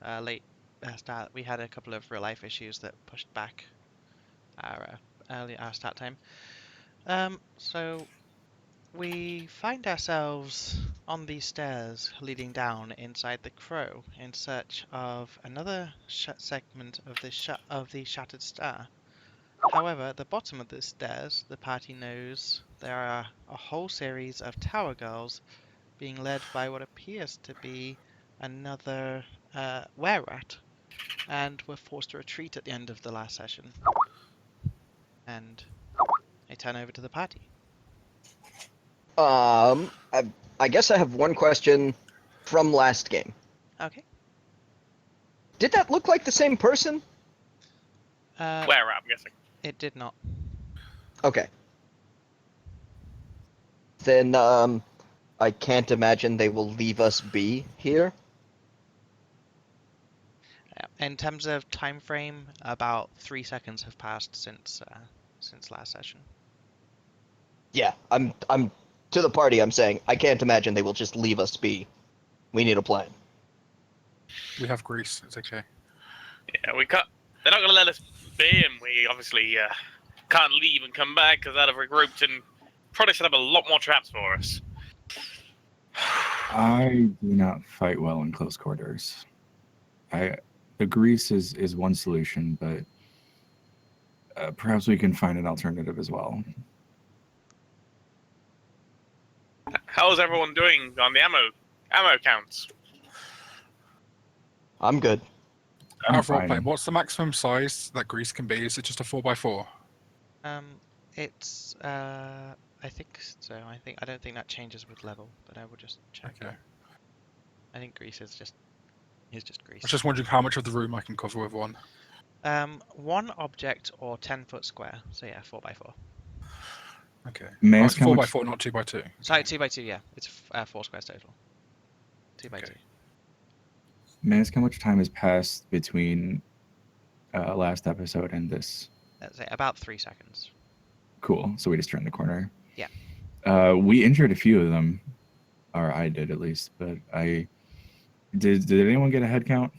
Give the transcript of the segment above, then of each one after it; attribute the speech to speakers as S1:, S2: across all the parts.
S1: our late start. We had a couple of real life issues that pushed back our our start time. So we find ourselves on these stairs leading down inside the Crow in search of another segment of the Shattered Star. However, at the bottom of the stairs, the party knows there are a whole series of tower girls being led by what appears to be another were-rat, and were forced to retreat at the end of the last session. And I turn over to the party.
S2: I guess I have one question from last game.
S1: Okay.
S2: Did that look like the same person?
S3: Where I'm guessing.
S1: It did not.
S2: Okay. Then, I can't imagine they will leave us be here.
S1: In terms of time frame, about 3 seconds have passed since last session.
S2: Yeah, I'm to the party. I'm saying I can't imagine they will just leave us be. We need a plan.
S4: We have Greece. It's okay.
S3: Yeah, we can't. They're not going to let us be, and we obviously can't leave and come back because they'd have regrouped and probably set up a lot more traps for us.
S5: I do not fight well in close quarters. The grease is one solution, but perhaps we can find an alternative as well.
S3: How's everyone doing on the ammo counts?
S2: I'm good.
S5: I'm
S4: Out of roleplay,
S5: fine.
S4: what's the maximum size that Greece can be? Is it just a 4x4?
S1: It's I think so. I don't think that changes with level, but I will just check.
S4: Okay.
S1: I think Greece is just Greece.
S4: I was just wondering how much of the room I can cover with one.
S1: One object or 10-foot square. So yeah, 4x4.
S4: Okay.
S5: May I
S4: Oh,
S5: ask
S4: it's
S5: how
S4: 4x4,
S5: much-
S4: not 2x2.
S1: Sorry, 2x2. Yeah, it's 4 squares total. 2x2.
S4: Okay.
S5: May I ask how much time has passed between last episode and this?
S1: Let's say about 3 seconds.
S5: Cool. So we just turned the corner.
S1: Yeah.
S5: We injured a few of them, or I did at least. But did anyone get a head count?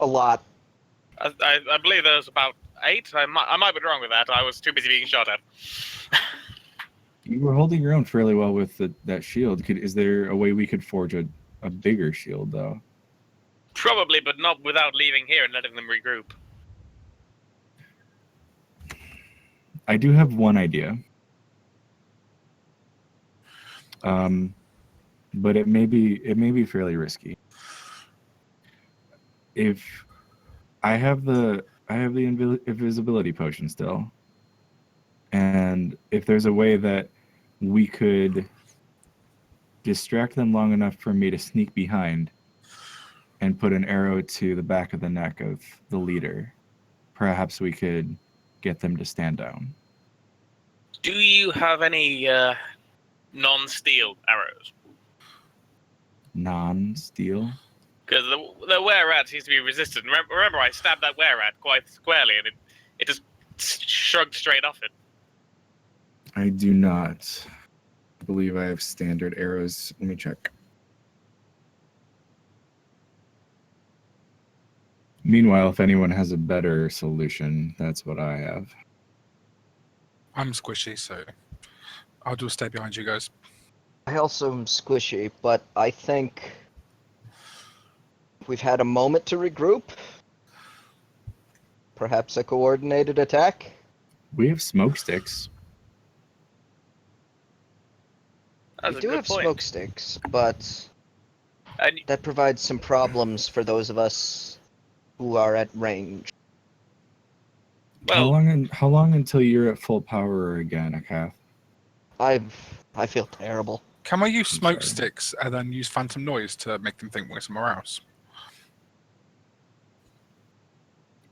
S2: A lot.
S3: I believe there's about 8. I might be wrong with that. I was too busy being shot at.
S5: You were holding your own fairly well with that shield. Is there a way we could forge a bigger shield though?
S3: Probably, but not without leaving here and letting them regroup.
S5: I do have one idea. But it may be fairly risky. If I have the invisibility potion still, and if there's a way that we could distract them long enough for me to sneak behind and put an arrow to the back of the neck of the leader, perhaps we could get them to stand down.
S3: Do you have any non-steel arrows?
S5: Non-steel?
S3: Because the were-rat seems to be resistant. Remember, I stabbed that were-rat quite squarely, and it just shrugged straight off it.
S5: I do not believe I have standard arrows. Let me check. Meanwhile, if anyone has a better solution, that's what I have.
S4: I'm squishy, so I'll just stay behind you guys.
S2: I also am squishy, but I think we've had a moment to regroup. Perhaps a coordinated attack?
S5: We have smoke sticks.
S3: That's
S2: We
S3: a
S2: do
S3: good
S2: have
S3: point.
S2: smoke sticks, but
S3: And
S2: that provides some problems for those of us who are at range.
S3: well,
S5: How long until you're at full power again, Akath?
S2: I feel terrible.
S4: Can we use
S5: I'm
S4: smoke
S5: sorry.
S4: sticks and then use phantom noise to make them think we're somewhere else?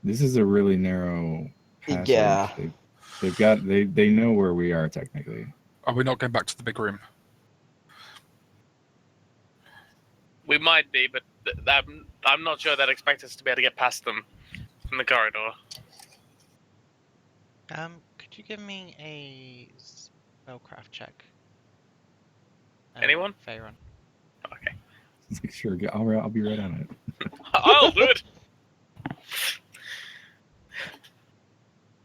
S5: This is a really narrow passage.
S2: Yeah.
S5: They know where we are technically.
S4: Are we not going back to the big room?
S3: we might be, but I'm not sure they'd expect us to be able to get past them from the corridor.
S1: Could you give me a spellcraft check?
S3: Anyone?
S1: Faerun.
S3: Okay.
S5: It's like, sure, I'll be right on it.
S3: I'll do it.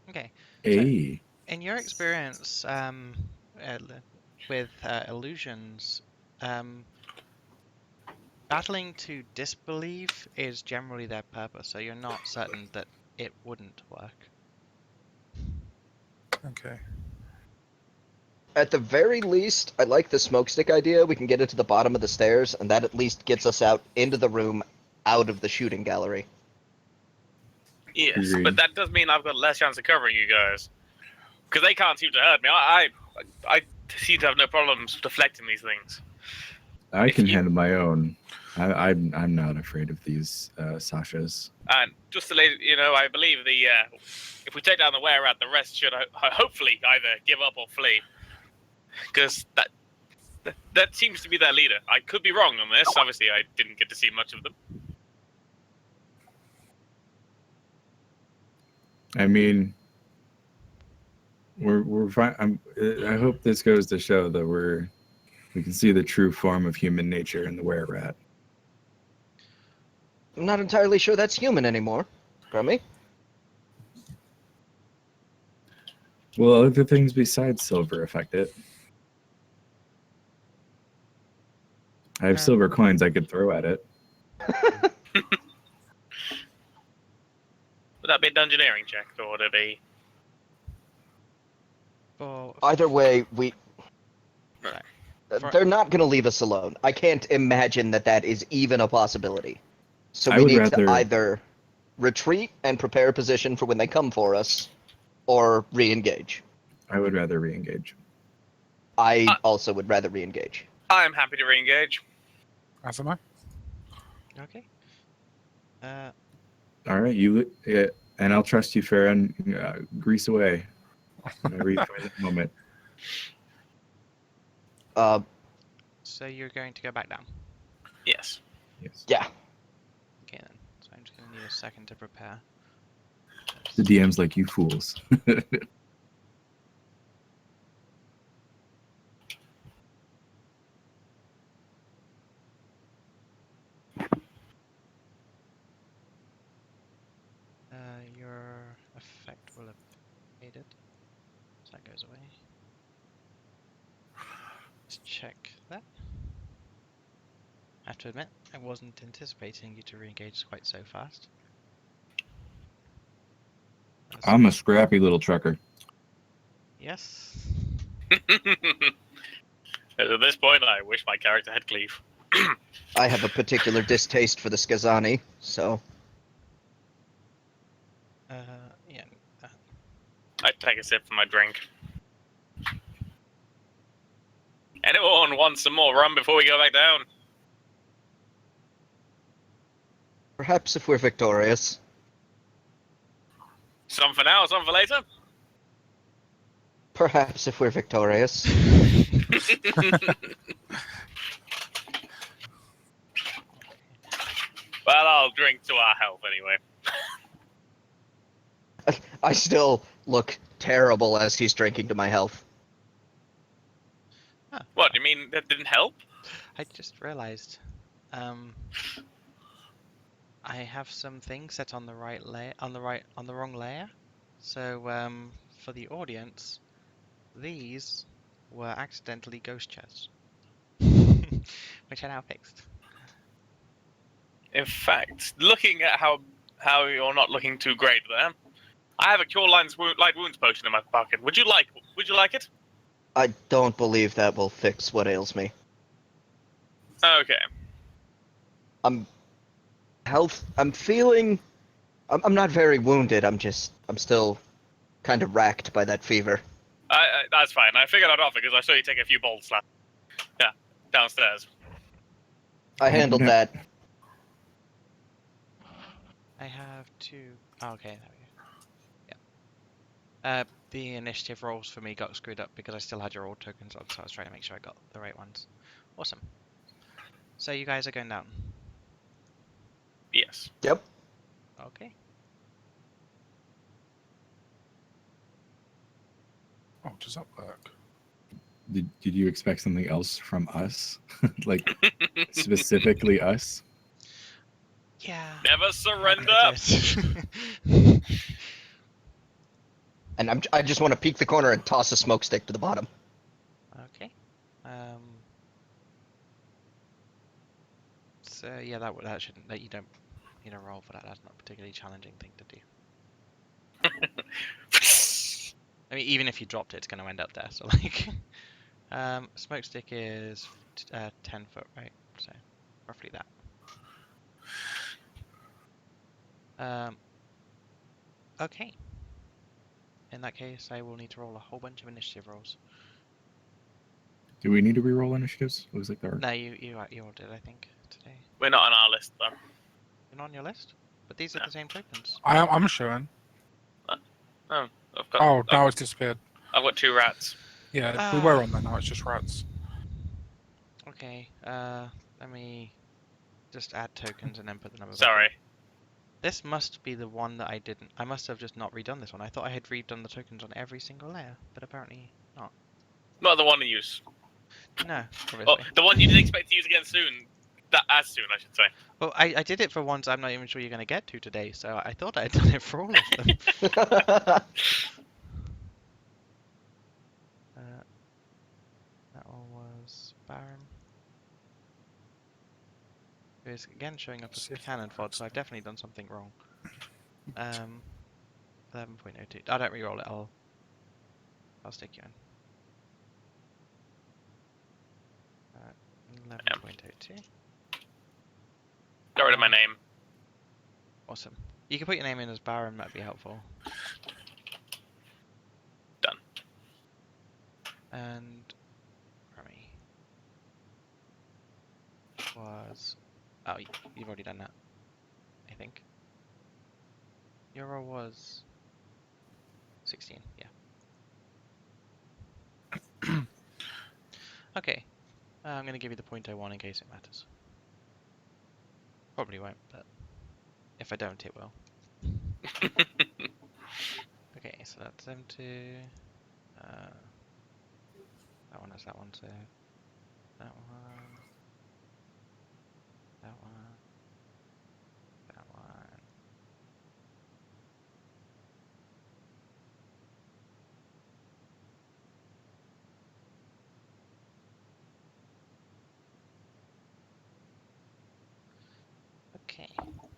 S1: Okay.
S5: Hey,
S1: In your experience with illusions, battling to disbelieve is generally their purpose, so you're not certain that it wouldn't work.
S4: Okay.
S2: At the very least, I like the smoke stick idea. We can get it to the bottom of the stairs, and that at least gets us out into the room, out of the shooting gallery.
S3: Yes,
S5: Agreed.
S3: but that does mean I've got less chance of covering you guys. Because they can't seem to hurt me. I seem to have no problems deflecting these things.
S5: I
S3: If
S5: can
S3: you-
S5: handle my own. I'm not afraid of these Sashas.
S3: And just to let you know, I believe if we take down the were rat, the rest should hopefully either give up or flee. Because that seems to be their leader. I could be wrong on this. Obviously, I didn't get to see much of them.
S5: I mean, we're fine. I hope this goes to show that we can see the true form of human nature in the were rat.
S2: I'm not entirely sure that's human anymore. Grummy?
S5: Well, other things besides silver affect it. I have silver coins I could throw at it.
S3: Would that be a dungeoneering check, or would it be...
S1: For
S2: Either way,
S3: Right.
S2: they're not going to leave us alone. I can't imagine that is even a possibility. So
S5: I
S2: we
S5: would
S2: need
S5: rather-
S2: to either retreat and prepare a position for when they come for us, or re-engage.
S5: I would rather re-engage.
S2: I also would rather re-engage.
S3: I'm happy to re-engage.
S4: As am I.
S1: okay.
S5: All right, and I'll trust you, Farron. Grease away. Whenever you find that moment.
S1: So you're going to go back down.
S3: Yes.
S5: Yes.
S2: Yeah.
S1: Okay then. So I'm just going to need a second to prepare.
S5: The DM's like, you fools.
S1: Your effect will have faded. So that goes away. Let's check that. I have to admit, I wasn't anticipating you to re-engage quite so fast.
S5: I'm a scrappy little trucker.
S1: Yes.
S3: At this point, I wish my character had cleave.
S2: I have a particular distaste for the Skazani, so
S1: Yeah.
S3: I'd take a sip from my drink. Anyone want some more rum before we go back down?
S2: perhaps if we're victorious.
S3: Some for now, some for later.
S2: Perhaps if we're victorious.
S3: Well, I'll drink to our health anyway.
S2: I still look terrible as he's drinking to my health.
S3: What, you mean that didn't help?
S1: I just realized, I have some things set on the right layer, on the wrong layer. So, for the audience, these were accidentally ghost chests, which I now fixed.
S3: In fact, looking at how you're not looking too great there, I have a cure light wounds potion in my pocket. Would you like it?
S2: I don't believe that will fix what ails me.
S3: Okay.
S2: I'm feeling... I'm not very wounded, I'm still kind of racked by that fever.
S3: That's fine. I figured I'd offer because I saw you take a few bold slaps. Yeah, downstairs.
S2: I handled that.
S1: I have two. Oh, okay, there we go. Yeah. The initiative rolls for me got screwed up because I still had your old tokens on, so I was trying to make sure I got the right ones. Awesome. So you guys are going down.
S3: Yes.
S2: Yep.
S1: Okay.
S4: Oh, does that work?
S5: Did you expect something else from us? Like specifically us?
S1: Yeah.
S3: Never
S1: maybe
S3: surrender.
S1: I did.
S2: And I just want to peek the corner and toss a smoke stick to the bottom.
S1: Okay. So yeah, that shouldn't. That you don't need a roll for that. That's not a particularly challenging thing to do. I mean, even if you dropped it, it's going to end up there. So like, smoke stick is 10 foot, right? So roughly that. Okay. In that case, I will need to roll a whole bunch of initiative rolls.
S5: Do we need to reroll initiatives? Looks like there are.
S1: No, you all did, I think, today.
S3: We're not on our list though.
S1: You're not on your list, but these are
S3: No.
S1: the same tokens.
S4: I'm showing.
S3: Oh, I've got.
S4: Oh, now it's disappeared.
S3: I've got 2 rats.
S4: Yeah, we were on there now. It's just rats.
S1: Okay. Let me just add tokens and then put the number back.
S3: Sorry.
S1: This must be the one that I didn't. I must have just not redone this one. I thought I had redone the tokens on every single layer, but apparently not.
S3: Not the one you use.
S1: No,
S3: Oh,
S1: obviously.
S3: the one you didn't expect to use again soon. As soon, I should say.
S1: Well, I did it for ones I'm not even sure you're going to get to today, so I thought I had done it for all of them. That one was Baron. It's again showing up as
S4: See if
S1: cannon
S4: that
S1: fod, so I've definitely done something wrong. 11.02. I don't re-roll it. I'll stick you in. 11.02.
S3: Got rid of my name.
S1: Awesome. You can put your name in as Baron. That'd be helpful.
S3: Done.
S1: And Remy was. Oh, you've already done that. I think. Your roll was 16. Yeah. Okay. I'm going to give you the .01 in case it matters. Probably won't, but if I don't, it will. Okay, so that's them two. That one has that one, so that one, that one, that one. Okay,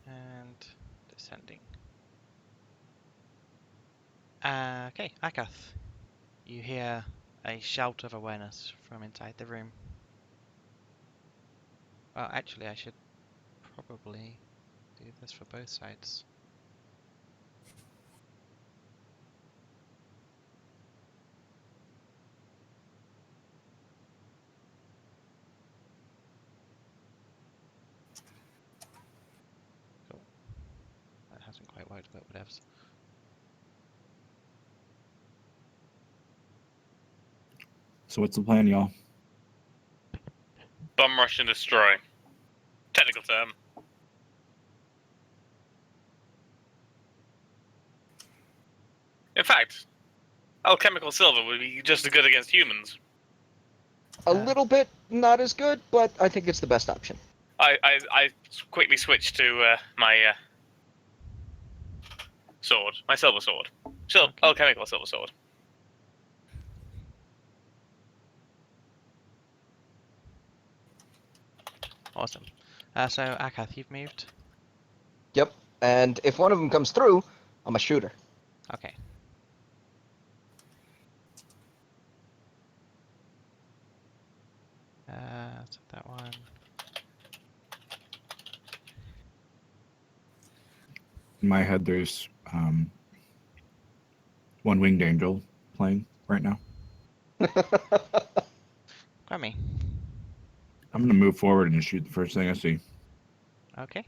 S1: and descending. Okay, Akath, you hear a shout of awareness from inside the room. Well, actually, I should probably do this for both sides. Cool. That hasn't quite worked, but whatevs.
S5: So what's the plan, y'all?
S3: Bum rush and destroy. Technical term. In fact, alchemical silver would be just as good against humans.
S2: A little bit not as good, but I think it's the best option.
S3: I quickly switched to my sword, my silver sword.
S1: Okay.
S3: Alchemical silver sword.
S1: Awesome. So Akath, you've moved.
S2: Yep. And if one of them comes through, I'm a shooter.
S1: Okay. So that one.
S5: In my head, there's one winged angel playing right now.
S1: Grammy.
S5: I'm gonna move forward and shoot the first thing I see.
S1: Okay.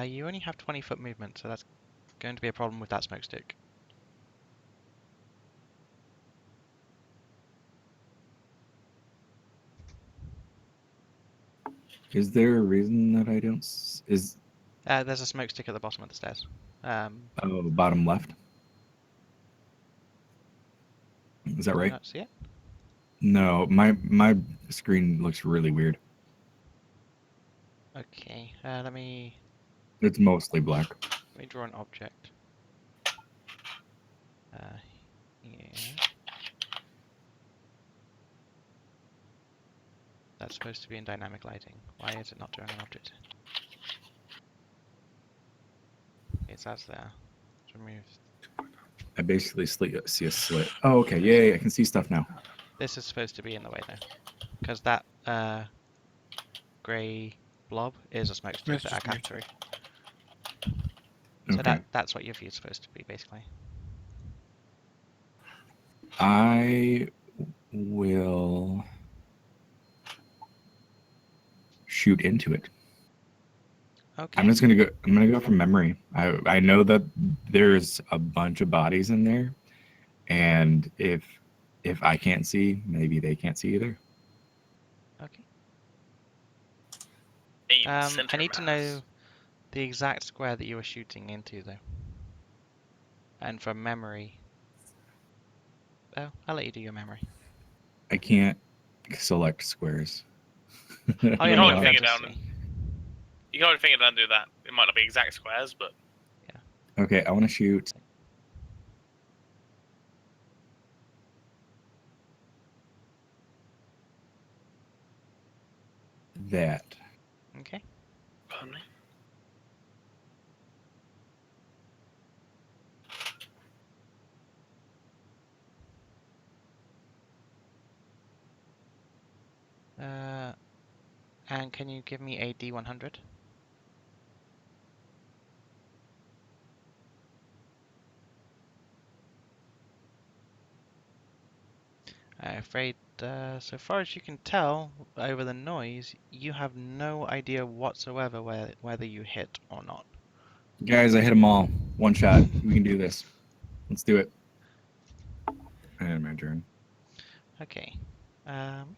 S1: You only have 20-foot movement, so that's going to be a problem with that smoke stick.
S5: Is there a reason that I don't? Is
S1: There's a smoke stick at the bottom of the stairs.
S5: bottom left? Is that
S1: Do you
S5: right?
S1: not see it?
S5: No, my screen looks really weird.
S1: Okay, let me
S5: It's mostly black.
S1: draw an object. Yeah. That's supposed to be in dynamic lighting. Why is it not doing an object? It's as there. Remove.
S5: I basically see a slit. Oh, okay. Yeah, I can see stuff now.
S1: This is supposed to be in the way though, because that grey blob is a smoke stick
S4: It's
S1: that I
S4: just
S1: cut
S4: muted.
S1: through. So
S5: Okay.
S1: that's what your view is supposed to be, basically.
S5: I will shoot into it.
S1: Okay.
S5: I'm gonna go from memory. I know that there's a bunch of bodies in there, and if I can't see, maybe they can't see either.
S1: Okay.
S3: Aim
S1: I
S3: center
S1: need to
S3: mass.
S1: know the exact square that you were shooting into, though. And from memory. Oh, I'll let you do your memory.
S5: I can't select squares.
S1: Oh,
S5: I
S1: yeah,
S5: don't
S3: you
S5: know
S3: hold
S5: how-
S3: your finger
S1: just
S3: down.
S1: see.
S3: You can hold your finger down and do that. It might not be exact squares, but
S5: Okay, I want to shoot that.
S1: Okay.
S3: pardon me.
S1: And can you give me a D100? I'm afraid, so far as you can tell over the noise, you have no idea whatsoever whether you hit or not.
S5: Guys, I hit them all. One shot. We can do this. Let's do it. And my turn.
S1: Okay. Um,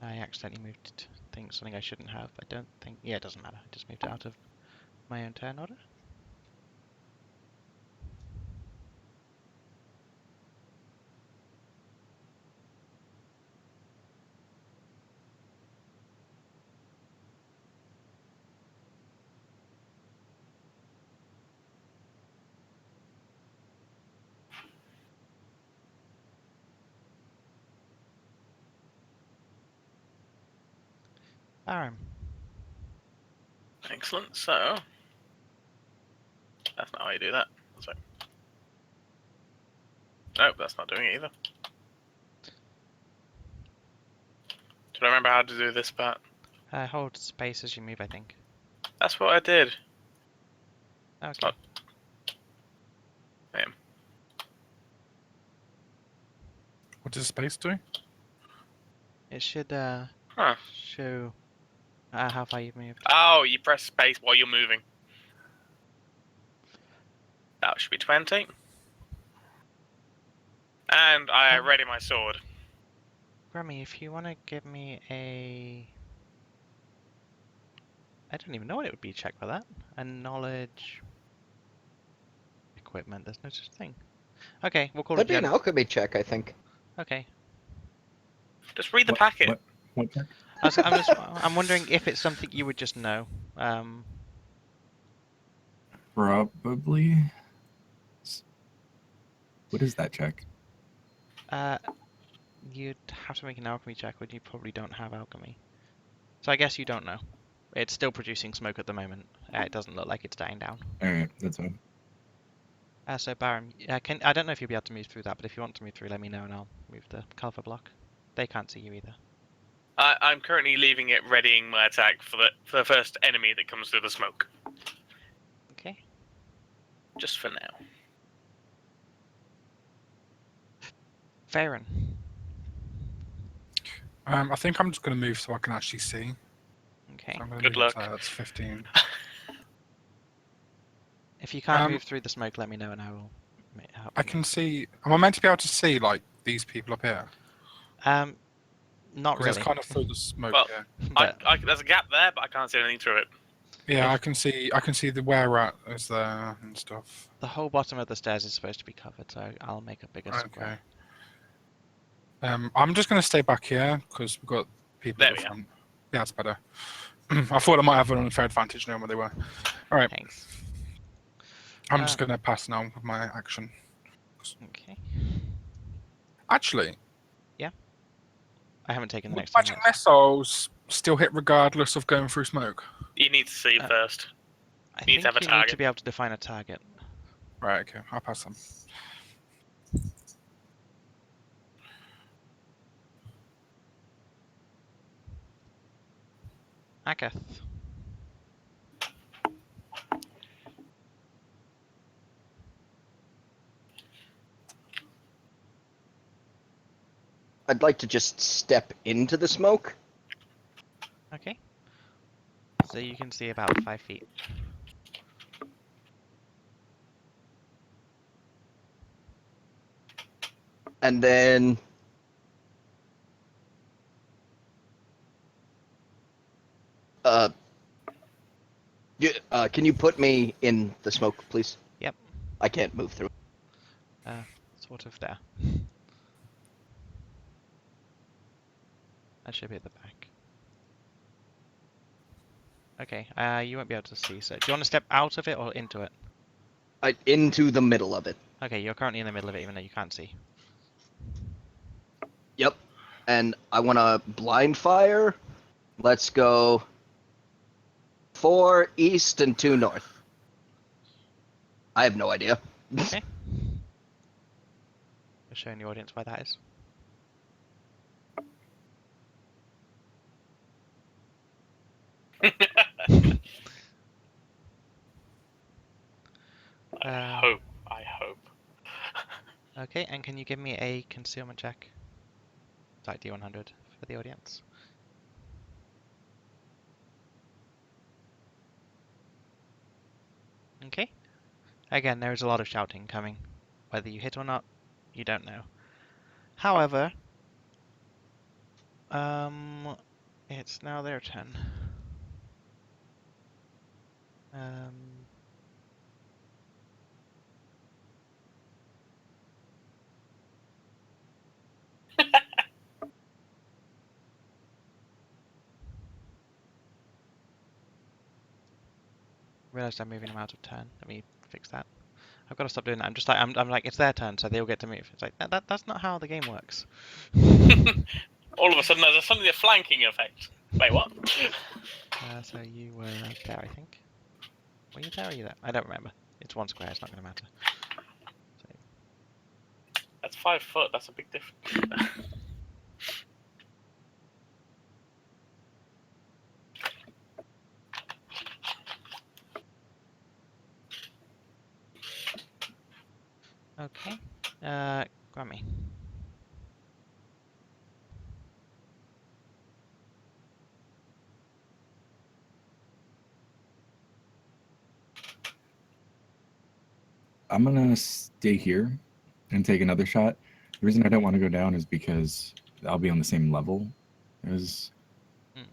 S1: I accidentally moved something I shouldn't have. I don't think. Yeah, it doesn't matter. I just moved it out of my own turn order. Baron.
S3: Excellent. So that's not how you do that. So, nope, that's not doing it either. Do I remember how to do this part?
S1: Hold space as you move, I think.
S3: That's what I did.
S1: Okay.
S3: not- Damn.
S4: What does space do?
S1: It should
S3: Huh.
S1: show how far you've moved.
S3: Oh, you press space while you're moving. That should be 20. And I ready my sword.
S1: Grammy, if you want to give me a... I don't even know what it would be check for that. A knowledge... Equipment, there's no such thing. Okay, we'll call
S2: That'd
S1: it
S2: be an
S1: gen.
S2: alchemy check, I think.
S1: Okay.
S3: Just read the packet.
S5: What check?
S1: I'm wondering if it's something you would just know.
S5: Probably. What is that check?
S1: You'd have to make an alchemy check, but you probably don't have alchemy. So I guess you don't know. It's still producing smoke at the moment. It doesn't look like it's dying down.
S5: All right, that's fine.
S1: So Baron, I don't know if you'll be able to move through that, but if you want to move through, let me know and I'll move the Kalfa block. They can't see you either.
S3: I'm currently leaving it readying my attack for the first enemy that comes through the smoke.
S1: Okay.
S3: Just for now.
S1: Farron.
S4: I think I'm just going to move so I can actually see.
S1: Okay.
S4: So I'm going
S3: Good
S4: to move
S3: luck.
S4: That's 15.
S1: If you can't
S4: Um,
S1: move through the smoke, let me know and I will help
S4: I
S1: you.
S4: can see. Am I meant to be able to see like these people up here?
S1: Not
S4: Because it's
S1: really.
S4: kind of through the smoke
S3: Well,
S4: here.
S1: But
S3: there's a gap there, but I can't see anything through it.
S4: Yeah,
S1: If-
S4: I can see. I can see the where at is there and stuff.
S1: the whole bottom of the stairs is supposed to be covered, so I'll make a bigger
S4: Okay.
S1: square.
S4: I'm just gonna stay back here because we've got people
S3: There
S4: at the
S3: we are.
S4: front. Yeah, that's better. I thought I might have an unfair advantage knowing where they were. All right,
S1: Thanks.
S4: I'm just gonna pass now with my action.
S1: Okay.
S4: Actually,
S1: I haven't taken the
S4: would
S1: next thing
S4: magic
S1: yet.
S4: missiles still hit regardless of going through smoke?
S3: You need to see first.
S1: I
S3: need
S1: think
S3: to have a
S1: you need to
S3: target.
S1: be able to define a target.
S4: Right. Okay. I'll pass them.
S1: Akath.
S2: I'd like to just step into the smoke.
S1: Okay. So you can see about 5 feet.
S2: And then can you put me in the smoke, please?
S1: Yep.
S2: I can't move through.
S1: Sort of there. That should be at the back. Okay, you won't be able to see, so do you want to step out of it or into it?
S2: Into the middle of it.
S1: Okay, you're currently in the middle of it even though you can't see.
S2: Yep. And I want to blind fire. Let's go 4 east and 2 north. I have no idea.
S1: Okay. Just showing the audience why that is.
S3: I hope.
S1: Okay, and can you give me a concealment check? It's like D100 for the audience. Okay. Again, there is a lot of shouting coming. Whether you hit or not, you don't know. However, it's now their turn. Realized I'm moving them out of turn. Let me fix that. I've got to stop doing that. I'm just like I'm like it's their turn, so they all get to move. It's like that's not how the game works.
S3: All of a sudden, there's suddenly a flanking effect. Wait, what?
S1: So you were there, I think. Were you there or you there? I don't remember. It's one square. It's not going to matter. So,
S3: That's 5 foot. That's a big difference.
S1: okay. Grammy.
S5: I'm gonna stay here and take another shot. The reason I don't want to go down is because I'll be on the same level as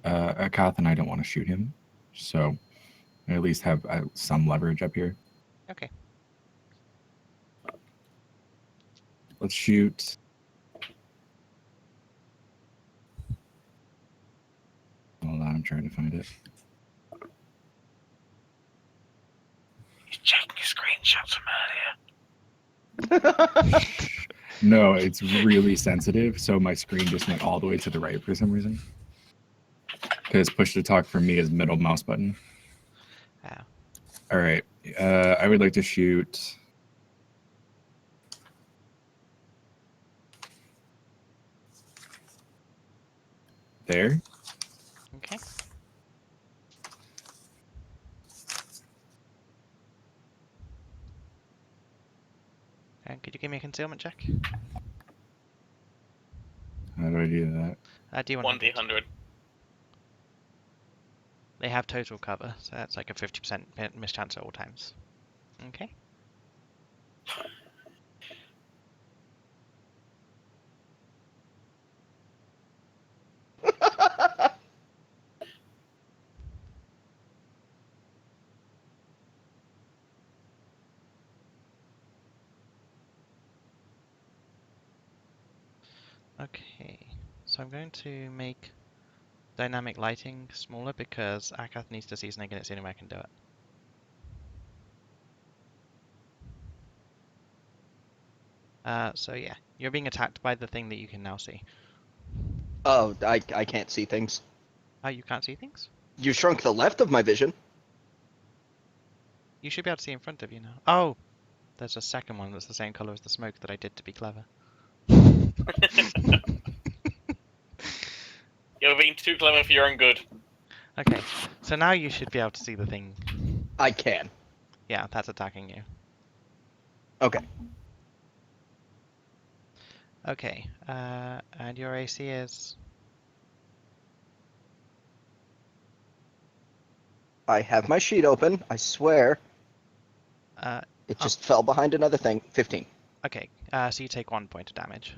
S5: Akath, and I don't want to shoot him. So I at least have some leverage up here.
S1: Okay.
S5: Let's shoot. Hold on, I'm trying to find it.
S3: He's checking his screenshots from earlier.
S5: No, it's really sensitive, so my screen just went all the way to the right for some reason. Because push to talk for me is middle mouse button.
S1: Oh.
S5: All right, I would like to shoot. There.
S1: Okay. And could you give me a concealment check?
S5: How do I do that?
S1: D100.
S3: 1d100.
S1: They have total cover, so that's like a 50% mischance at all times. Okay. Okay, so I'm going to make dynamic lighting smaller because Akath needs to see Snake and it's the only way I can do it. So yeah, you're being attacked by the thing that you can now see.
S2: Oh, I can't see things.
S1: Oh, you can't see things?
S2: You shrunk the left of my vision.
S1: You should be able to see in front of you now. Oh, there's a second one that's the same color as the smoke that I did to be clever.
S3: You're being too clever for your own good.
S1: Okay, so now you should be able to see the thing.
S2: I can.
S1: Yeah, that's attacking you.
S2: Okay.
S1: Okay, and your AC is...
S2: I have my sheet open. I swear.
S1: Uh,
S2: It
S1: Oh.
S2: just fell behind another thing. 15.
S1: okay, so you take 1 point of damage.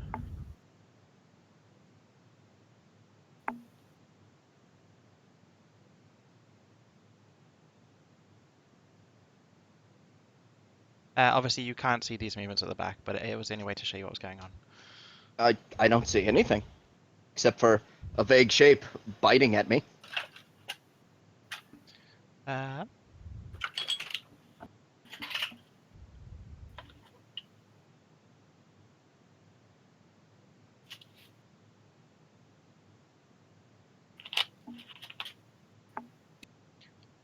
S1: Obviously you can't see these movements at the back, but it was the only way to show you what was going on.
S2: I don't see anything. Except for a vague shape biting at me.
S1: Uh,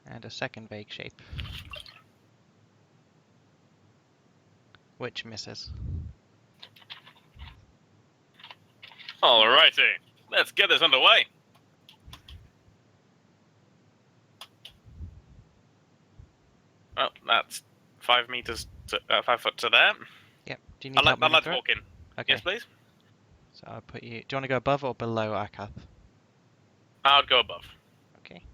S1: and a second vague shape. Which misses.
S3: Alrighty, let's get this underway. Well, that's 5 meters, 5 foot to there.
S1: Yep, do you need
S3: I'd
S1: help
S3: like
S1: moving
S3: to
S1: through it?
S3: walk in.
S1: Okay,
S3: Yes, please.
S1: so I'll put you... Do you want to go above or below Akath?
S3: I'll go above.
S1: Okay.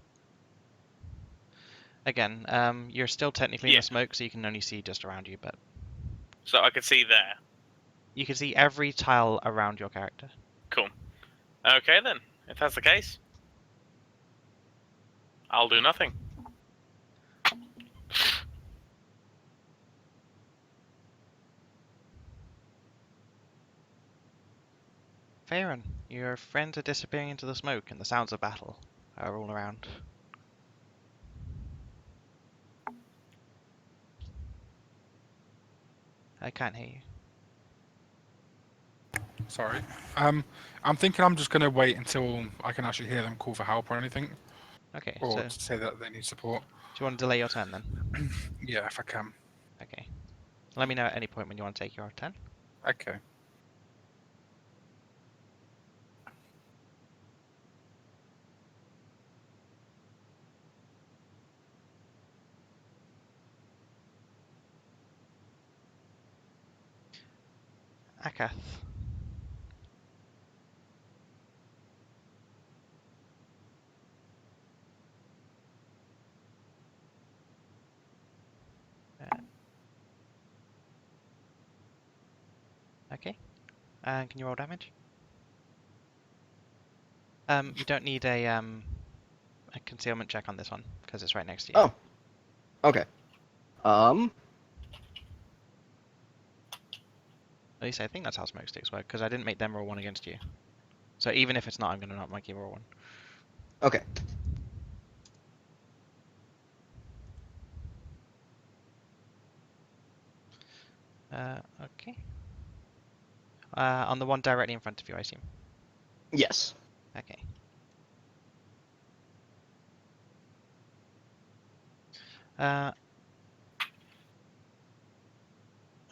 S1: Again, you're still technically in
S3: Yeah.
S1: the smoke, so you can only see just around you, but
S3: So I can see there.
S1: you can see every tile around your character.
S3: Cool. Okay then, if that's the case, I'll do nothing.
S1: Faerun, your friends are disappearing into the smoke, and the sounds of battle are all around. I can't hear you.
S4: Sorry. I'm thinking I'm just going to wait until I can actually hear them call for help or anything,
S1: Okay,
S4: or
S1: so do
S4: say that they need support.
S1: you want to delay your turn then?
S4: Yeah, if I can.
S1: Okay. Let me know at any point when you want to take your turn.
S4: Okay.
S1: Akath. Okay. And can you roll damage? You don't need a concealment check on this one because it's right next to you.
S2: Oh. Okay.
S1: At least I think that's how smoke sticks work because I didn't make them roll 1 against you. So even if it's not, I'm going to not make you roll 1.
S2: Okay.
S1: Okay. On the one directly in front of you, I assume.
S2: Yes.
S1: Okay.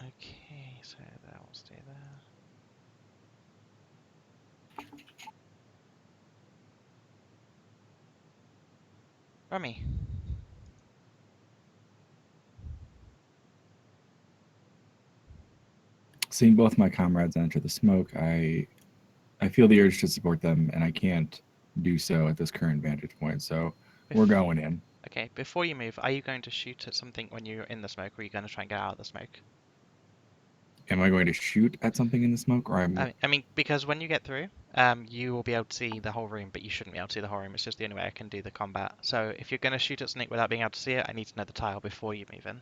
S1: Okay, so that will stay there. Rummy.
S5: Seeing both my comrades enter the smoke, I feel the urge to support them, and I can't do so at this current vantage point. So we're going in.
S1: Okay, before you move, are you going to shoot at something when you're in the smoke, or are you going to try and get out of the smoke?
S5: Am I going to shoot at something in the smoke, or
S1: I mean, because when you get through, you will be able to see the whole room, but you shouldn't be able to see the whole room. It's just the only way I can do the combat. So if you're going to shoot at Snake without being able to see it, I need to know the tile before you move in.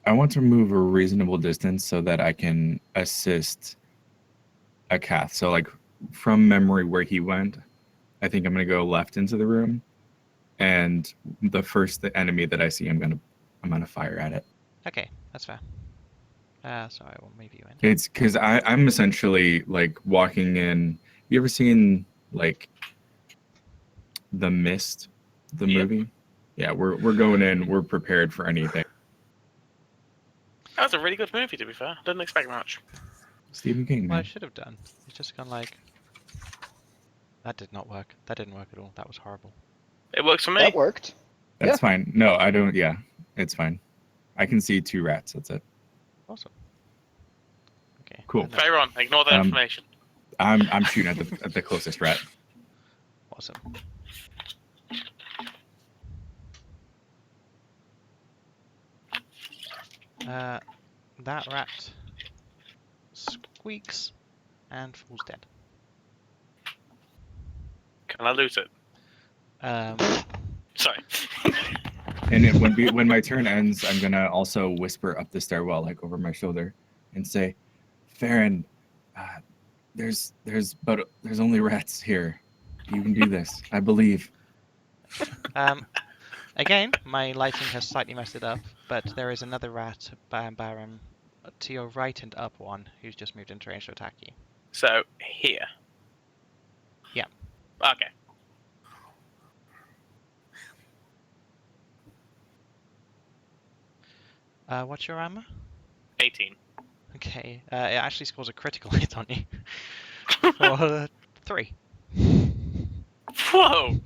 S5: I want to move a reasonable distance so that I can assist a Kath. So like from memory where he went, I think I'm gonna go left into the room, and the first enemy that I see, I'm gonna fire at it.
S1: Okay, that's fair. So I will move you in.
S5: It's because I'm essentially like walking in. You ever seen like The Mist, the
S3: Yep.
S5: movie? Yeah, we're going in. We're prepared for anything.
S3: That was a really good movie, to be fair. Didn't expect much.
S5: Stephen King,
S1: What I
S5: man.
S1: should have done is just gone like. That did not work. That didn't work at all. That was horrible.
S3: It works for me.
S2: That worked.
S5: That's
S2: Yeah.
S5: fine. No, I don't. Yeah, it's fine. I can see 2 rats. That's it.
S1: Awesome. Okay.
S5: Cool.
S1: and
S3: Fair on. Ignore that information.
S5: I'm shooting at the closest rat.
S1: Awesome. That rat squeaks and falls dead.
S3: Can I loot it?
S1: Um,
S3: Sorry.
S5: And then when my turn ends, I'm gonna also whisper up the stairwell, like over my shoulder, and say, "Farron, there's only rats here. You can do this. I believe."
S1: Again, my lighting has slightly messed it up, but there is another rat, Baron, to your right and up one, who's just moved into range to attack you.
S3: So, here.
S1: Yeah.
S3: Okay.
S1: What's your armor?
S3: 18.
S1: Okay, it actually scores a critical hit on you. For 3.
S3: Whoa!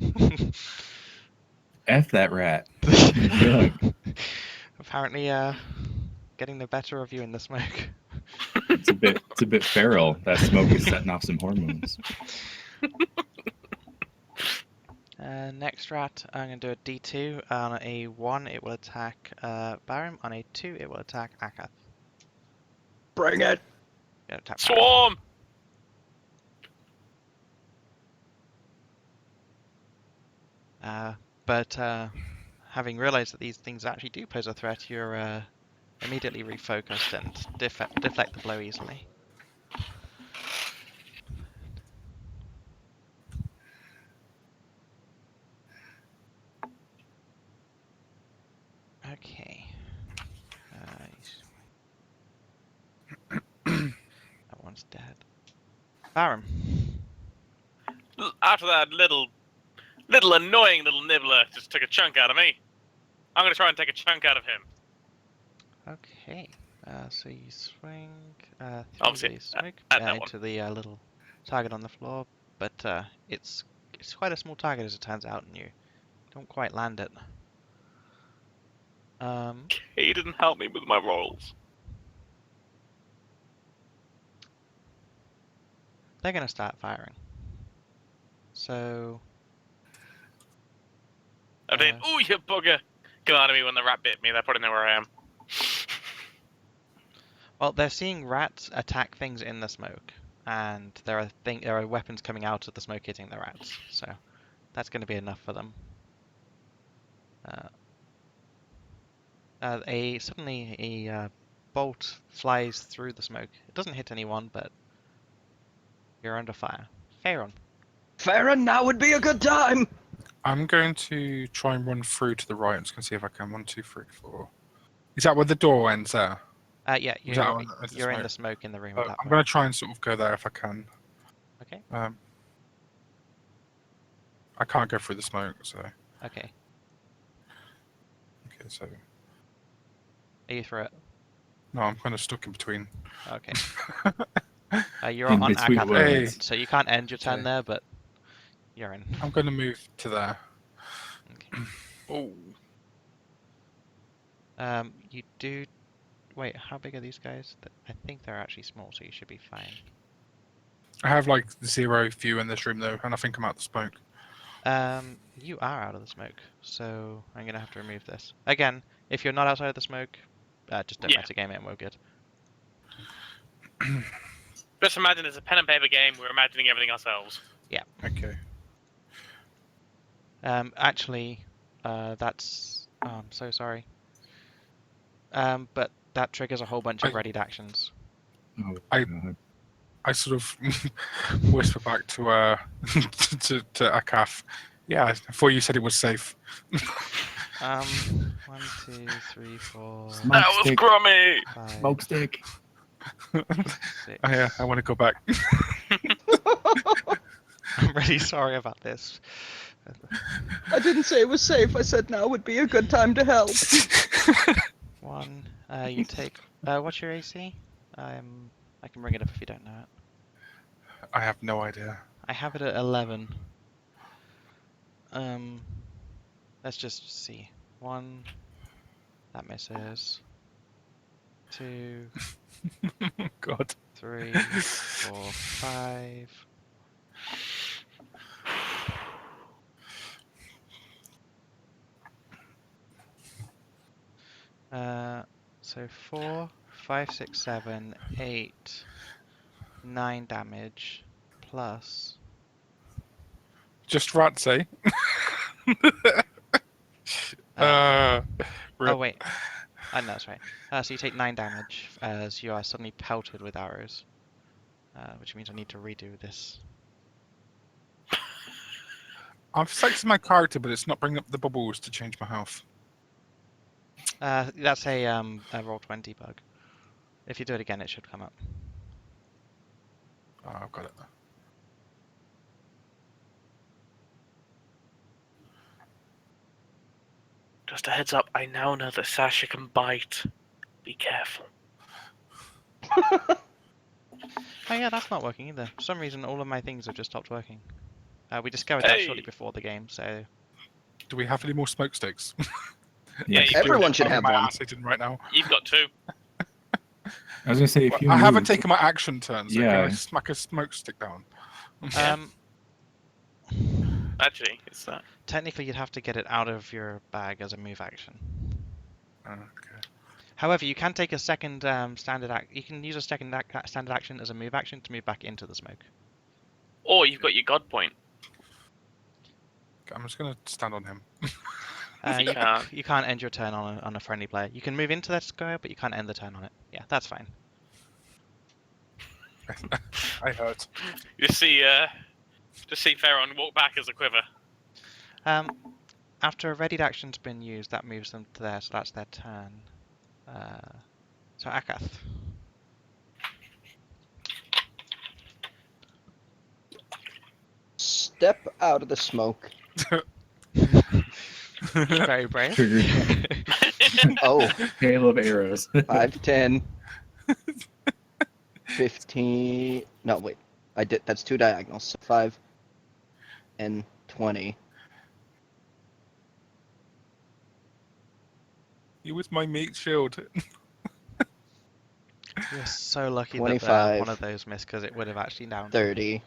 S5: F that rat. Good.
S1: Apparently, getting the better of you in the smoke.
S5: It's a bit feral. That smoke is setting off some hormones.
S1: Next rat, I'm going to do a D2. On a 1, it will attack Baron. On a 2, it will attack Akath.
S2: Bring it.
S1: Yeah, attack Baron.
S3: Swarm!
S1: But having realized that these things actually do pose a threat, you're immediately refocused and deflect the blow easily. Okay. That one's dead. Baron.
S3: After that little annoying little nibbler just took a chunk out of me, I'm going to try and take a chunk out of him.
S1: Okay. So you swing
S3: Obviously,
S1: through the smoke
S3: at that one.
S1: into the little target on the floor, but it's quite a small target as it turns out, and you don't quite land it.
S3: He didn't help me with my rolls.
S1: They're going to start firing. So
S3: I mean, ooh, you bugger! Come out of me when the rat bit me. They probably know where I am.
S1: well, they're seeing rats attack things in the smoke, and there are weapons coming out of the smoke hitting the rats. So that's going to be enough for them. Suddenly a bolt flies through the smoke. It doesn't hit anyone, but you're under fire. Farron.
S2: Farron, now would be a good time.
S4: I'm going to try and run through to the right. I'm just going to see if I can. 1, 2, 3, 4. Is that where the door ends there?
S1: Yeah,
S4: Is that one with the
S1: you're in
S4: smoke?
S1: the smoke in the room. At that
S4: I'm going to try and sort of go there if I can.
S1: Okay.
S4: I can't go through the smoke, so.
S1: Okay.
S4: Okay, so.
S1: Are you through it?
S4: No, I'm kind of stuck in between.
S1: Okay. You're
S5: In
S1: on
S5: between
S1: Akath,
S4: worlds.
S1: so you can't end your turn
S4: Okay.
S1: there, but you're in.
S4: I'm going to move to there.
S1: Okay.
S4: Oh.
S1: You do. Wait, how big are these guys? I think they're actually small, so you should be fine.
S4: I have like 0 view in this room though, and I think I'm out the smoke.
S1: You are out of the smoke, so I'm gonna have to remove this. Again, if you're not outside of the smoke, just don't
S3: Yeah.
S1: metagame it and we're good.
S3: Just imagine it's a pen and paper game. We're imagining everything ourselves.
S4: Okay.
S1: Actually, that's. Oh, I'm so sorry. But that triggers a whole bunch of readied actions.
S5: Oh,
S4: I-
S5: God.
S4: I sort of whisper back to to Akaf. Yeah, I thought you said it was safe.
S1: 1, 2, 3, 4,
S5: Smoke
S3: That was
S5: stick.
S3: Grummy!
S1: 5,
S5: Smoke stick.
S1: 6.
S4: Oh, yeah, I want to go back.
S1: I'm really sorry about this.
S2: I didn't say it was safe. I said now would be a good time to help.
S1: 1. You take. What's your AC? I can bring it up if you don't know it.
S4: I have no idea.
S1: I have it at 11. Let's just see. 1. That misses. 2,
S4: God.
S1: 3, 4, 5. So 4, 5, 6, 7, 8, 9 damage plus.
S4: Just rats, eh?
S1: Oh
S4: Rip.
S1: wait, no, that's right. So you take 9 damage as you are suddenly pelted with arrows, which means I need to redo this.
S4: I've selected my character, but it's not bringing up the bubbles to change my health.
S1: That's a roll 20 bug. If you do it again, it should come up.
S4: Oh, I've got it.
S3: Just a heads up, I now know that Sasha can bite. Be careful.
S1: Oh yeah, that's not working either. For some reason, all of my things have just stopped working. We discovered that shortly
S3: Hey!
S1: before the game, so
S4: Do we have any more smoke sticks?
S3: Yeah, you
S2: Everyone
S3: do.
S2: should have
S4: my
S2: one.
S4: ass eaten right now.
S3: You've got 2.
S5: I was gonna say if you.
S4: I haven't
S5: move-
S4: taken my action turn, so can I
S5: Yeah.
S4: smack a smoke stick down?
S3: Actually, it's that.
S1: technically you'd have to get it out of your bag as a move action.
S4: Okay.
S1: However, you can take a second You can use a second standard action as a move action to move back into the smoke.
S3: Or you've got your God point.
S4: I'm just gonna stand on him.
S3: You can't.
S1: You can't end your turn on a friendly player. You can move into that square, but you can't end the turn on it. Yeah, that's fine.
S4: I hurt.
S3: You see Pharaon walk back as a quiver.
S1: After a readied action's been used, that moves them to there, so that's their turn. So Akath.
S2: Step out of the smoke.
S1: Very brave.
S5: Trigger.
S2: Oh,
S5: Hail of arrows.
S2: 5, 10, 15. No, wait. I did. That's 2 diagonals. So 5 and 20.
S4: He was my meat shield.
S1: You're so lucky that
S2: 25.
S1: one of those missed, because it would have actually downed.
S2: 30.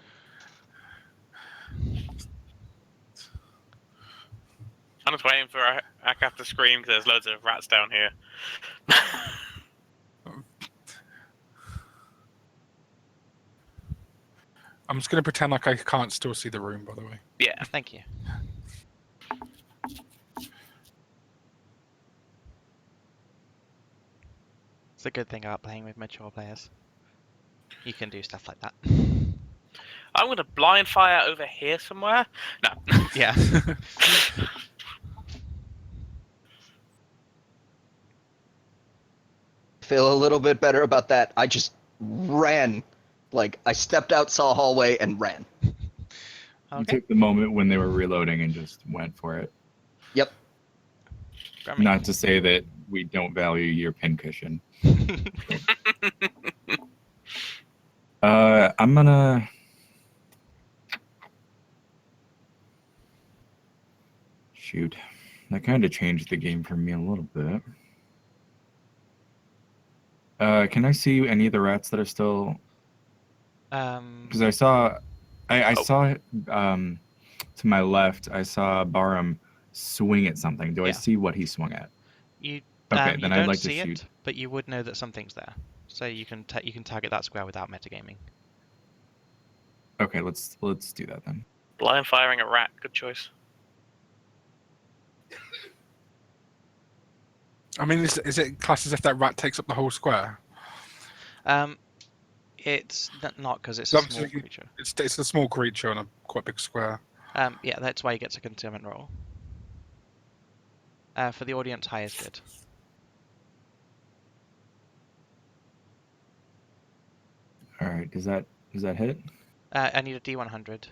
S3: I'm just waiting for Akath to scream because there's loads of rats down here.
S4: I'm just gonna pretend like I can't still see the room, by the way.
S3: Yeah.
S1: Thank you. It's a good thing about playing with mature players. You can do stuff like that.
S3: I'm going to blind fire over here somewhere. No.
S1: Yeah.
S2: Feel a little bit better about that. I just ran. Like, I stepped out, saw a hallway, and ran.
S5: You
S1: Okay.
S5: took the moment when they were reloading and just went for it.
S2: Yep.
S1: Grummy.
S5: Not to say that we don't value your pincushion. I'm gonna. Shoot. That kind of changed the game for me a little bit. Can I see any of the rats that are still? Because I saw, I saw, to my left, I saw Barum swing at something. Do I
S1: Yeah.
S5: see what he swung at?
S1: You
S5: Okay,
S1: you
S5: then
S1: don't
S5: I'd like to
S1: see
S5: shoot.
S1: it, but you would know that something's there. So you can target that square without metagaming.
S5: Okay, let's do that then.
S3: Blind firing a rat. Good choice.
S4: I mean, is it classed as if that rat takes up the whole square?
S1: It's not because it's a
S4: Obviously,
S1: small creature.
S4: It's a small creature on a quite big square.
S1: Yeah, that's why he gets a concealment roll. For the audience, high is good.
S5: All right. Does that hit?
S1: I need a D100.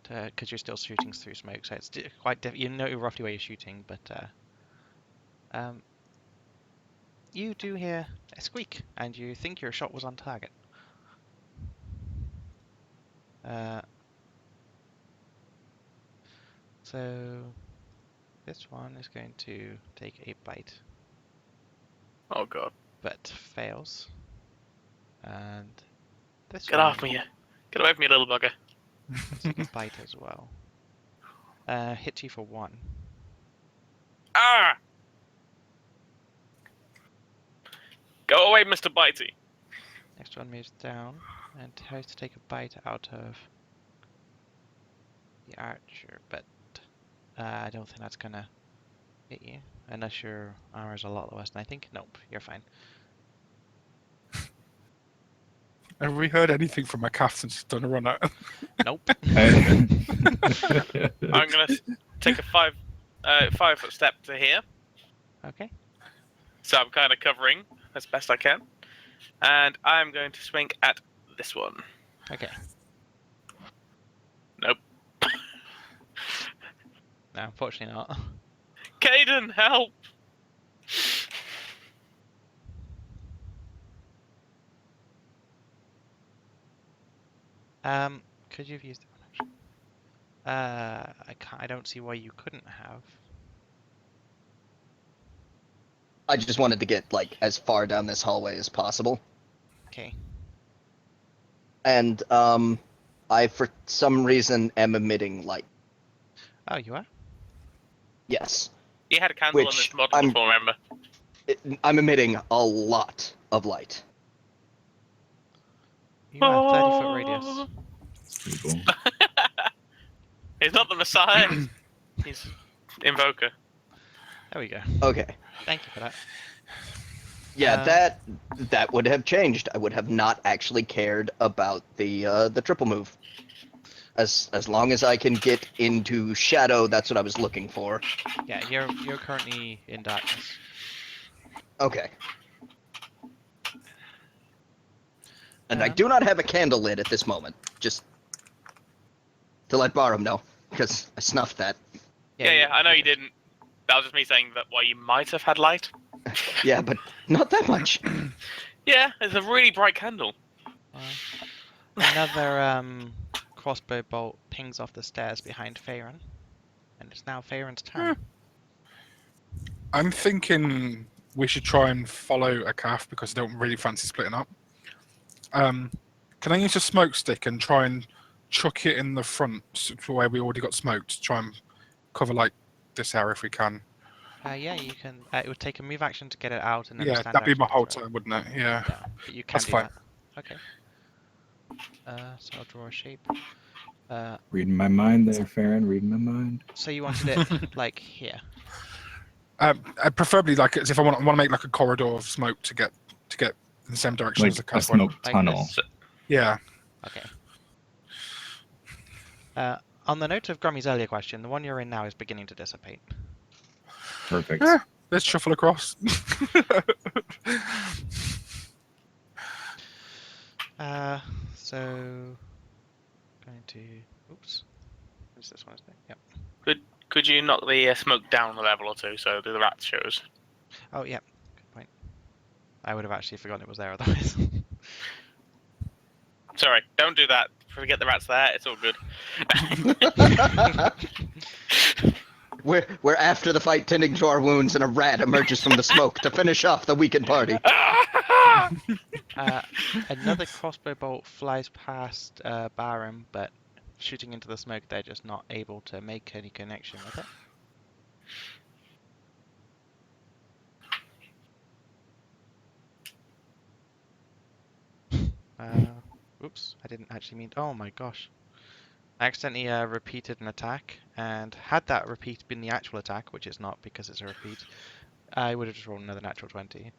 S1: Because you're still shooting through smoke, so it's quite you know roughly where you're shooting, but you do hear a squeak, and you think your shot was on target. So this one is going to take a bite,
S3: Oh god.
S1: but fails. And this
S3: Get
S1: one
S3: off me, you. Get away from me, little bugger.
S1: will take a bite as well. Hit you for 1.
S3: Ah! Go away, Mr. Bitey.
S1: Next one moves down and tries to take a bite out of the archer, but I don't think that's gonna hit you. Unless your armor's a lot less than I think. Nope, you're fine.
S4: Have we heard anything from my calf since she's done a run out?
S1: Nope.
S3: I'm gonna take a 5-foot step to here.
S1: Okay.
S3: So I'm kind of covering as best I can. And I'm going to swing at this one.
S1: Okay.
S3: Nope.
S1: No, unfortunately not.
S3: Caden, help!
S1: Could you have used it? I don't see why you couldn't have.
S2: I just wanted to get like as far down this hallway as possible.
S1: Okay.
S2: And I for some reason am emitting light.
S1: Oh, you are?
S2: Yes.
S3: You had a candle on
S2: Which
S3: this model
S2: I'm-
S3: before, remember?
S2: I'm emitting a lot of light.
S1: You are 30-foot radius.
S5: It's pretty cool.
S3: He's not the Messiah. He's Invoker.
S1: There we go.
S2: Okay.
S1: Thank you for that.
S2: Yeah, that would have changed. I would have not actually cared about the triple move. As long as I can get into shadow, that's what I was looking for.
S1: Yeah, you're currently in darkness.
S2: Okay. And I do not have a candle lit at this moment. Just to let Barham know, because I snuffed that.
S3: Yeah, I know you didn't. That was just me saying that why you might have had light.
S2: Yeah, but not that much.
S3: Yeah, it's a really bright candle.
S1: Another crossbow bolt pings off the stairs behind Faerun, and it's now Faerun's turn.
S4: I'm thinking we should try and follow a calf because I don't really fancy splitting up. Can I use a smoke stick and try and chuck it in the front to where we already got smoked to try and cover like this area if we can?
S1: Yeah, you can. It would take a move action to get it out, and then
S4: Yeah,
S1: stand
S4: that'd be
S1: action
S4: my
S1: to
S4: whole
S1: throw it.
S4: turn, wouldn't it? Yeah.
S1: Yeah, but you can
S4: That's
S1: do
S4: fine.
S1: that. Okay. So I'll draw a shape.
S5: Reading my mind there, Farron. Reading my mind.
S1: So you wanted it like here.
S4: Preferably like as if I want to make like a corridor of smoke to get in the same direction as the
S5: Like a
S4: calf.
S5: smoke
S1: Like
S5: tunnel.
S1: this?
S4: Yeah.
S1: Okay. On the note of Grummy's earlier question, the one you're in now is beginning to dissipate.
S5: Perfect.
S4: Yeah. Let's shuffle across.
S1: So going to. Oops. What's this one? Isn't it? Yep.
S3: Could you knock the smoke down a level or two so the rat shows?
S1: Oh, yeah. Good point. I would have actually forgotten it was there otherwise.
S3: Sorry, don't do that. Forget the rat's there. It's all good.
S2: We're after the fight, tending to our wounds, and a rat emerges from the smoke to finish off the weakened party.
S1: Another crossbow bolt flies past Barham, but shooting into the smoke, they're just not able to make any connection with it. Oops, I didn't actually mean. Oh my gosh. I accidentally repeated an attack, and had that repeat been the actual attack, which it's not because it's a repeat, I would have just rolled another natural 20.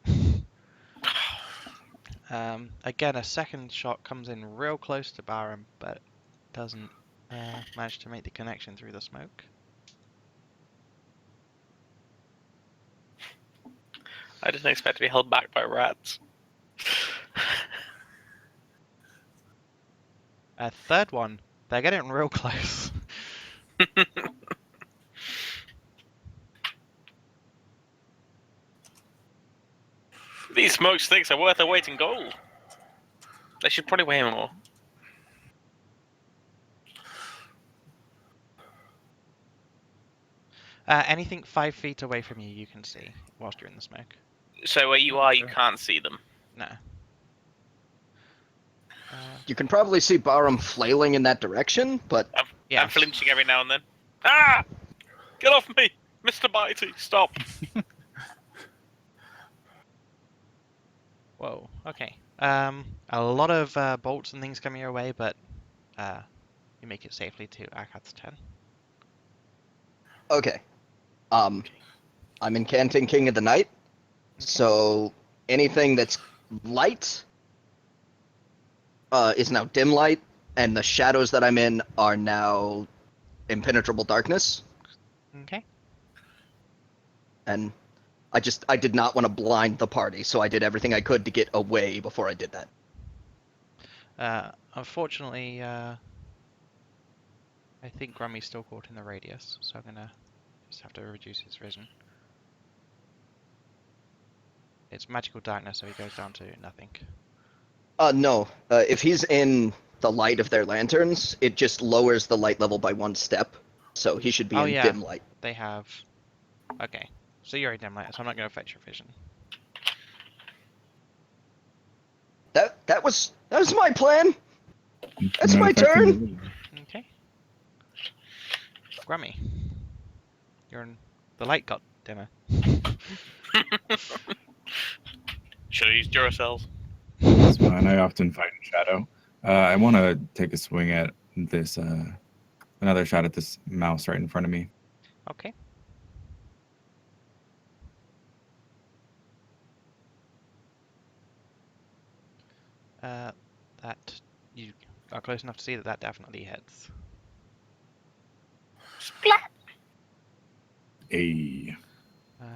S1: Again, a second shot comes in real close to Barum, but doesn't manage to make the connection through the smoke.
S3: I didn't expect to be held back by rats.
S1: A third one. They're getting real close.
S3: These smoke sticks are worth their weight in gold. They should probably weigh more.
S1: Anything 5 feet away from you, you can see whilst you're in the smoke.
S3: So where you are, you can't see them.
S1: No.
S2: You can probably see Barum flailing in that direction, but
S1: Yeah.
S3: I'm flinching every now and then. Ah! Get off me! Mr. Bitey, stop!
S1: Whoa. Okay. A lot of bolts and things coming your way, but you make it safely to Akat's 10.
S2: okay. I'm incanting King of the Night, so anything that's light is now dim light, and the shadows that I'm in are now impenetrable darkness.
S1: Okay.
S2: And I did not want to blind the party, so I did everything I could to get away before I did that.
S1: Unfortunately, I think Grummy's still caught in the radius, so I'm gonna just have to reduce his vision. It's magical darkness, so he goes down to nothing.
S2: No. If he's in the light of their lanterns, it just lowers the light level by 1 step, so he should be
S1: Oh,
S2: in
S1: yeah.
S2: dim light.
S1: They have... Okay. So you're in dim light, so I'm not going to affect your vision.
S2: That was my plan. That's
S5: Not
S2: my
S5: affecting
S2: turn.
S5: me.
S1: Okay. Grummy. You're in... The light got dimmer.
S3: Should have used Duracells.
S5: It's fine. I often fight in shadow. I want to take a swing at this, another shot at this mouse right in front of me.
S1: Okay. That... You are close enough to see that that definitely hits.
S3: Splat!
S5: Hey,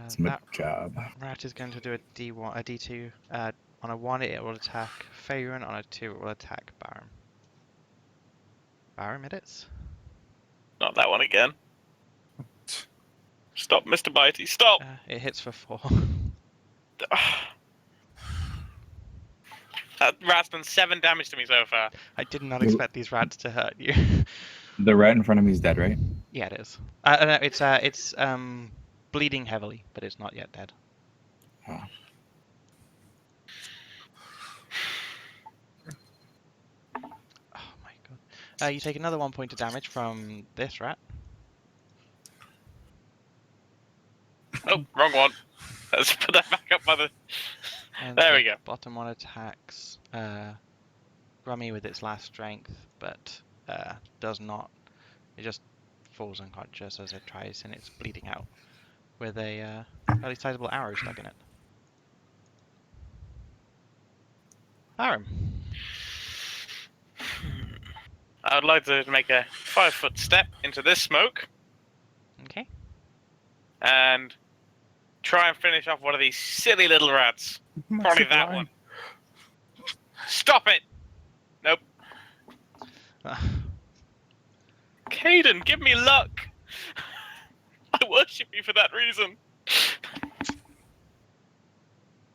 S5: it's my
S1: That
S5: job.
S1: rat is going to do a D1, a D2. On a 1 it will attack Faerun, on a 2 it will attack Barum. Barum it is.
S3: Not that one again. Stop, Mr. Bitey, stop!
S1: It hits for 4.
S3: That rat's done 7 damage to me so far.
S1: I did not expect these rats to hurt you.
S5: The rat in front of me is dead, right?
S1: Yeah, it is. No, it's bleeding heavily, but it's not yet dead.
S5: Oh.
S1: Oh my god. You take another 1 point of damage from this rat.
S3: Oh, wrong one. Let's put that back up by the...
S1: And
S3: There
S1: the
S3: we go.
S1: Bottom one attacks Grummy with its last strength, but does not. It just falls unconscious as it tries, and it's bleeding out with a fairly sizable arrow stuck in it. Barum.
S3: I would like to make a 5-foot step into this smoke
S1: Okay.
S3: and try and finish off one of these silly little rats. Probably that one. Stop it! Nope. Caden, give me luck! I worship you for that reason.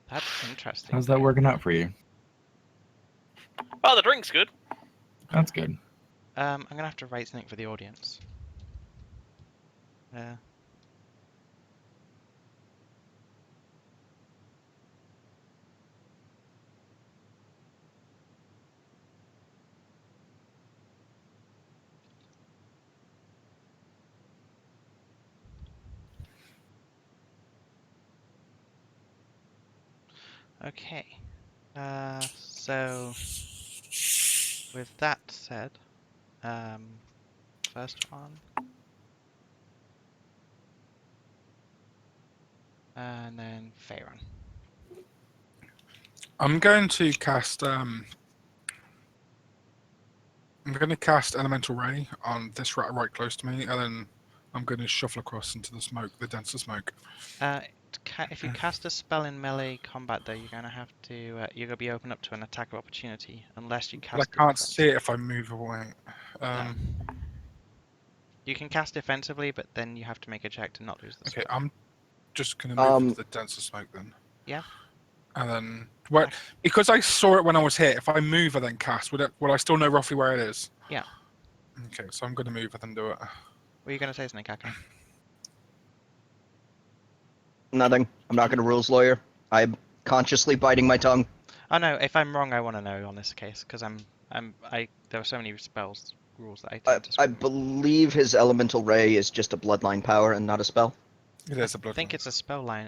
S1: That's interesting.
S5: How's that working out for you?
S3: Oh, the drink's good.
S5: That's good.
S1: I'm gonna have to write something for the audience. Okay. So with that said, first one, and then Faerun.
S4: I'm going to cast. I'm going to cast Elemental Ray on this rat right close to me, and then I'm going to shuffle across into the smoke, the denser smoke.
S1: If you cast a spell in melee combat, though, you're gonna have to you're gonna be open up to an attack of opportunity unless you
S4: But
S1: cast.
S4: I can't see it if I move away.
S1: No. You can cast defensively, but then you have to make a check to not lose the
S4: Okay,
S1: spell.
S4: I'm just going to move into the denser smoke then.
S1: Yeah.
S4: And then, because I saw it when I was hit, if I move and then cast, would I still know roughly where it is?
S1: Yeah.
S4: Okay, so I'm going to move and then do it.
S1: What are you gonna say, Snake Aka?
S2: Nothing. I'm not going to rules lawyer. I'm consciously biting my tongue.
S1: Oh no, if I'm wrong, I want to know on this case because there are so many rules that I tend to
S2: I
S1: screw.
S2: believe his elemental ray is just a bloodline power and not a spell.
S4: It is a bloodline.
S1: I think it's a spell like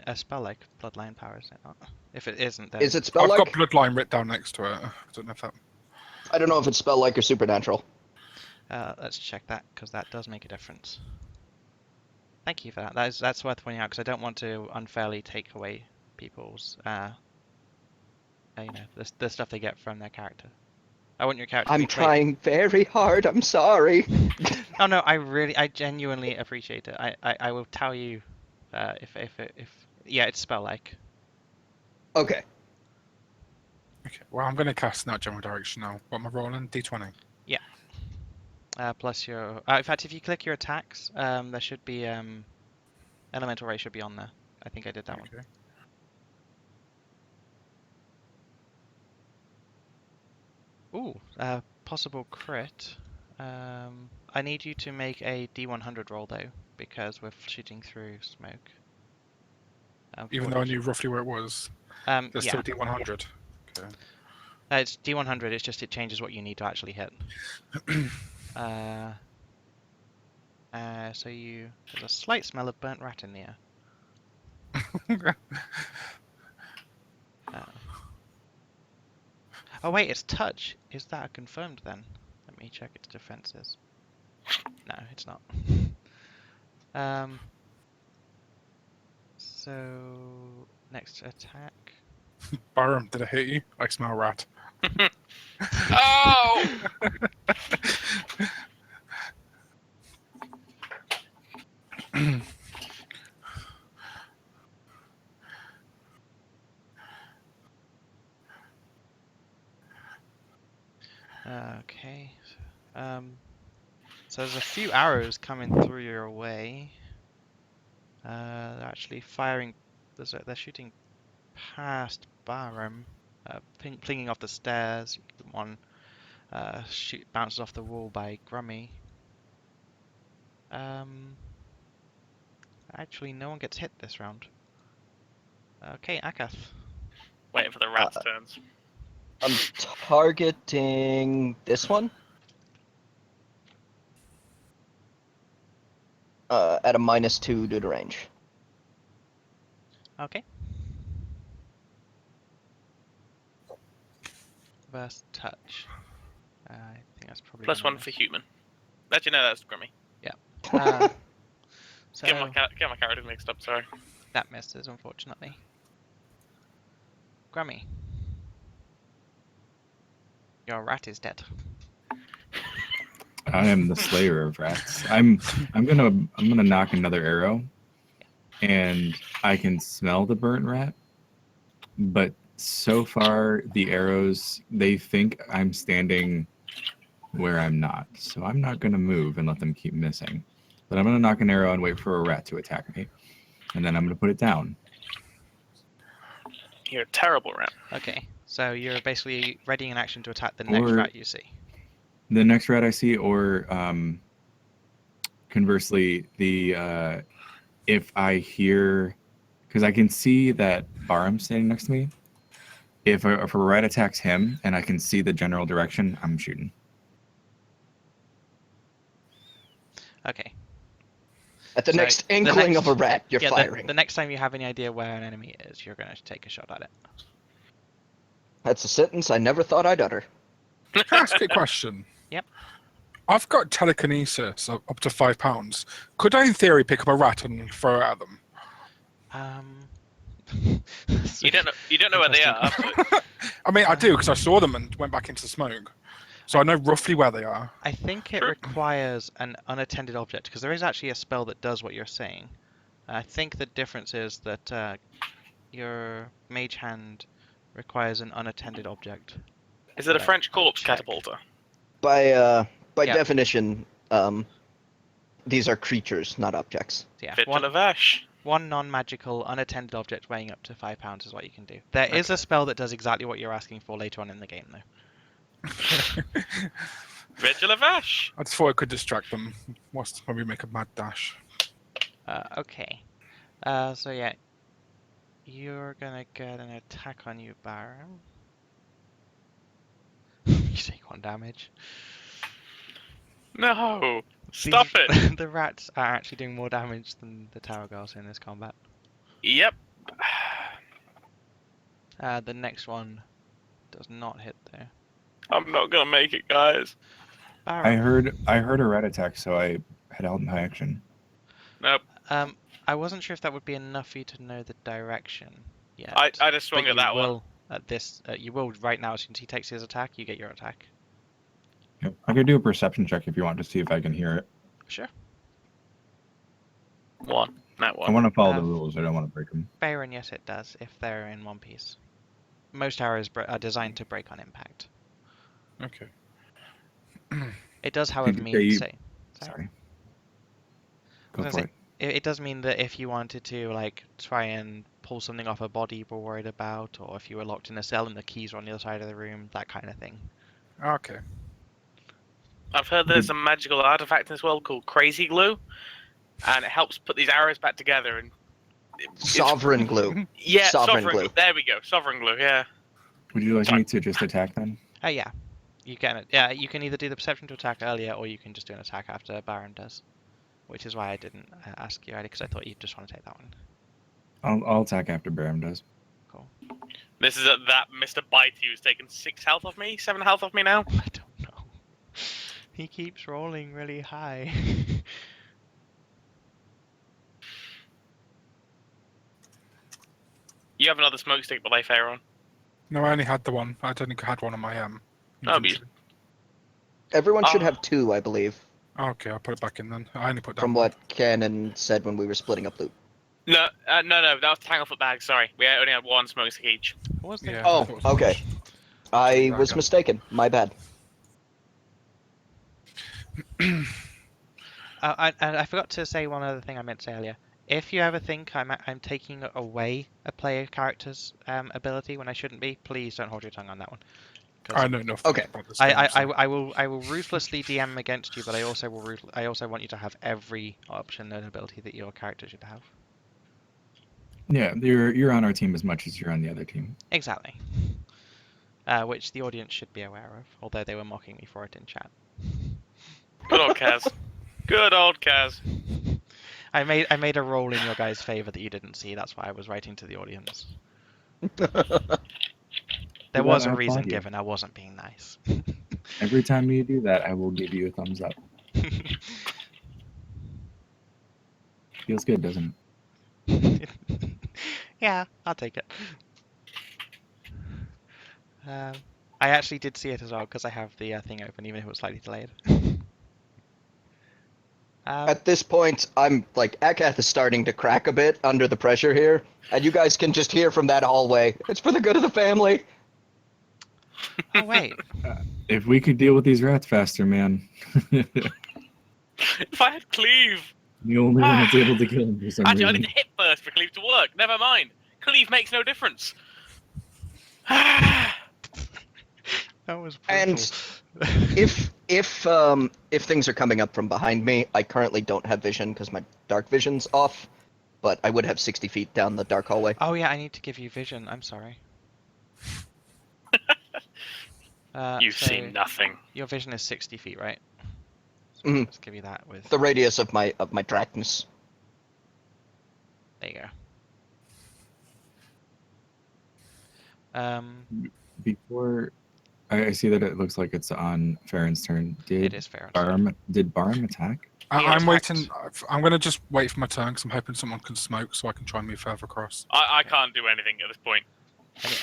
S1: bloodline power, is it not? If it isn't, then
S2: Is it spell
S4: I've
S2: like?
S4: got bloodline written down next to it. I don't know if that.
S2: I don't know if it's spell like or supernatural.
S1: let's check that because that does make a difference. Thank you for that. That's worth pointing out because I don't want to unfairly take away people's the stuff they get from their character. I want your character.
S2: I'm trying very hard. I'm sorry.
S1: Oh no, I genuinely appreciate it. I will tell you if yeah, it's spell like.
S2: Okay.
S4: Okay, well, I'm going to cast in that general direction now. What am I rolling? D20.
S1: Plus your. In fact, if you click your attacks, there should be elemental ray should be on there. I think I did that one.
S4: Okay.
S1: Ooh, possible crit. I need you to make a D100 roll though, because we're shooting through smoke.
S4: Even though I knew roughly where it was, there's
S1: yeah,
S4: still D100. Okay.
S1: it's D100. It's just it changes what you need to actually hit. So there's a slight smell of burnt rat in the air. Oh wait, it's touch. Is that confirmed then? Let me check its defenses. No, it's not. So next attack.
S4: Byram, did I hit you? I smell rat.
S3: Oh!
S1: Okay. So there's a few arrows coming through your way. They're actually firing. They're shooting past Byram, plinging off the stairs. One bounces off the wall by Grummy. Actually, no one gets hit this round. Okay, Akath.
S3: Waiting for the rat's turns.
S2: I'm targeting this one. At a -2 due to range.
S1: Okay. Burst touch. I think that's probably
S3: +1
S1: gonna
S3: for human. Actually, no, that's Grummy.
S1: miss. So
S3: Get my characters mixed up, sorry.
S1: that misses, unfortunately. Grummy. Your rat is dead.
S5: I am the slayer of rats. I'm gonna knock another arrow, and I can smell the burnt rat, but so far the arrows, they think I'm standing where I'm not, so I'm not gonna move and let them keep missing. But I'm gonna knock an arrow and wait for a rat to attack me, and then I'm gonna put it down.
S3: You're a terrible rat.
S1: Okay, so you're basically readying an action to attack the next
S5: Or-
S1: rat you see.
S5: The next rat I see, or conversely, the if I hear, because I can see that Byram's standing next to me. If a rat attacks him and I can see the general direction, I'm shooting.
S1: Okay.
S2: At the
S1: So,
S2: next
S1: the
S2: inkling
S1: next-
S2: of a rat, you're
S1: Yeah,
S2: firing.
S1: the next time you have any idea where an enemy is, you're going to take a shot at it.
S2: That's a sentence I never thought I'd utter.
S4: Can I ask you a question?
S1: Yep.
S4: I've got telekinesis up to 5 pounds. Could I, in theory, pick up a rat and throw it at them?
S3: You don't know where they are. But
S4: I mean, I do because I saw them and went back into smoke, so I know roughly where they are.
S1: I think it
S3: Sure.
S1: requires an unattended object because there is actually a spell that does what you're saying. I think the difference is that your mage hand requires an unattended object.
S3: is it a
S1: Right,
S3: French
S1: I'll
S3: corpse
S1: check.
S3: catapulter?
S2: By
S1: Yeah.
S2: definition, these are creatures, not objects.
S1: So yeah,
S3: Fit for
S1: one,
S3: Lavash.
S1: one non-magical unattended object weighing up to 5 pounds is what you can do. There is a spell that does exactly what you're asking for later on in the game, though.
S3: Fit for Lavash.
S4: I just thought I could distract them whilst when we make a mad dash.
S1: Okay. So yeah, you're gonna get an attack on you, Baron. You take 1 damage.
S3: No. Stop
S1: the,
S3: it.
S1: The rats are actually doing more damage than the tower girls in this combat.
S3: Yep.
S1: The next one does not hit there.
S3: I'm not gonna make it, guys.
S1: Baron.
S5: I heard a rat attack, so I had held my action.
S3: Nope.
S1: I wasn't sure if that would be enough for you to know the direction yet.
S3: I just swung
S1: but
S3: at that one.
S1: will at this. You will right now as soon as he takes his attack. You get your attack.
S5: Yep. I could do a perception check if you want to see if I can hear it.
S1: Sure.
S3: One. That
S5: I
S3: one.
S5: want to follow the rules. I don't want to break them.
S1: Baron, yes, it does if they're in one piece. Most arrows are designed to break on impact.
S4: Okay.
S1: It does, however,
S5: Did
S1: mean
S5: you-
S1: say.
S5: Sorry.
S1: I
S5: Go
S1: was
S5: for
S1: gonna
S5: it.
S1: It does mean that if you wanted to like try and pull something off a body you were worried about, or if you were locked in a cell and the keys were on the other side of the room, that kind of thing.
S4: Okay.
S3: I've heard there's a magical artifact in this world called Crazy Glue, and it helps put these arrows back together. And
S2: Sovereign glue.
S3: yeah,
S2: Sovereign glue.
S3: There we go, sovereign glue. Yeah.
S5: Would you like
S3: Sorry.
S5: me to just attack then?
S1: Yeah. You can. Yeah, you can either do the perception to attack earlier, or you can just do an attack after Baron does. Which is why I didn't ask you earlier, because I thought you'd just want to take that one.
S5: I'll attack after Baram does.
S1: Cool.
S3: This is that Mr. Bite who's taken 6 health off me, 7 health off me now.
S1: I don't know. He keeps rolling really high.
S3: You have another smoke stick, but they on.
S4: No, I only had the one. I only had one on my
S3: Oh,
S4: inventory.
S2: Everyone should
S3: Ah.
S2: have 2, I believe,
S4: Okay, I'll put it back in then. I only put that
S2: from
S4: one.
S2: what Cannon said when we were splitting up loot.
S3: No, that was Tanglefoot bag. Sorry, we only had 1 smoke stick each.
S1: What was the
S4: Yeah.
S2: Oh,
S4: I thought it was
S2: okay.
S4: pushed.
S2: I was
S4: Okay.
S2: mistaken. My bad.
S1: I forgot to say one other thing I meant to say earlier. If you ever think I'm taking away a player character's ability when I shouldn't be, please don't hold your tongue on that one. 'Cause
S4: I know nothing
S2: Okay.
S4: about this game,
S1: I
S4: so-
S1: will ruthlessly DM against you, but I also I also want you to have every option and ability that your character should have.
S5: Yeah, you're on our team as much as you're on the other team.
S1: Exactly. Which the audience should be aware of, although they were mocking me for it in chat.
S3: Good old Kaz. Good old Kaz.
S1: I made a roll in your guys' favor that you didn't see. That's why I was writing to the audience. There
S5: Well,
S1: was a
S5: I
S1: reason
S5: applaud you.
S1: given. I wasn't being nice.
S5: Every time you do that, I will give you a thumbs up. Feels good, doesn't it?
S1: Yeah, I'll take it. I actually did see it as well because I have the thing open, even if it was slightly delayed.
S2: At this point, I'm like, Akath is starting to crack a bit under the pressure here, and you guys can just hear from that hallway. It's for the good of the family.
S1: Oh wait,
S5: If we could deal with these rats faster, man.
S3: If I had Cleave.
S5: The only one that's able to kill them for some
S3: Actually, I
S5: reason.
S3: need to hit first for Cleave to work. Never mind. Cleave makes no difference. Ah.
S1: that was
S2: And
S1: brutal.
S2: if things are coming up from behind me, I currently don't have vision because my dark vision's off, but I would have 60 feet down the dark hallway.
S1: Oh yeah, I need to give you vision. I'm sorry.
S3: You've
S1: so
S3: seen nothing.
S1: Your vision is 60 feet, right? So
S2: Mhm.
S1: let's give you that with.
S2: The radius of my darkness.
S1: There you go.
S5: Before I see that it looks like it's on Farron's turn.
S1: It is fair. and fair.
S5: Did Barham attack?
S1: He
S4: I'm
S1: attacked.
S4: waiting. I'm going to just wait for my turn because I'm hoping someone can smoke so I can try and move further across.
S3: I can't do anything at this point.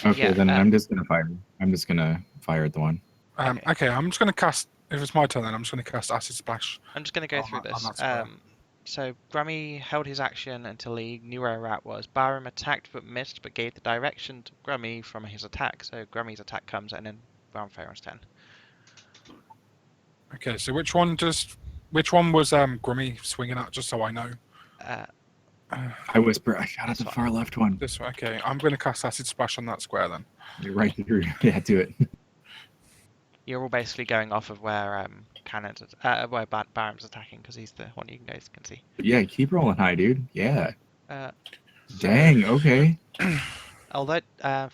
S5: Okay,
S1: Yeah,
S5: then I'm just gonna fire. I'm just gonna fire at the one.
S4: Okay, I'm just going to cast. If it's my turn, then I'm just going to cast Acid Splash.
S1: I'm just going to go
S4: on
S1: through
S4: that- on
S1: this.
S4: that square.
S1: So Grummy held his action until he knew where Rat was. Barham attacked but missed, but gave the direction to Grummy from his attack. So Grummy's attack comes, and then Brown Farron's turn.
S4: Okay, so which one was Grummy swinging at? Just so I know.
S5: I whisper. I shot at
S1: That's
S5: the
S1: fine.
S5: far left one.
S4: This one. Okay, I'm going to cast Acid Splash on that square then.
S5: You're right through. Yeah, do it.
S1: You're all basically going off of where where Barham's attacking because he's the one you guys can see.
S5: Yeah, keep rolling high, dude. Yeah.
S1: So
S5: Dang. Okay.
S1: although,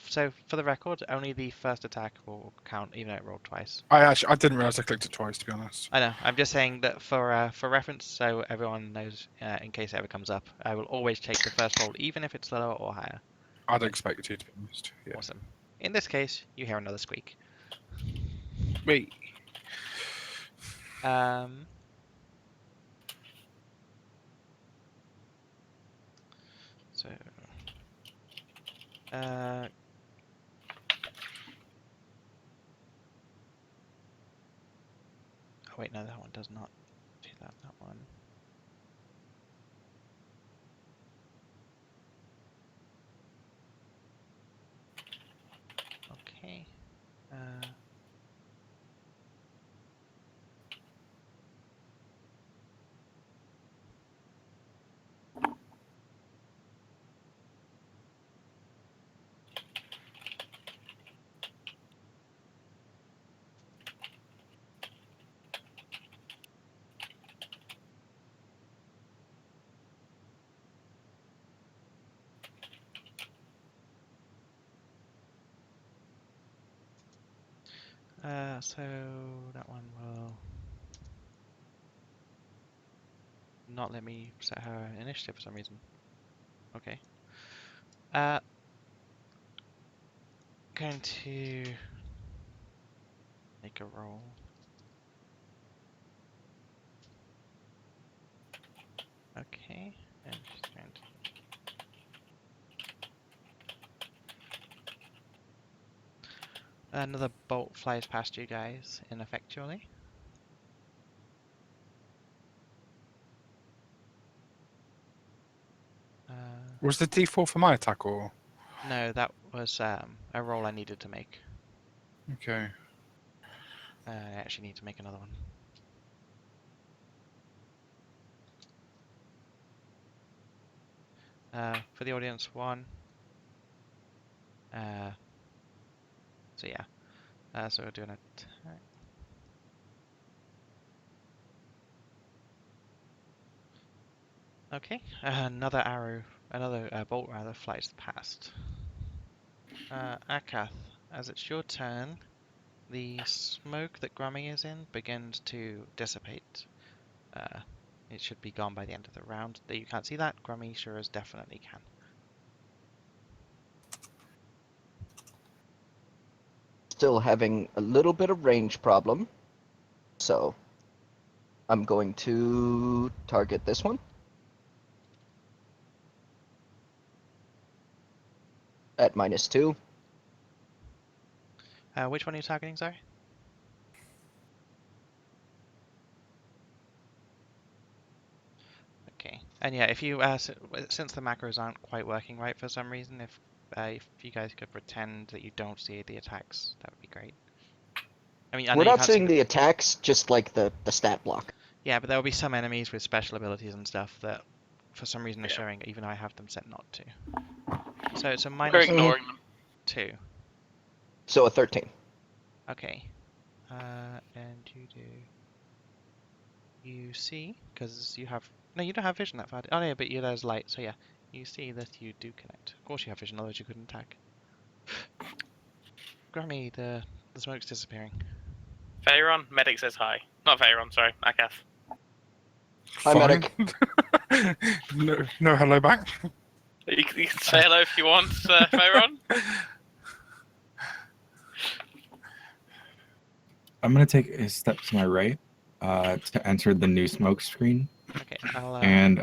S1: so for the record, only the first attack will count, even though it rolled twice.
S4: I didn't realize I clicked it twice, to be honest.
S1: I know. I'm just saying that for reference, so everyone knows, in case it ever comes up, I will always take the first roll, even if it's lower or higher.
S4: I'd expect you to be honest. Yeah.
S1: Awesome. In this case, you hear another squeak.
S4: Wait.
S1: So, oh wait, no, that one does not do that. That one. Okay. So that one will not let me set her initiative for some reason. Okay. Going to make a roll. Okay, and she's going to. Another bolt flies past you guys ineffectually.
S4: Was the D4 for my attack or?
S1: No, that was a roll I needed to make.
S4: Okay.
S1: I actually need to make another one. For the audience, one. So yeah. So we're doing an attack. Okay, another bolt rather flies past. Akath, as it's your turn, the smoke that Grummy is in begins to dissipate. It should be gone by the end of the round. You can't see that. Grummy sure as definitely can.
S2: Still having a little bit of range problem, so I'm going to target this one at -2.
S1: Which one are you targeting, sorry? Okay, and yeah, if you since the macros aren't quite working right for some reason, if you guys could pretend that you don't see the attacks, that would be great. I mean, I know
S2: We're
S1: you
S2: not
S1: can't see
S2: seeing the attacks, just like the stat block.
S1: Yeah, but there will be some enemies with special abilities and stuff that, for some reason, are
S3: Yeah.
S1: showing, even though I have them set not to. So it's a
S3: We're
S1: minus
S3: ignoring them.
S1: 2.
S2: So a 13.
S1: Okay. And you do. You see, because you have. No, you don't have vision that far. Oh, yeah, but there's light, so yeah. You see that you do connect. Of course you have vision, otherwise you couldn't attack. Grummy, the smoke's disappearing.
S3: Veyron, medic says hi. Not Veyron, sorry, Akath.
S2: Hi, medic.
S4: no hello back.
S3: You can say hello if you want, Veyron.
S5: I'm gonna take a step to my right to enter the new smoke screen,
S1: Okay, I'll
S5: and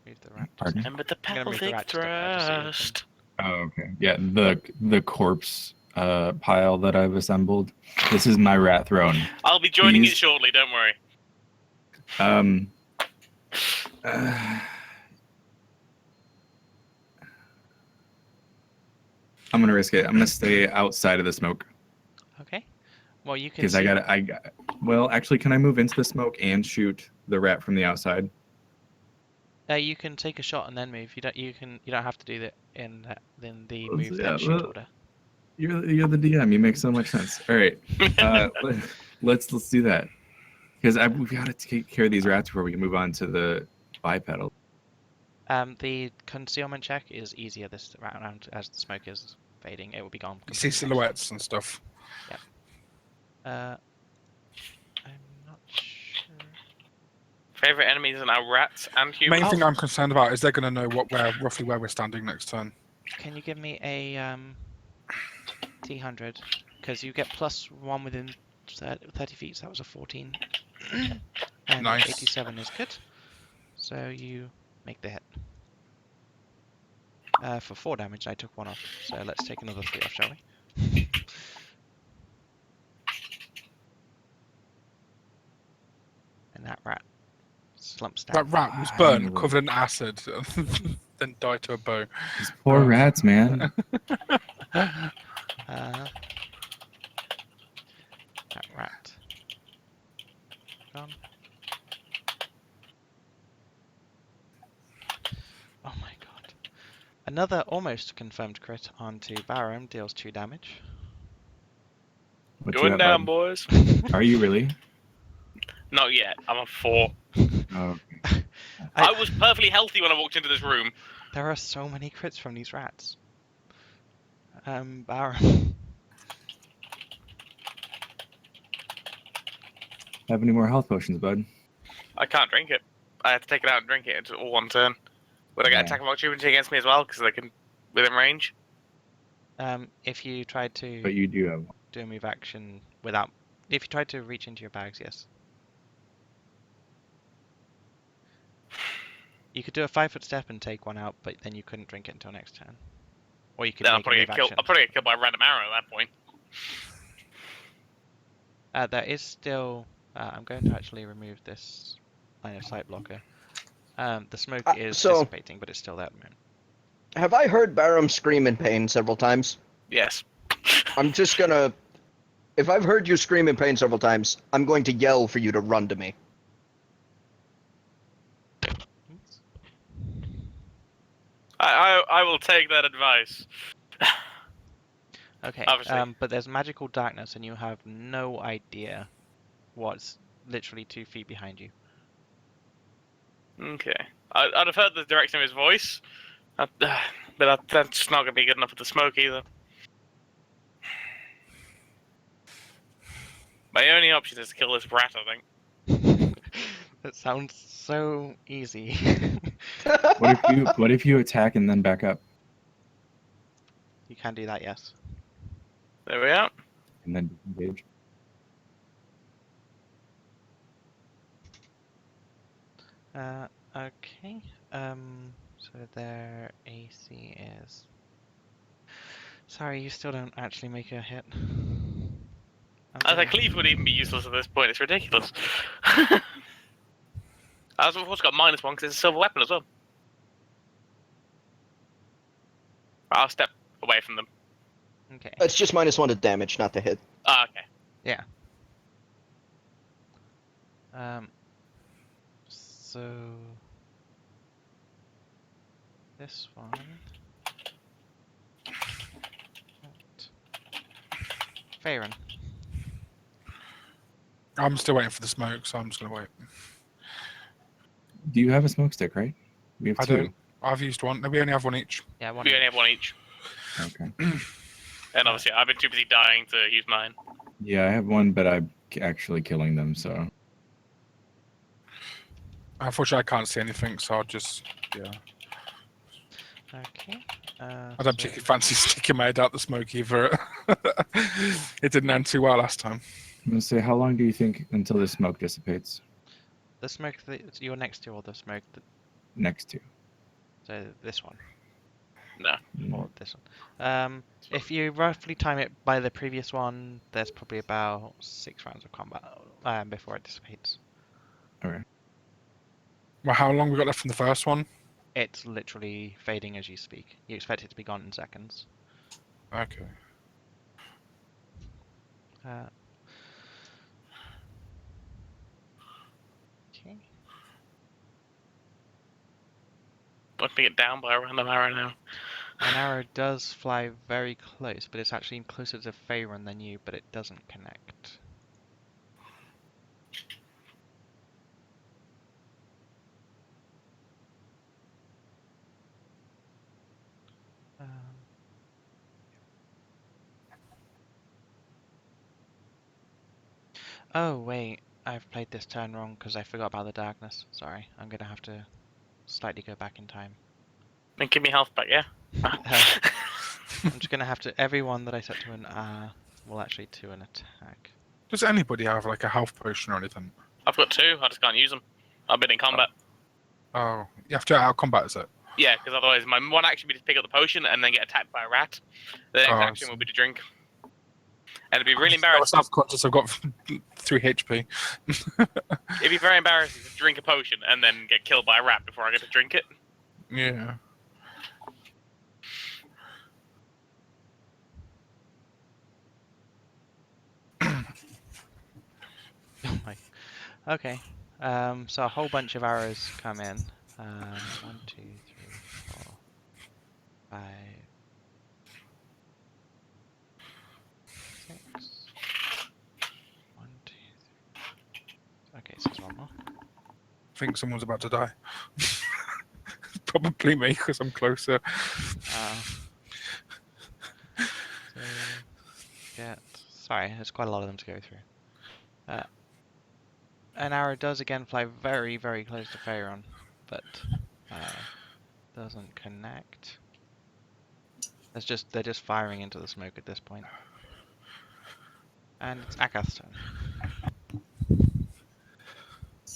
S1: move the rat.
S5: pardon.
S3: Remember the
S1: I'm gonna move the
S3: pelvic
S1: rat just up there just so you can-
S3: thrust.
S5: Oh, okay. Yeah, the corpse pile that I've assembled. This is my rat throne.
S3: I'll be joining
S5: These-
S3: it shortly. Don't worry.
S5: I'm gonna risk it. I'm gonna stay outside of the smoke
S1: Okay. Well, you can
S5: because
S1: see.
S5: Well, actually, can I move into the smoke and shoot the rat from the outside?
S1: You can take a shot and then move. You don't have to do that in the
S5: Let's-
S1: move
S5: yeah,
S1: then shoot
S5: well-
S1: order.
S5: You're the DM. You make so much sense. All right, let's do that because we've got to take care of these rats before we can move on to the bipedal.
S1: The concealment check is easier this round as the smoke is fading. It will be gone.
S4: You see
S1: completely.
S4: silhouettes and stuff.
S1: I'm not sure.
S3: Favorite enemies are now rats and
S4: Main
S3: humans.
S4: thing I'm concerned about is they're going to know roughly where we're standing next turn.
S1: Can you give me a T100? Because you get +1 within 30 feet, so that was a 14. And
S4: Nice.
S1: 87 is good. So you make the hit. For 4 damage, I took 1 off. So let's take another 3 off, shall we? And that rat slumps down.
S4: That rat was
S5: I
S4: burnt,
S5: know.
S4: covered in acid, then died to a bow.
S5: These poor rats, man.
S1: That rat. Gone. Oh my god. Another almost confirmed crit onto Barum deals 2 damage.
S5: What you
S3: Going
S5: got,
S3: down,
S5: bud?
S3: boys.
S5: Are you really?
S3: Not yet. I'm a 4.
S5: Oh,
S3: I was perfectly healthy when I walked into this room.
S1: There are so many crits from these rats. Barum.
S5: have any more health potions, bud?
S3: I can't drink it. I have to take it out and drink it. It's all one turn. Would I get
S5: Yeah.
S3: attack of opportunity against me as well? Because they can within range.
S1: If you tried to
S5: But you do have one.
S1: do a move action without... If you tried to reach into your bags, yes. You could do a 5-foot step and take one out, but then you couldn't drink it until next turn. Or you could
S3: Then I'll
S1: make a
S3: probably
S1: move
S3: get killed.
S1: action.
S3: I'll probably get killed by a random arrow at that point.
S1: There is still... I'm going to actually remove this line of sight blocker. The smoke is
S2: so-
S1: dissipating, but it's still there at the moment.
S2: Have I heard Barum scream in pain several times?
S3: Yes.
S2: I'm just gonna. If I've heard you scream in pain several times, I'm going to yell for you to run to me.
S3: I will take that advice.
S1: Okay,
S3: Obviously.
S1: but there's magical darkness and you have no idea what's literally 2 feet behind you.
S3: Okay. I'd have heard the direction of his voice, but that's not going to be good enough with the smoke either. My only option is to kill this rat, I think.
S1: That sounds so easy.
S5: What if you attack and then back up
S1: You can do that, yes.
S3: There we are.
S5: and then engage?
S1: Okay. So their AC is... Sorry, you still don't actually make a hit.
S3: I think cleave would even be useless at this point. It's ridiculous. I've also got -1 because it's a silver weapon as well. I'll step away from them.
S1: Okay.
S2: It's just -1 to damage, not to hit.
S3: Ah, okay.
S1: So this one. Faerun.
S4: I'm still waiting for the smoke, so I'm just going to wait.
S5: Do you have a smoke stick, right? We have
S4: I
S5: 2.
S4: don't. I've used one. We only have one each.
S1: Yeah, one.
S3: We only have one each.
S5: Okay.
S3: And obviously, I've been too busy dying to use mine.
S5: Yeah, I have one, but I'm actually killing them, so.
S4: Unfortunately, I can't see anything, so I'll just, yeah.
S1: Okay.
S4: I don't particularly fancy sticking my head out the smoke either. It didn't end too well last time.
S5: I'm gonna say, how long do you think until the smoke dissipates?
S1: The smoke that you're next to, or the smoke that,
S5: Next to.
S1: so this one,
S3: No.
S1: or this one. If you roughly time it by the previous one, there's probably about 6 rounds of combat before it dissipates.
S5: Okay.
S4: Well, how long we got left from the first one?
S1: It's literally fading as you speak. You expect it to be gone in seconds.
S4: Okay.
S1: Uh, okay.
S3: Looking it down by a random arrow now.
S1: An arrow does fly very close, but it's actually closer to Faerun than you, but it doesn't connect. Um, oh wait, I've played this turn wrong because I forgot about the darkness. Sorry, I'm gonna have to slightly go back in time.
S3: Then give me health back, yeah?
S1: I'm just gonna have to. Everyone that I set to an will actually to an attack.
S4: Does anybody have like a health potion or anything?
S3: I've got 2, I just can't use them. I've been in combat.
S4: Oh, you have to out combat, is it?
S3: Yeah, because otherwise my one action would be to pick up the potion and then get attacked by a rat. The next
S4: Oh, I
S3: action
S4: see.
S3: would be to drink. And it'd be really
S4: I was
S3: embarrassing.
S4: self-conscious. I've got 3 HP.
S3: It'd be very embarrassing to drink a potion and then get killed by a rat before I get to drink it.
S4: Yeah.
S1: Oh my. Okay. So a whole bunch of arrows come in. 1, 2, 3, 4, 5, 6. 1, 2, 3. Okay, so there's one more.
S4: I think someone's about to die. Probably me, because I'm closer.
S1: So get. Sorry, there's quite a lot of them to go through. An arrow does again fly very, very close to Faerun, but doesn't connect. They're just firing into the smoke at this point. And it's Akath's turn.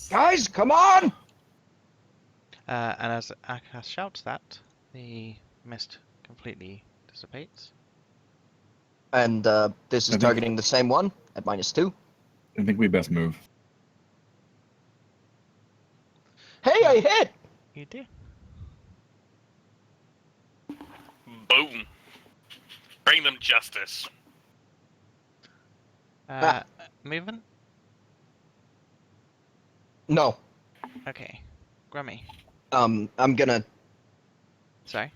S2: Guys, come on!
S1: And as Akath shouts that, the mist completely dissipates.
S2: And this is
S5: think-
S2: targeting the same one at -2.
S5: I think we best move.
S2: Hey, I hit!
S1: You do.
S3: Boom. Bring them justice.
S1: Movement?
S2: No.
S1: Okay. Grummy.
S2: I'm gonna
S1: Sorry.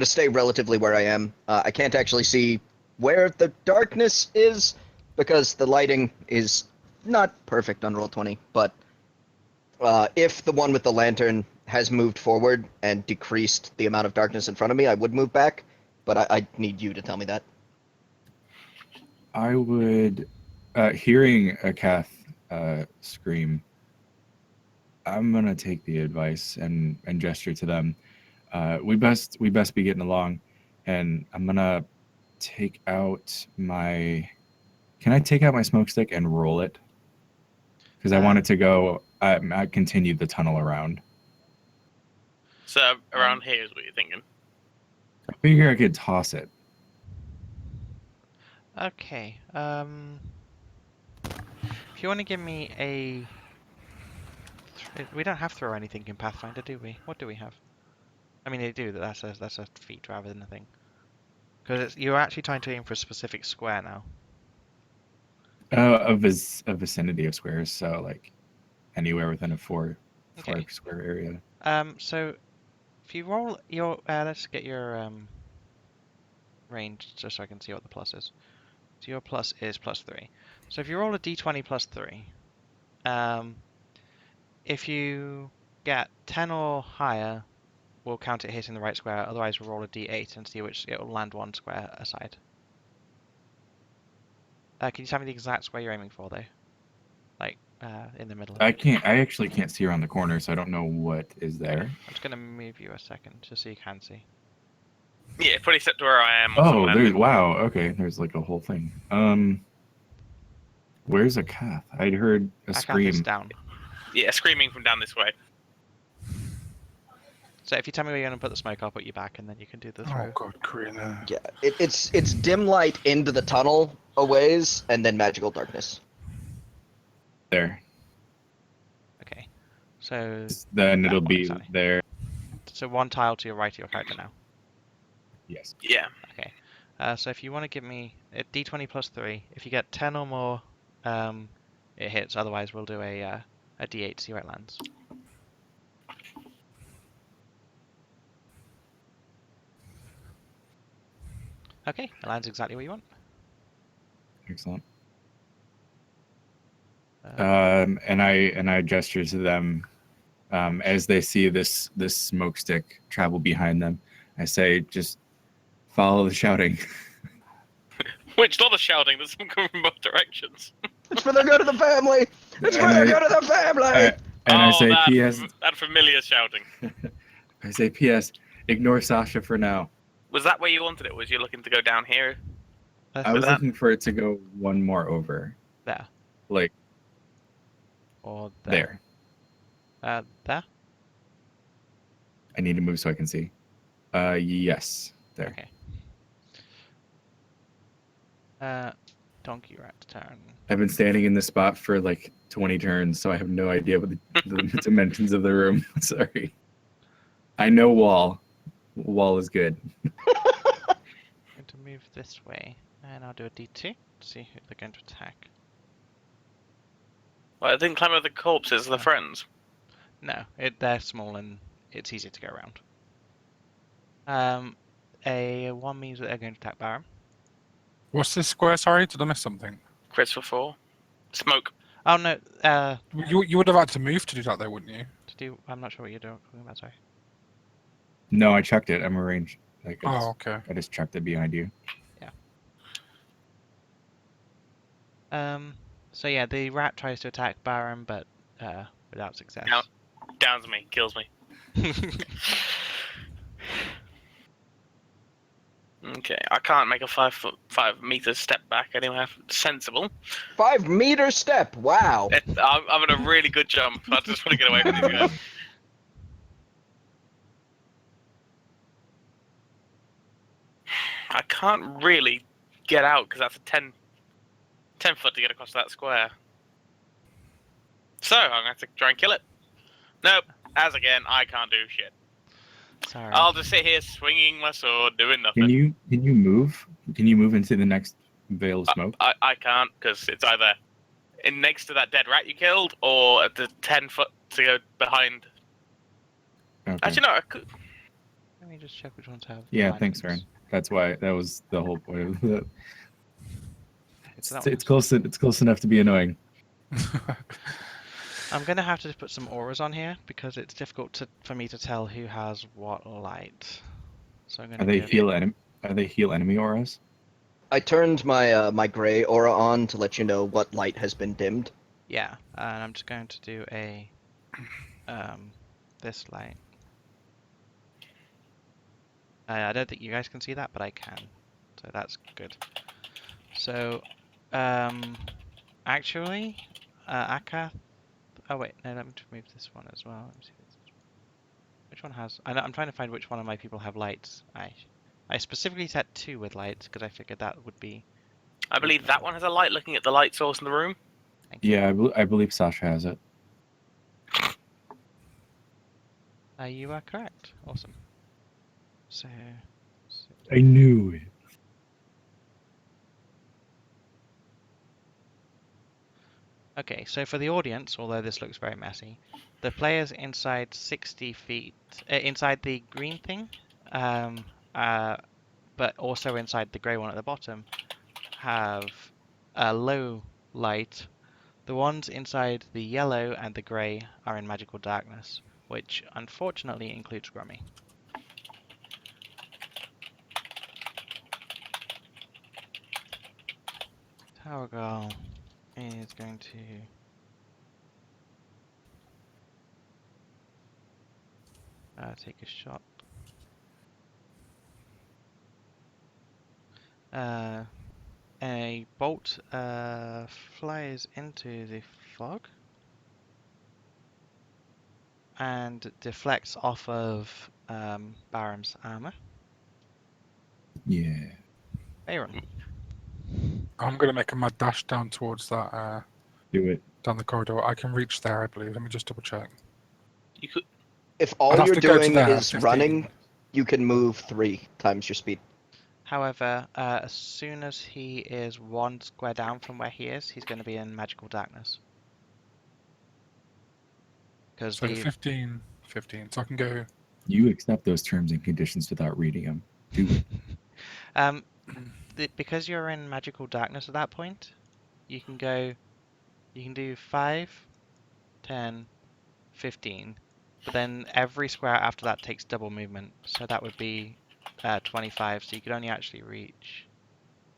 S2: stay relatively where I am. I can't actually see where the darkness is because the lighting is not perfect on Roll20, but if the one with the lantern has moved forward and decreased the amount of darkness in front of me, I would move back, but I need you to tell me that.
S5: I would, hearing a Kath scream, I'm gonna take the advice and gesture to them. We best be getting along, and I'm gonna take out my. Can I take out my smoke stick and roll it? Because I want it to go. I continue the tunnel around.
S3: So around here is what you're thinking.
S5: I figure I could toss it.
S1: Okay. If you want to give me a. We don't have throw anything in Pathfinder, do we? What do we have? I mean, they do. That's a feat rather than a thing. Because you're actually trying to aim for a specific square now.
S5: A vicinity of squares, so like anywhere within a 4
S1: Okay.
S5: square area.
S1: So if you roll your, let's get your range just so I can see what the plus is. So your plus is +3. So if you roll a d20 +3, if you get 10 or higher, we'll count it hitting the right square. Otherwise, we'll roll a d8 and see which it will land 1 square aside. Can you tell me the exact square you're aiming for, though? Like in the middle.
S5: I actually can't see around the corner, so I don't know what is there.
S1: I'm just gonna move you a second just so you can see.
S3: Yeah, pretty set to where I am.
S5: Oh, there's wow. Okay, there's like a whole thing. Where's a Kath? I'd heard a
S1: Akath is
S5: scream.
S1: down.
S3: Yeah, screaming from down this way.
S1: So if you tell me where you're going to put the smoke, I'll put you back, and then you can do the throw.
S4: Oh god, Karina.
S2: Yeah, it's dim light into the tunnel a ways, and then magical darkness.
S5: There.
S1: Okay. So
S5: Then
S1: that
S5: it'll
S1: one,
S5: be
S1: exactly.
S5: there.
S1: So one tile to your right of your character now.
S5: Yes.
S3: Yeah.
S1: Okay. So if you want to give me a d20 plus 3, if you get 10 or more, it hits. Otherwise, we'll do a d8 to see where it lands. Okay, it lands exactly where you want.
S5: Excellent.
S1: Uh,
S5: And I gesture to them as they see this smoke stick travel behind them. I say, just follow the shouting.
S3: Which lot of shouting? There's some coming from both directions.
S2: It's for the good of the family. It's for
S5: And
S2: the
S5: I-
S2: good of the family.
S5: I say,
S3: that,
S5: P.S.
S3: that familiar shouting.
S5: I say, P.S. Ignore Sasha for now.
S3: Was that where you wanted it? Was you looking to go down here?
S5: I was
S3: that-
S5: looking for it to go one more over,
S1: there.
S5: like
S1: Or there.
S5: there.
S1: There?
S5: I need to move so I can see. Yes, there.
S1: Okay. Donkey Rat's turn.
S5: I've been standing in this spot for like 20 turns, so I have no idea what the dimensions of the room. Sorry. I know wall. Wall is good.
S1: I'm going to move this way, and I'll do a d2 to see who they're going to attack.
S3: Well, I didn't climb over the corpses of the friends.
S1: No, they're small and it's easy to go around. A 1 means that they're going to attack Baron.
S4: What's this square? Sorry, did I miss something?
S3: Crits for 4. Smoke.
S1: Oh no,
S4: You would have had to move to do that, though, wouldn't you?
S1: I'm not sure what you're talking about, sorry.
S5: No, I checked it. I'm arranged. Like
S4: Oh, okay.
S5: I just checked it behind you.
S1: So yeah, the rat tries to attack Baron, but without success.
S3: Now- Downs me. Kills me. Okay, I can't make a 5 meter step back anywhere sensible.
S2: 5 meter step. Wow.
S3: I'm in a really good jump. I just want to get away from these guys. I can't really get out because that's a 10 foot to get across that square. So I'm gonna have to try and kill it. Nope. As again, I can't do shit.
S1: Sorry.
S3: I'll just sit here swinging my sword, doing nothing.
S5: Can you move? Can you move into the next veil of smoke?
S3: I can't because it's either in next to that dead rat you killed or at the 10 foot to go behind.
S5: Okay.
S3: Actually, no. I could.
S1: Let me just check which ones have.
S5: Yeah,
S1: alignments.
S5: thanks, Aaron. That's why that was the whole point of that.
S1: So that one.
S5: It's close. It's close enough to be annoying.
S1: I'm gonna have to put some auras on here because it's difficult for me to tell who has what light. So I'm gonna.
S5: Are they
S1: give-
S5: heal enemy auras?
S2: I turned my my gray aura on to let you know what light has been dimmed.
S1: Yeah, and I'm just going to do a this light. I don't think you guys can see that, but I can, so that's good. So, actually, Akath. Oh wait, no, let me move this one as well. Let me see which one has. I'm trying to find which one of my people have lights. I specifically set 2 with lights because I figured that would be.
S3: I believe that one has a light looking at the light source in the room.
S1: Thank you.
S5: Yeah, I believe Sasha has it.
S1: You are correct. Awesome. So.
S5: I knew it.
S1: Okay, so for the audience, although this looks very messy, the players inside 60 feet, inside the green thing, but also inside the grey one at the bottom, have a low light. The ones inside the yellow and the grey are in magical darkness, which unfortunately includes Grummy. Tower Girl is going to take a shot. A bolt flies into the fog and deflects off of Baram's armor.
S5: Yeah.
S1: Aaron.
S4: I'm going to make a mad dash down towards that,
S5: Do it.
S4: down the corridor. I can reach there, I believe. Let me just double check.
S3: You could.
S2: If
S4: I'd
S2: all
S4: have
S2: you're
S4: to go to
S2: doing
S4: there,
S2: is
S4: 15.
S2: running, you can move 3 times your speed.
S1: However, as soon as he is 1 square down from where he is, he's going to be in magical darkness. Because
S4: So
S1: the
S4: 15. So I can go.
S5: You accept those terms and conditions without reading them. Do it.
S1: um, because you're in magical darkness at that point, you can do 5, 10, 15, but then every square after that takes double movement. So that would be 25. So you could only actually reach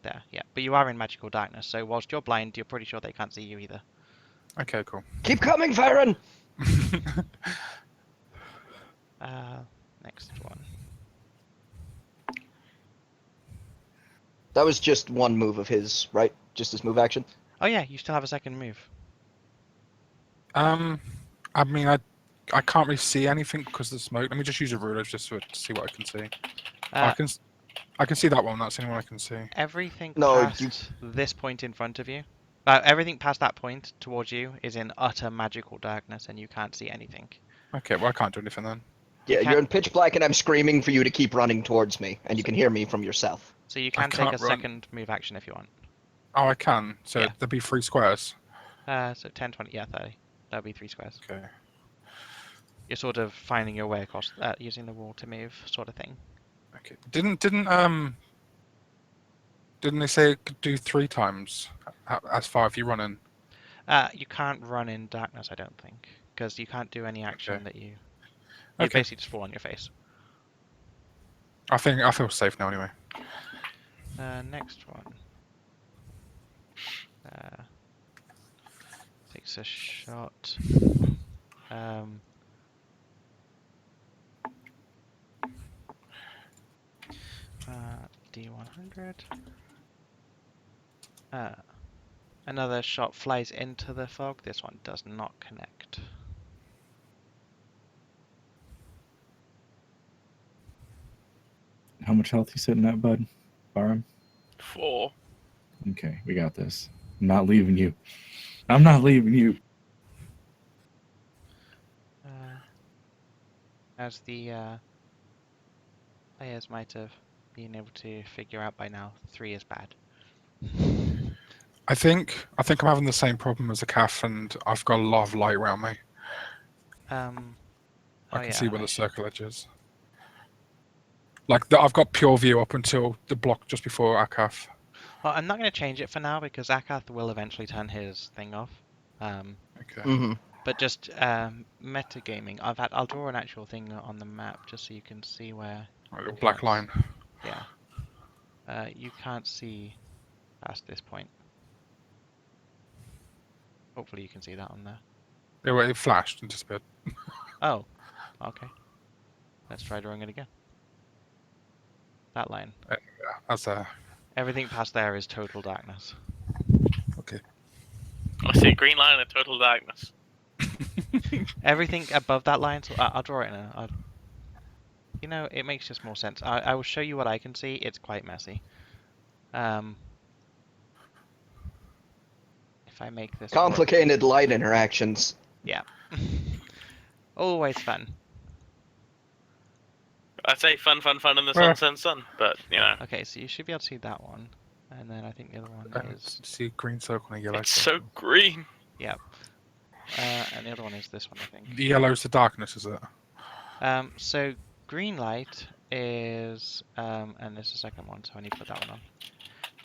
S1: there. Yeah, but you are in magical darkness. So whilst you're blind, you're pretty sure they can't see you either.
S4: Okay, cool.
S2: Keep coming, Farron!
S1: Next one.
S2: That was just one move of his, right? Just his move action?
S1: Oh yeah, you still have a second move.
S4: I mean, I can't really see anything because of the smoke. Let me just use a ruler just to see what I can see. I can see that one. That's the only one I can see.
S1: Everything
S2: No,
S1: past this point in front of you, everything past that point towards you is in utter magical darkness, and you can't see anything.
S4: Okay, well I can't do anything then.
S2: Yeah,
S1: can't-
S2: you're in pitch black and I'm screaming for you to keep running towards me, and you can hear me from your south.
S1: So you
S4: I
S1: can take a
S4: can't run.
S1: second move action if you want.
S4: Oh, I can. So
S1: Yeah.
S4: there'd be 3 squares.
S1: So 10, 20, yeah, 30. That'll be 3 squares.
S4: Okay.
S1: You're sort of finding your way across, using the wall to move, sort of thing.
S4: Okay. Didn't they say it could do 3 times as far if you run in?
S1: You can't run in darkness, I don't think, because you can't do any action
S4: Okay.
S1: that you
S4: Okay.
S1: basically just fall on your face.
S4: I feel safe now anyway.
S1: Next one. Takes a shot. D100. Another shot flies into the fog. This one does not connect.
S5: How much health you sitting at, bud? Barum?
S3: 4.
S5: Okay, we got this. I'm not leaving you. I'm not leaving you.
S1: As the players might have been able to figure out by now, 3 is bad.
S4: I think I'm having the same problem as a calf, and I've got a lot of light around me. I can see where the circle edge is. Like I've got pure view up until the block just before Akath.
S1: Well, I'm not going to change it for now because Akath will eventually turn his thing off.
S4: Okay.
S2: Mm-hmm.
S1: But just metagaming. I'll draw an actual thing on the map just so you can see where.
S4: Right, little black line.
S1: Yeah. You can't see past this point. Hopefully you can see that on there.
S4: It flashed and disappeared.
S1: Oh, okay. Let's try drawing it again. That line.
S4: Yeah, that's
S1: Everything past there is total darkness.
S4: okay.
S3: I see a green line in total darkness.
S1: Everything above that line, so I'll draw it in a... You know, it makes just more sense. I will show you what I can see. It's quite messy. If I make this...
S2: Complicated light interactions.
S1: Yeah. Always fun.
S3: I'd say fun in the sun, but, you know.
S1: Okay, so you should be able to see that one. And then I think the other one is...
S4: See a green circle and a yellow
S3: It's
S4: circle.
S3: so green.
S1: Yep. And the other one is this one, I think.
S4: The yellow's the darkness, is it?
S1: So green light is... and there's a second one, so I need to put that one on.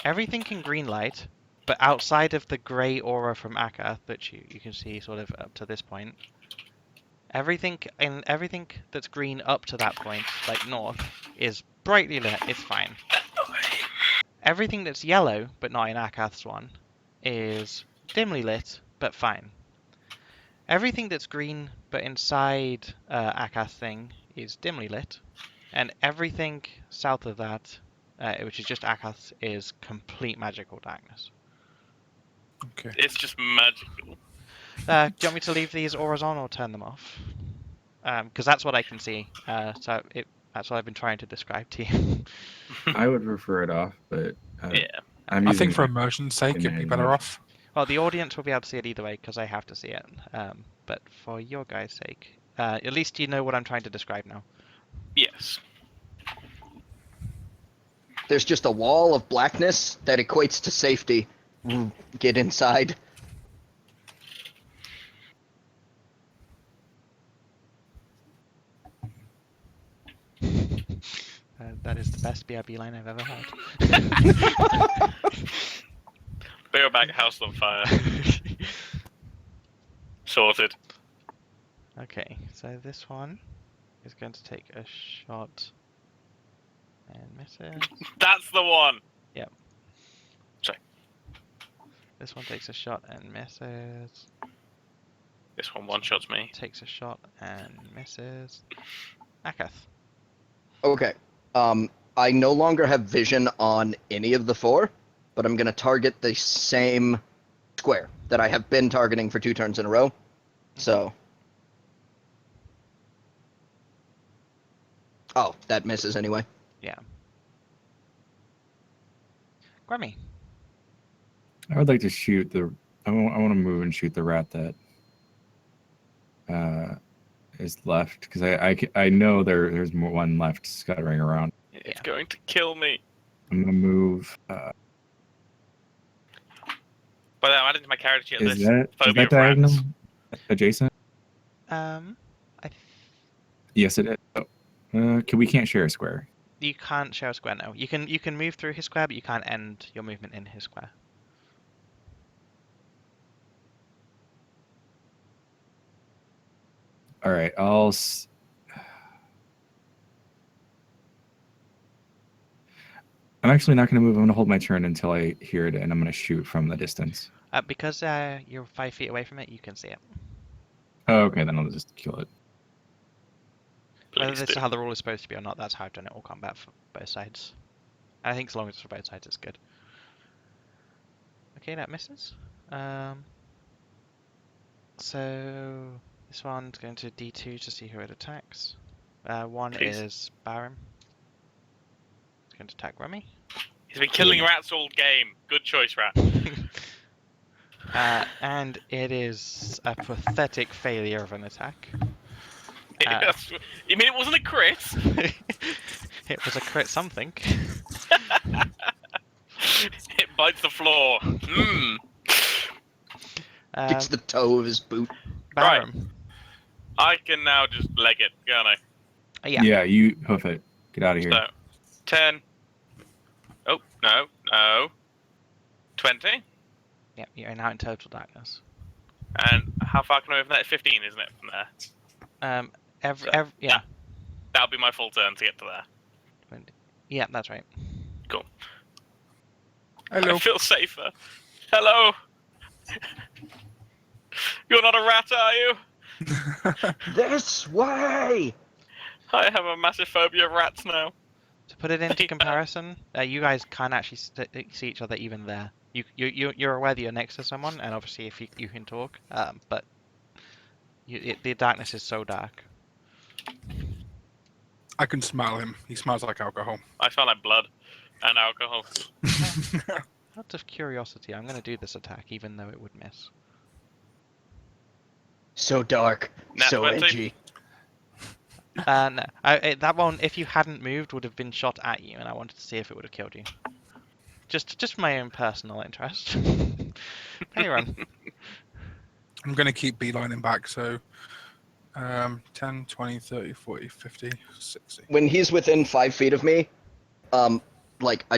S1: Everything in green light, but outside of the grey aura from Akath, that you can see sort of up to this point, everything that's green up to that point, like north, is brightly lit. It's fine. Everything that's yellow, but not in Akath's one, is dimly lit, but fine. Everything that's green, but inside Akath's thing, is dimly lit, and everything south of that which is just Akath, is complete magical darkness.
S4: Okay.
S3: It's just magical.
S1: Do you want me to leave these auras on or turn them off? Because that's what I can see. That's what I've been trying to describe to you.
S5: I would prefer it off, but
S3: Yeah.
S5: I'm
S4: I
S5: using
S4: think for immersion's sake, it'd be better off.
S1: Well, the audience will be able to see it either way because I have to see it. But for your guys' sake, at least you know what I'm trying to describe now.
S3: Yes.
S2: There's just a wall of blackness that equates to safety. Get inside.
S1: That is the best BRB line I've ever heard.
S3: Bareback house on fire. Sorted.
S1: Okay, so this one is going to take a shot and misses.
S3: That's the one.
S1: This one takes a shot and misses.
S3: This one one-shots me.
S1: Takes a shot and misses. Akath.
S2: Okay. I no longer have vision on any of the four, but I'm going to target the same square that I have been targeting for 2 turns in a row. So. Oh, that misses anyway.
S1: Yeah. Grammy.
S5: I would like to shoot the. I want to move and shoot the rat that is left because I know there's one left scuttering around.
S3: It's going to kill me.
S5: I'm gonna move.
S3: By the way, I'm adding to my character sheet
S5: Is
S3: this
S5: that
S3: phobia of
S5: diagonal
S3: rats.
S5: adjacent?
S1: I
S5: Yes, it is. Oh. We can't share a square.
S1: You can't share a square now. You can move through his square, but you can't end your movement in his square.
S5: All right, I'm actually not going to move. I'm going to hold my turn until I hear it, and I'm going to shoot from the distance.
S1: Because you're 5 feet away from it, you can see it.
S5: Oh, okay, then I'll just kill it.
S1: Whether
S3: Please
S1: this
S3: do.
S1: is how the rule is supposed to be or not, that's how I've done it all combat for both sides. I think as long as it's for both sides, it's good. Okay, that misses. So this one's going to D2 to see who it attacks. One
S3: Please.
S1: is Barum. It's going to attack Rummy.
S3: He's been killing rats all game. Good choice, rat.
S1: And it is a pathetic failure of an attack.
S3: You mean it wasn't a crit?
S1: It was a crit something.
S3: It bites the floor. Mmm.
S2: Kicks the toe of his boot.
S1: Barum.
S3: I can now just leg it, can't I?
S1: Yeah.
S5: You hoof it. Get out of here.
S3: So, 10. Oh, no. 20.
S1: Yeah, you're now in total darkness.
S3: And how far can I move from that? 15, isn't it, from there?
S1: Yeah.
S3: That'll be my full turn to get to there.
S1: Yeah, that's right.
S3: Cool.
S4: Hello.
S3: I feel safer. Hello! You're not a rat, are you?
S2: This way!
S3: I have a massive phobia of rats now.
S1: To put it into
S3: Yeah.
S1: comparison, you guys can't actually see each other even there. You're aware that you're next to someone, and obviously if you can talk, but the darkness is so dark.
S4: I can smell him. He smells like alcohol.
S3: I smell like blood and alcohol.
S1: Out of curiosity, I'm going to do this attack, even though it would miss.
S2: So dark,
S3: Nat
S2: so
S3: 20.
S2: edgy.
S1: No, that one, if you hadn't moved, would have been shot at you, and I wanted to see if it would have killed you. Just for my own personal interest. Hey, run.
S4: I'm going to keep beelining back, so 10, 20, 30, 40, 50, 60.
S2: When he's within 5 feet of me, I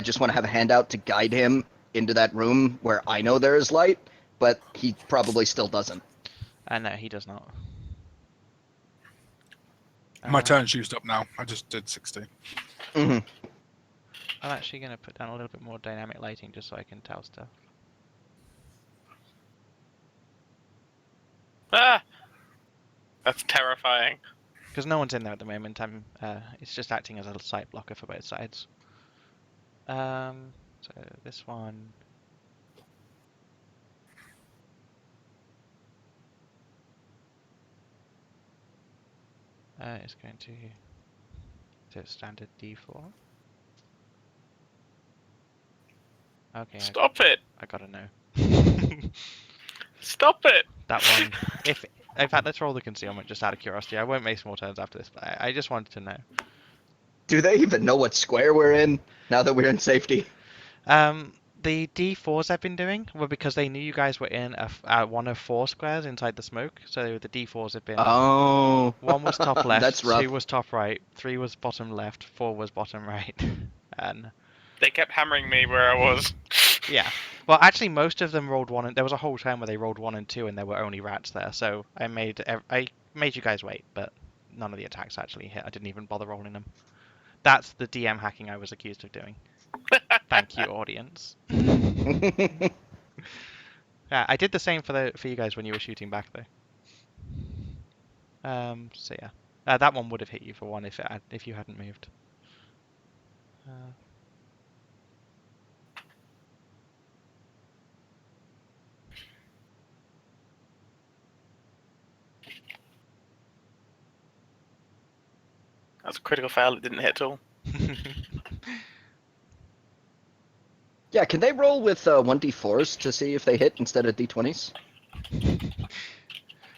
S2: just want to have a hand out to guide him into that room where I know there is light, but he probably still doesn't.
S1: No, he does not.
S4: My turn's used up now. I just did 60.
S2: Mm-hmm.
S1: I'm actually going to put down a little bit more dynamic lighting just so I can tell stuff.
S3: Ah! That's terrifying.
S1: Because no one's in there at the moment. It's just acting as a sight blocker for both sides. So this one. Is going to do standard D4. Okay,
S3: Stop it!
S1: I gotta know.
S3: Stop it!
S1: That one. If in fact, let's roll the concealment just out of curiosity. I won't make more turns after this, but I just wanted to know.
S2: Do they even know what square we're in now that we're in safety?
S1: The D4s I've been doing were because they knew you guys were in one of 4 squares inside the smoke. So the D4s have been.
S2: Oh,
S1: 1 was top left,
S2: That's rough.
S1: 2 was top right, 3 was bottom left, 4 was bottom right, and
S3: They kept hammering me where I was.
S1: yeah. Well, actually, most of them rolled 1, and there was a whole turn where they rolled 1 and 2, and there were only rats there. So I made you guys wait, but none of the attacks actually hit. I didn't even bother rolling them. That's the DM hacking I was accused of doing. Thank you, audience. Yeah, I did the same for you guys when you were shooting back though. So yeah, that one would have hit you for 1 if you hadn't moved.
S3: That's a critical fail. It didn't hit at all.
S2: Yeah, can they roll with 1d4s to see if they hit instead of d20s?
S1: The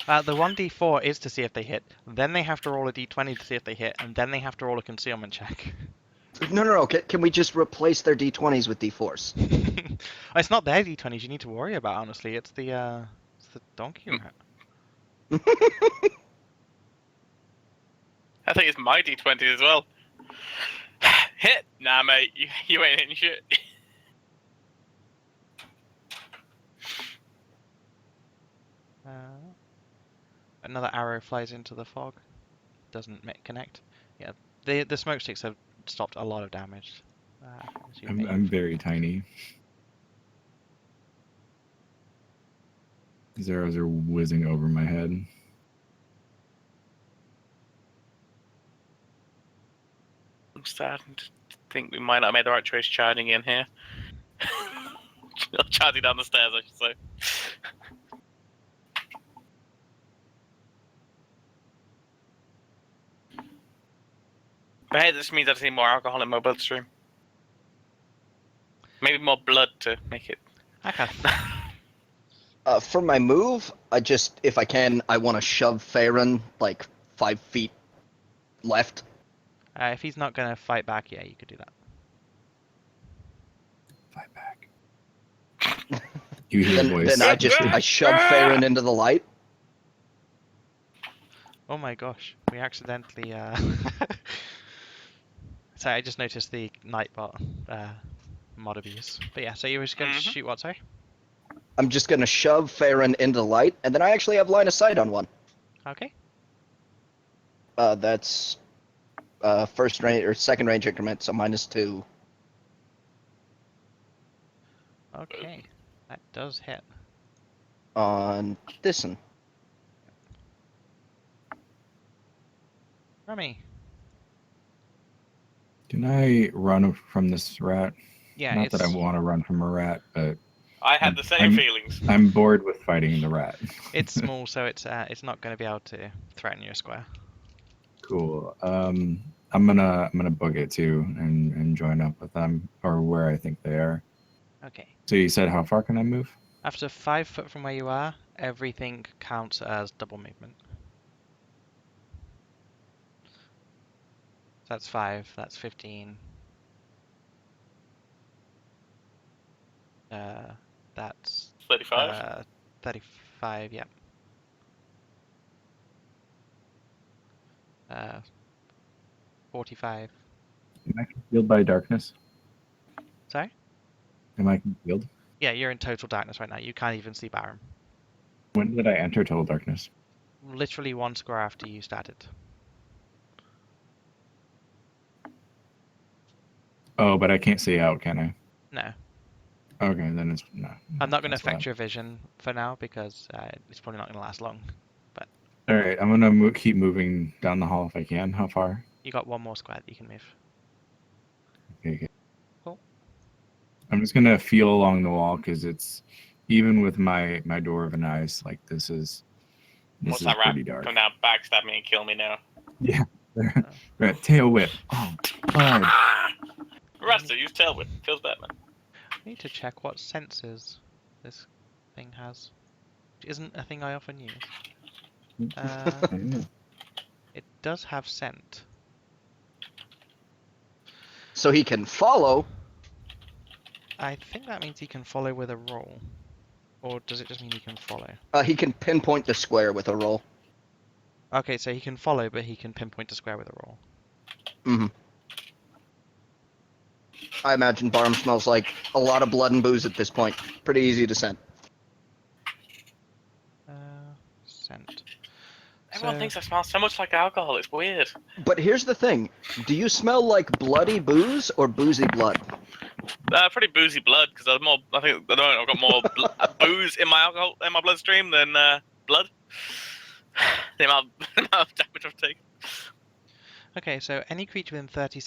S1: 1d4 is to see if they hit, then they have to roll a d20 to see if they hit, and then they have to roll a concealment check.
S2: No. Can we just replace their d20s with d4s?
S1: It's not their d20s you need to worry about, honestly. It's the donkey rat.
S3: I think it's my D20 as well. Hit? Nah, mate. You ain't hitting shit.
S1: Another arrow flies into the fog. Doesn't connect. Yeah, the smoke sticks have stopped a lot of damage. As you may
S5: I'm
S1: have-
S5: very tiny. These arrows are whizzing over my head.
S3: I'm starting to think we might not have made the right choice charging in here. Charging down the stairs, I should say. But hey, this means I just need more alcohol in my bloodstream. Maybe more blood to make it.
S1: Okay.
S2: For my move, if I can, I want to shove Farron like 5 feet left.
S1: If he's not gonna fight back, yeah, you could do that.
S5: Fight back. You hear a voice.
S2: Then I shove Farron into the light.
S1: Oh my gosh, we accidentally. Sorry, I just noticed the Nightbot mod abuse. But yeah, so you were just going to shoot what? Sorry.
S2: I'm just gonna shove Farron into the light, and then I actually have line of sight on one.
S1: Okay.
S2: That's first range or second range increment, so -2.
S1: Okay, that does hit.
S2: On this one.
S1: Remy.
S5: Can I run from this rat?
S1: Yeah,
S5: Not
S1: it's
S5: that I want to run from a rat, but
S3: I had the same
S5: I'm-
S3: feelings.
S5: I'm bored with fighting the rat.
S1: it's small, so it's not going to be able to threaten your square.
S5: Cool. I'm gonna book it too and join up with them or where I think they are.
S1: Okay.
S5: So you said how far can I move?
S1: After 5 foot from where you are, everything counts as double movement. That's 5. That's 15. That's
S3: 35.
S1: 35. Yep. 45.
S5: Am I concealed by darkness?
S1: Sorry?
S5: Am I concealed?
S1: Yeah, you're in total darkness right now. You can't even see Baron.
S5: When did I enter total darkness?
S1: Literally 1 square after you started.
S5: Oh, but I can't see out, can I?
S1: No.
S5: Okay, then it's no.
S1: I'm not going to
S5: that's
S1: affect
S5: fine.
S1: your vision for now because it's probably not going to last long.
S5: All right, I'm gonna keep moving down the hall if I can. How far?
S1: You got 1 more square that you can move.
S5: Okay. I'm just gonna feel along the wall because it's even with my dwarven eyes, like this is
S3: What's that rat
S5: pretty dark.
S3: come down, backstab me, and kill me now?
S5: Yeah, right. Tail whip. Oh God.
S3: Rasta, use tail whip. Kills Batman.
S1: I need to check what senses this thing has. Which isn't a thing I often use. It does have scent.
S2: So he can follow.
S1: I think that means he can follow with a roll. Or does it just mean he can follow?
S2: He can pinpoint the square with a roll.
S1: Okay, so he can follow, but he can pinpoint a square with a roll.
S2: Mm-hmm. I imagine Barham smells like a lot of blood and booze at this point. Pretty easy to scent.
S1: Scent.
S3: Everyone
S1: So-
S3: thinks I smell so much like alcohol. It's weird.
S2: But here's the thing: do you smell like bloody booze or boozy blood?
S3: Pretty boozy blood because I think at the moment I've got more booze in my alcohol in my bloodstream than blood. the amount of damage I've taken.
S1: Okay, so any creature within 30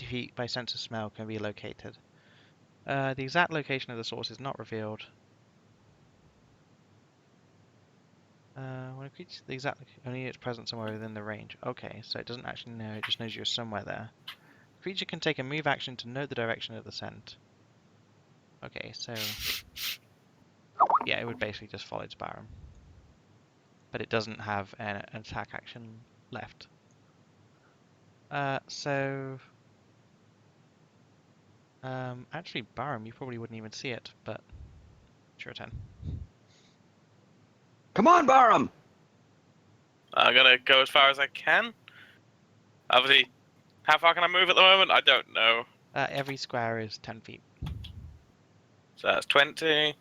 S1: feet by sense of smell can be located. The exact location of the source is not revealed. When a creature, only its presence somewhere within the range. Okay, so it doesn't actually know, it just knows you're somewhere there. Creature can take a move action to note the direction of the scent. Okay, so yeah, it would basically just follow its Barham. But it doesn't have an attack action left. Actually, Barham, you probably wouldn't even see it, but it's your turn.
S2: Come on, Barham!
S3: I'm gonna go as far as I can. Obviously, how far can I move at the moment? I don't know.
S1: Every square is 10 feet.
S3: So that's 20.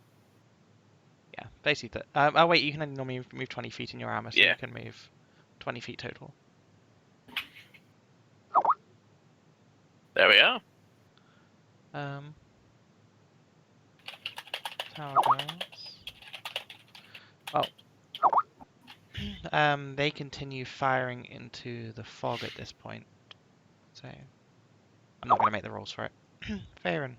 S1: Yeah, basically. Oh wait, you can only normally move 20 feet in your armor, so
S3: Yeah.
S1: you can move 20 feet total.
S3: There we are.
S1: Tower girls. Well, they continue firing into the fog at this point, so I'm not going to make the rolls for it. Farron.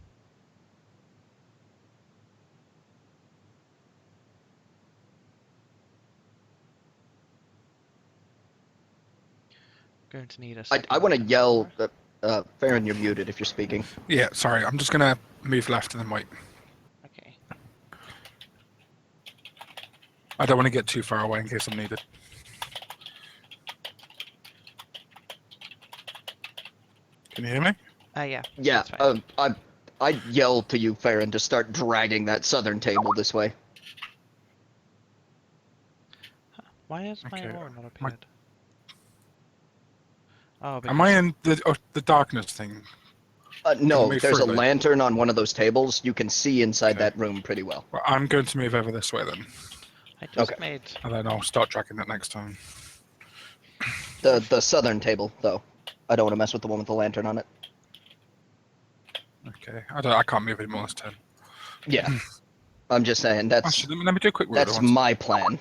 S1: Going to need a second.
S2: I want to
S1: weapon
S2: yell.
S1: for
S2: Farron, you're muted if you're speaking.
S4: Yeah, sorry. I'm just gonna move left and then wait.
S1: it. Okay.
S4: I don't want to get too far away in case I'm needed. Can you hear me?
S1: Yeah.
S2: Yeah,
S1: that's fine.
S2: I yell to you, Farron, to start dragging that southern table this way.
S1: Why has my
S4: Okay,
S1: aura not
S4: my-
S1: appeared? Oh,
S4: Am I in the darkness thing?
S2: No,
S4: move
S2: there's a
S4: through it.
S2: lantern on one of those tables. You can see inside
S4: Okay.
S2: that room pretty well.
S4: Well, I'm going to move over this way then,
S1: I just
S2: Okay.
S1: made.
S4: and then I'll start tracking that next time.
S2: The southern table, though. I don't want to mess with the one with the lantern on it.
S4: Okay. I can't move anymore this turn.
S2: Yeah. I'm just saying, that's
S4: Actually, let me do a quick word.
S2: that's my plan.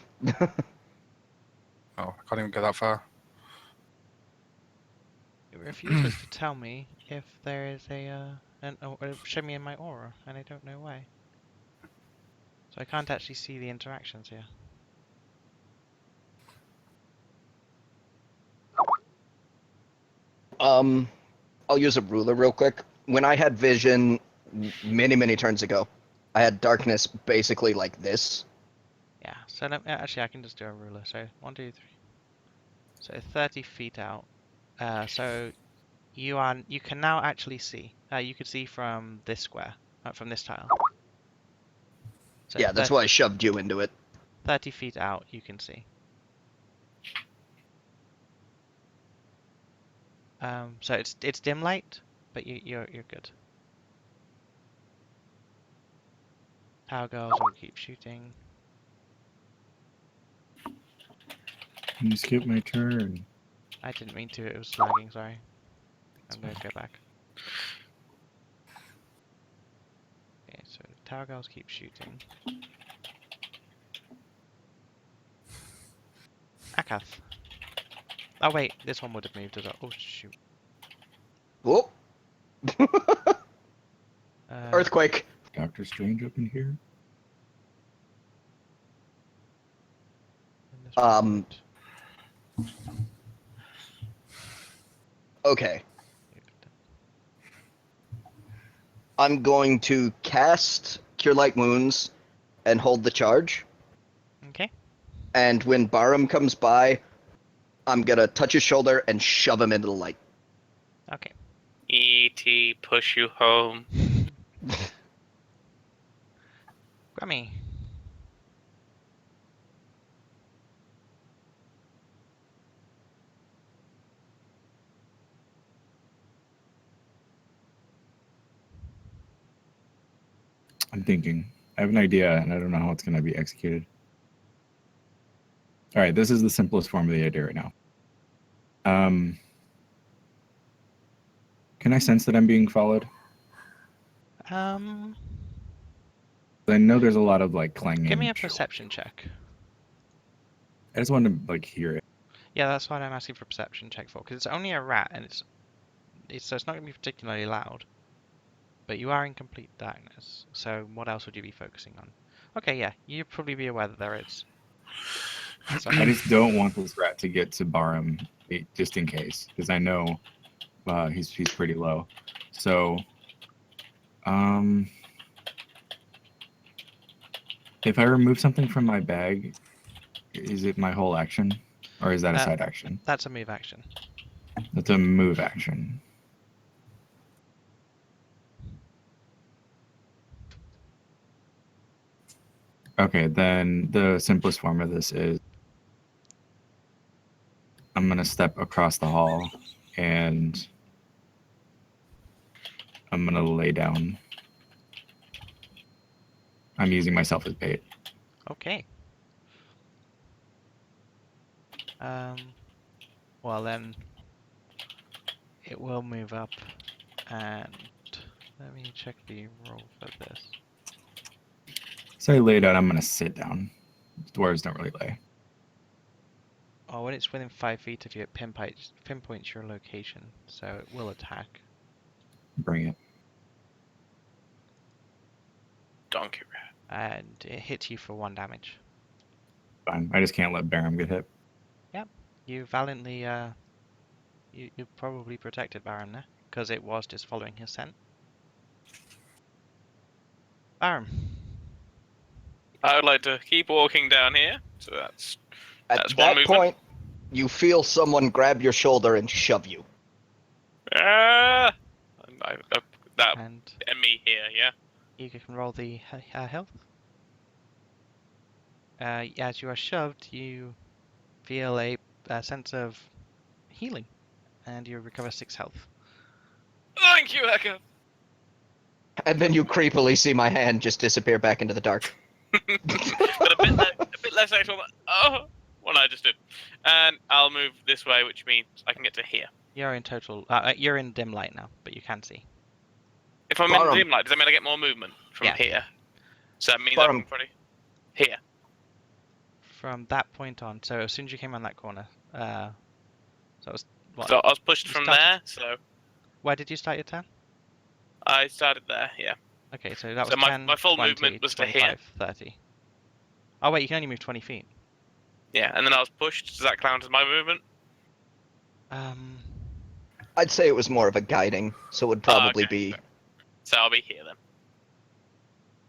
S4: Oh, I can't even go that far.
S1: It refuses to tell me if there is show me in my aura, and I don't know why. So I can't actually see the interactions here.
S2: I'll use a ruler real quick. When I had vision many turns ago, I had darkness basically like this.
S1: Yeah, so actually I can just do a ruler. So 1, 2, 3. So 30 feet out. So you can now actually see. You could see from this square, from this tile. So
S2: Yeah, that's why I shoved you into it.
S1: 30 feet out, you can see. So it's dim light, but you're good. Tower girls will keep shooting.
S5: You skipped my turn.
S1: I didn't mean to. It was lagging. Sorry. I'm going to go back. Okay, so tower girls keep shooting. Akath. Oh wait, this one would have moved as well. Oh shoot.
S2: Whoop. Earthquake.
S5: Doctor Strange up in here.
S1: in this
S2: Um,
S1: point.
S2: Okay. I'm going to cast Cure Light Wounds and hold the charge.
S1: Okay.
S2: And when Barum comes by, I'm gonna touch his shoulder and shove him into the light.
S1: Okay.
S3: E.T. push you home.
S1: Grammy.
S5: I'm thinking. I have an idea, and I don't know how it's going to be executed. All right, this is the simplest form of the idea right now. Can I sense that I'm being followed?
S1: Um,
S5: I know there's a lot of like clanging.
S1: give me a perception check.
S5: I just want to like hear it.
S1: Yeah, that's what I'm asking for a perception check for, because it's only a rat, and it's so it's not going to be particularly loud. But you are in complete darkness, so what else would you be focusing on? Okay, yeah, you'd probably be aware that there is. So,
S5: I just don't want this rat to get to Barum, just in case, because I know he's pretty low. So, if I remove something from my bag, is it my whole action, or is that a side action?
S1: that's a move action.
S5: That's a move action. Okay, then the simplest form of this is I'm gonna step across the hall and I'm gonna lay down. I'm using myself as bait.
S1: Okay. Well then, it will move up, and let me check the roll for this.
S5: So I lay down, I'm gonna sit down. Dwarves don't really lay.
S1: Oh, when it's within 5 feet of you, it pinpoints your location, so it will attack.
S5: Bring it.
S3: Donkey rat.
S1: And it hits you for 1 damage.
S5: Fine. I just can't let Barum get hit.
S1: You valiantly, you probably protected Barum there, because it was just following his scent. Barum.
S3: I would like to keep walking down here, so that's
S2: At
S3: That's one
S2: that
S3: movement.
S2: point, you feel someone grab your shoulder and shove you.
S3: that
S1: And
S3: and me here, yeah.
S1: you can roll the health. As you are shoved, you feel a sense of healing, and you recover 6 health.
S3: Thank you, Eka.
S2: And then you creepily see my hand just disappear back into the dark.
S3: But a bit less actual. Oh, what I just did. And I'll move this way, which means I can get to here.
S1: You're in total. You're in dim light now, but you can see.
S3: If I'm
S2: Barum.
S3: in dim light, does that mean I get more movement from
S1: Yeah.
S3: here? So that means
S2: Barum.
S3: I'm probably here.
S1: From that point on, so as soon as you came on that corner, so it was what?
S3: So I was pushed
S1: You
S3: from
S1: started-
S3: there, so
S1: Where did you start your turn?
S3: I started there, yeah.
S1: Okay, so that was
S3: So my
S1: 10,
S3: full
S1: 20,
S3: movement was to
S1: 25, 30. Oh wait, you can only move 20 feet.
S3: Yeah, and then I was pushed. Does that count as my movement?
S2: I'd say it was more of a guiding, so it would probably
S3: okay,
S2: be.
S3: fair. So I'll be here then.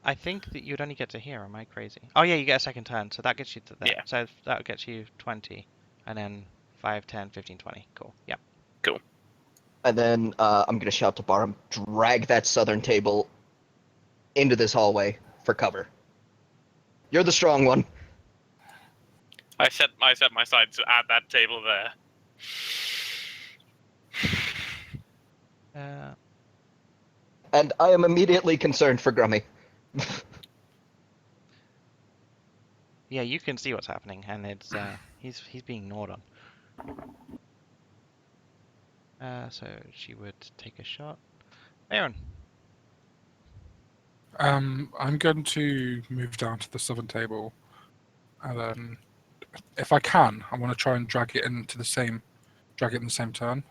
S1: I think that you'd only get to here. Am I crazy? Oh yeah, you get a second turn, so that gets you to there.
S3: Yeah.
S1: So that gets you 20, and then 5, 10, 15, 20. Cool. Yep.
S2: And then I'm going to shout to Barum, drag that southern table into this hallway for cover. You're the strong one.
S3: I set my side to add that table there.
S2: And I am immediately concerned for Grummy.
S1: Yeah, you can see what's happening, and it's he's being gnawed on. So she would take a shot. Aaron.
S4: I'm going to move down to the southern table, and then, if I can, I want to try and drag it in the same turn.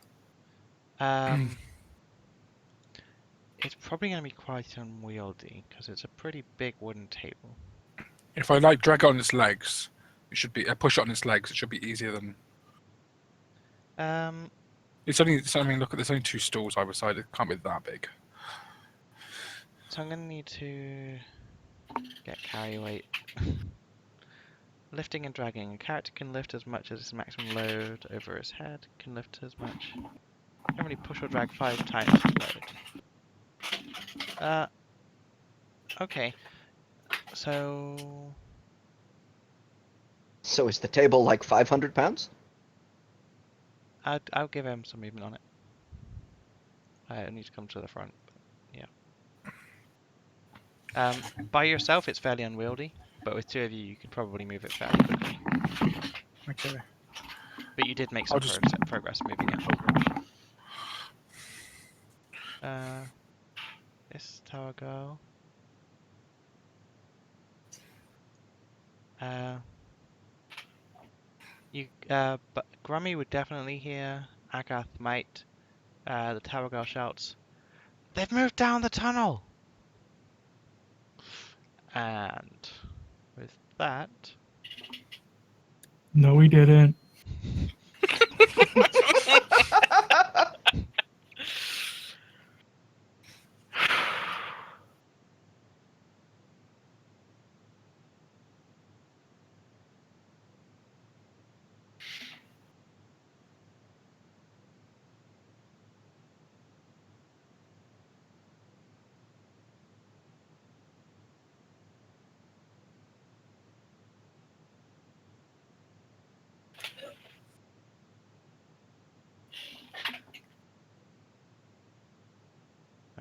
S1: It's probably going to be quite unwieldy because it's a pretty big wooden table.
S4: If I like drag it on its legs, it should be. I push it on its legs. It should be easier than. It's only. I mean, look at. There's only 2 stools either side. It can't be that big.
S1: So I'm going to need to get carry weight. Lifting and dragging. A character can lift as much as its maximum load over his head. Can lift as much. Can only push or drag 5 times its load. Okay. So
S2: So is the table like 500 pounds?
S1: I'll give him some movement on it. I need to come to the front. But yeah. By yourself, it's fairly unwieldy, but with 2 of you, you could probably move it fairly quickly.
S4: Okay.
S1: But you did make some progress moving it. This tower girl. But Grummy would definitely hear. Agath might. The tower girl shouts, "They've moved down the tunnel!" And with that,
S5: No, we didn't.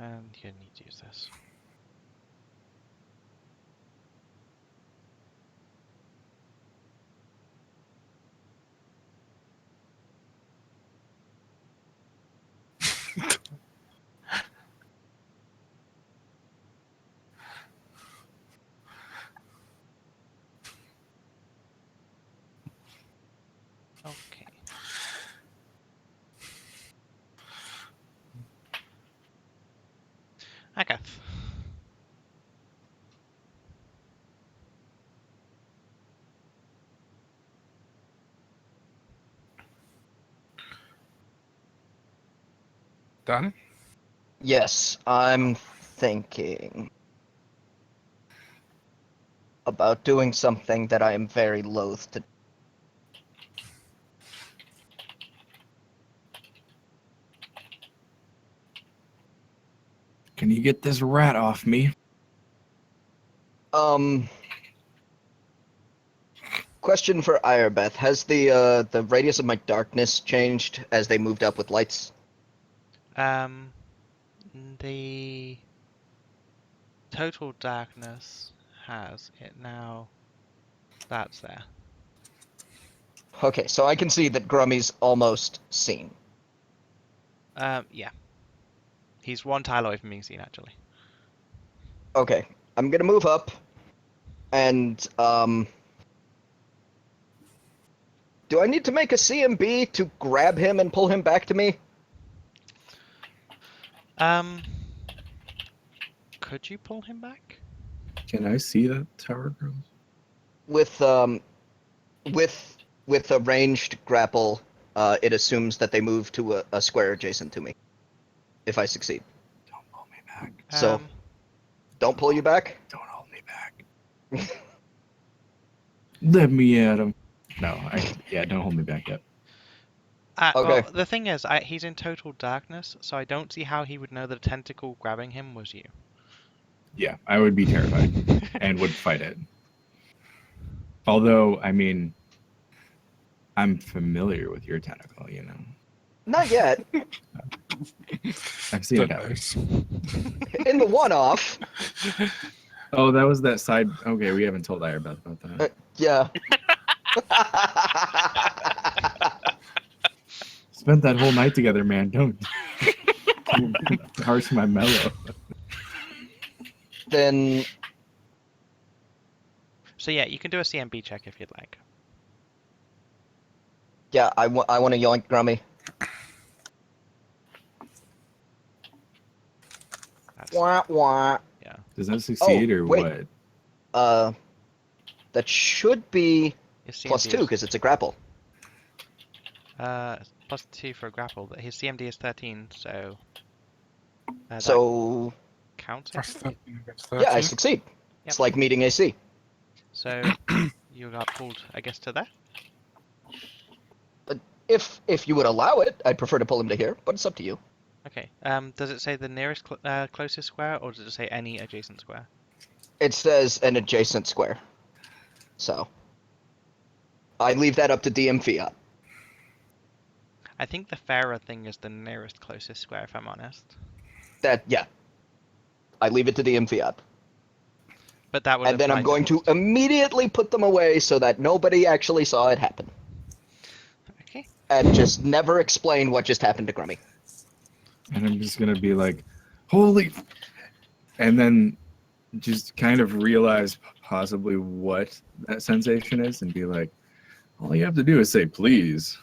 S1: and you need to use this. Okay. Agath.
S4: Done?
S2: Yes, I'm thinking about doing something that I am very loath to.
S5: Can you get this rat off me?
S2: Question for Irebeth. Has the radius of my darkness changed as they moved up with lights?
S1: The total darkness has it now. That's there.
S2: Okay, so I can see that Grummy's almost seen.
S1: Yeah. He's 1 tile away from being seen, actually.
S2: Okay, I'm gonna move up, and do I need to make a CMB to grab him and pull him back to me?
S1: Could you pull him back?
S5: Can I see that tower girl?
S2: With a ranged grapple, it assumes that they move to a square adjacent to me. If I succeed.
S5: Don't pull me back.
S2: So, don't pull you back?
S5: Don't hold me back. Let me at him. No, don't hold me back yet.
S2: Okay.
S1: Well, the thing is, he's in total darkness, so I don't see how he would know that a tentacle grabbing him was you.
S5: Yeah, I would be terrified and would fight it. Although, I mean, I'm familiar with your tentacle, you know.
S2: Not yet.
S5: I've seen it
S4: Don't
S5: happen.
S2: In the one-off.
S5: Oh, that was that side. Okay, we haven't told Irebeth about that.
S2: Yeah.
S5: Spent that whole night together, man. Don't harsh my mellow.
S2: Then,
S1: So yeah, you can do a CMB check if you'd like.
S2: yeah, I want to yoink Grummy. Wah, wah.
S5: Does that succeed or
S2: wait.
S5: what?
S2: That should be
S1: His
S2: plus
S1: CMD
S2: 2
S1: is-
S2: because it's a grapple.
S1: plus 2 for a grapple, but his CMD is 13, so. That
S2: So
S1: counts, I
S4: That's
S1: think?
S4: 13 against
S2: yeah, I
S4: 13.
S2: succeed.
S1: Yep.
S2: It's like meeting AC.
S1: So you got pulled, I guess, to there.
S2: If you would allow it, I'd prefer to pull him to here, but it's up to you.
S1: Okay. Does it say the nearest closest square, or does it say any adjacent square?
S2: It says an adjacent square. So I leave that up to DM Fiat.
S1: I think the fairer thing is the nearest closest square, if I'm honest.
S2: Yeah. I leave it to DM Fiat.
S1: But that would.
S2: And then I'm
S1: apply
S2: going to immediately put them away so that nobody actually saw it happen.
S1: Okay.
S2: And just never explain what just happened to Grummy.
S5: And I'm just gonna be like, holy, and then just kind of realize possibly what that sensation is, and be like, all you have to do is say please.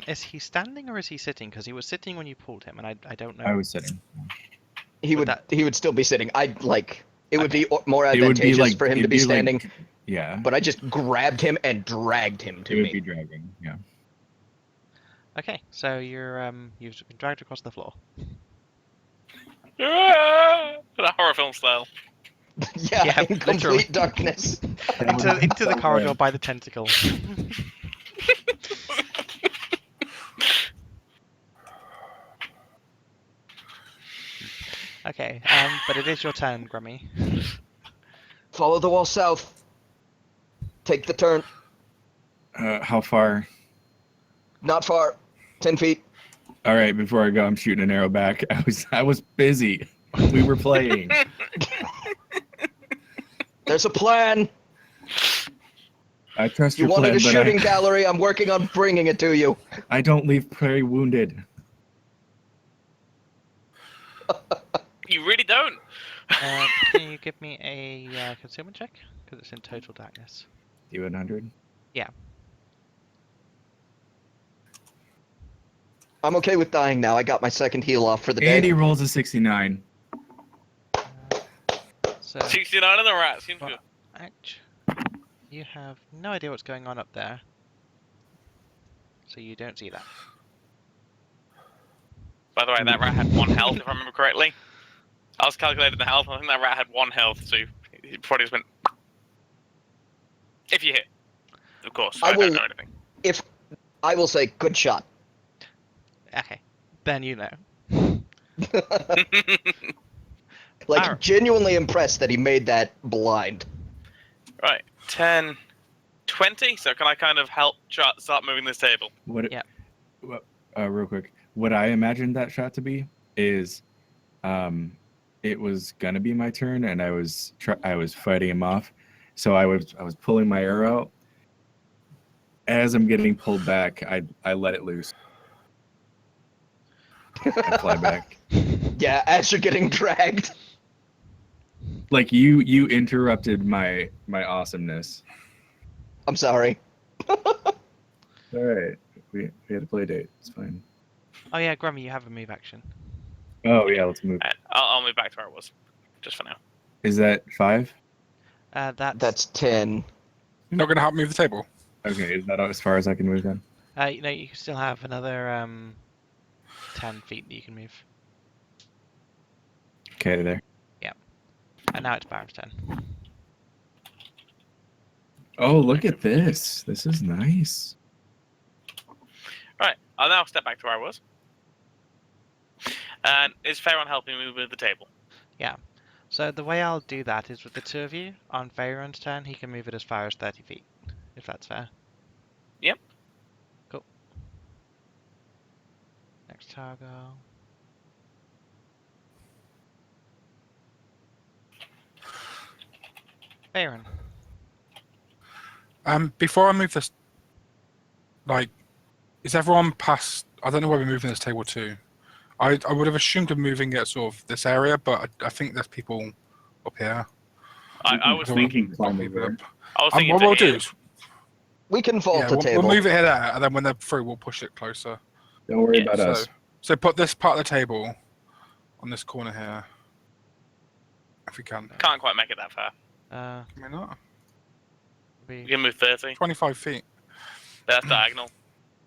S1: Is he standing or is he sitting? Because he was sitting when you pulled him, and I don't know.
S5: I was sitting.
S2: He
S1: Would
S2: would still be sitting. I'd like it would be more
S5: It would be
S2: advantageous
S5: like
S2: for him to
S5: it'd
S2: be
S5: like-
S2: standing,
S5: yeah,
S2: but I just grabbed him and dragged him
S5: it
S2: to
S5: would
S2: me.
S5: be dragging. Yeah.
S1: Okay, so you've been dragged across the floor.
S3: The horror film style.
S2: Yeah,
S1: Yeah,
S2: in
S1: literally.
S2: complete darkness.
S1: into the corridor by the tentacle. Okay, but it is your turn, Grummy.
S2: Follow the wall south. Take the turn.
S5: How far?
S2: Not far. 10 feet.
S5: All right, before I go, I'm shooting an arrow back. I was busy. We were playing.
S2: There's a plan.
S5: I trust
S2: You
S5: your
S2: wanted
S5: plan,
S2: a shooting
S5: but
S2: gallery. I'm working on bringing it to you.
S5: I don't leave prey wounded.
S3: You really don't.
S1: Can you give me a concealment check? Because it's in total darkness.
S5: You 100?
S2: I'm okay with dying now. I got my second heal off for the
S5: Andy
S2: day.
S5: rolls a 69.
S1: So,
S3: 69 of the rat seems good.
S1: you have no idea what's going on up there. So you don't see that.
S3: By the way, that rat had 1 health, if I remember correctly. I was calculating the health, and I think that rat had 1 health, so he probably just went. If you hit. Of course, I don't know anything.
S2: If I will say, good shot.
S1: Okay, then you know.
S2: Like,
S1: Alright.
S2: genuinely impressed that he made that blind.
S3: Right, 10, 20, so can I kind of help start moving this table?
S5: What?
S1: Yeah.
S5: Real quick. What I imagined that shot to be is, it was gonna be my turn, and I was fighting him off, so I was pulling my arrow. As I'm getting pulled back, I let it loose. I fly back.
S2: Yeah, as you're getting dragged.
S5: Like you interrupted my awesomeness.
S2: I'm sorry.
S5: All right, we had a play date. It's fine.
S1: Oh yeah, Grummy, you have a move action.
S5: Oh yeah, let's move.
S3: I'll move back to where I was, just for now.
S5: Is that 5?
S1: That's
S2: 10.
S4: You're not going to help move the table?
S5: Okay, is that as far as I can move then?
S1: you still have another 10 feet that you can move.
S5: Okay, there.
S1: And now it's Baron's turn.
S5: Oh, look at this. This is nice.
S3: Right, I'll now step back to where I was. And is Pharaon helping me with the table?
S1: So the way I'll do that is with the two of you, on Veyron's turn, he can move it as far as 30 feet, if that's fair.
S3: Yep.
S1: Cool. Next target. Veyron.
S4: Before I move this, like, is everyone past? I don't know where we're moving this table to. I would have assumed of moving it sort of this area, but I think there's people up here.
S3: I was thinking.
S5: climb over.
S3: I was thinking.
S4: What we'll
S3: to
S4: do
S3: here.
S4: is
S2: We can vault
S4: yeah,
S2: the
S4: we'll
S2: table.
S4: move it here, and then when they're through, we'll push it closer.
S5: Don't worry
S3: Yeah,
S5: about us.
S4: So put this part of the table on this corner here. If we can.
S3: Can't quite make it that far.
S1: Uh,
S4: Can we not?
S3: You
S1: we,
S3: can move 30.
S4: 25 feet.
S3: That's diagonal.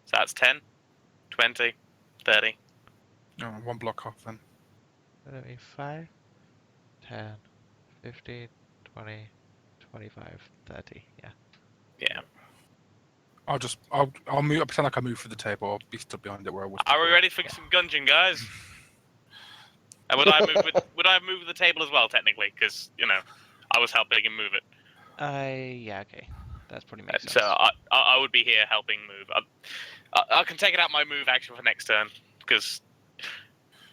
S3: So that's 10, 20, 30.
S4: No, one block off then.
S1: 5, 10, 15, 20, 25, 30. Yeah.
S3: Yeah.
S4: I'll move. I'll pretend like I move through the table. I'll be stood behind it where I was.
S3: Are we
S4: before.
S3: ready for some Gungeon, guys? And would I move the table as well, technically? Because, I was helping him move it.
S1: Yeah, okay. That's probably makes sense.
S3: So I would be here helping move. I can take it out my move action for next turn, because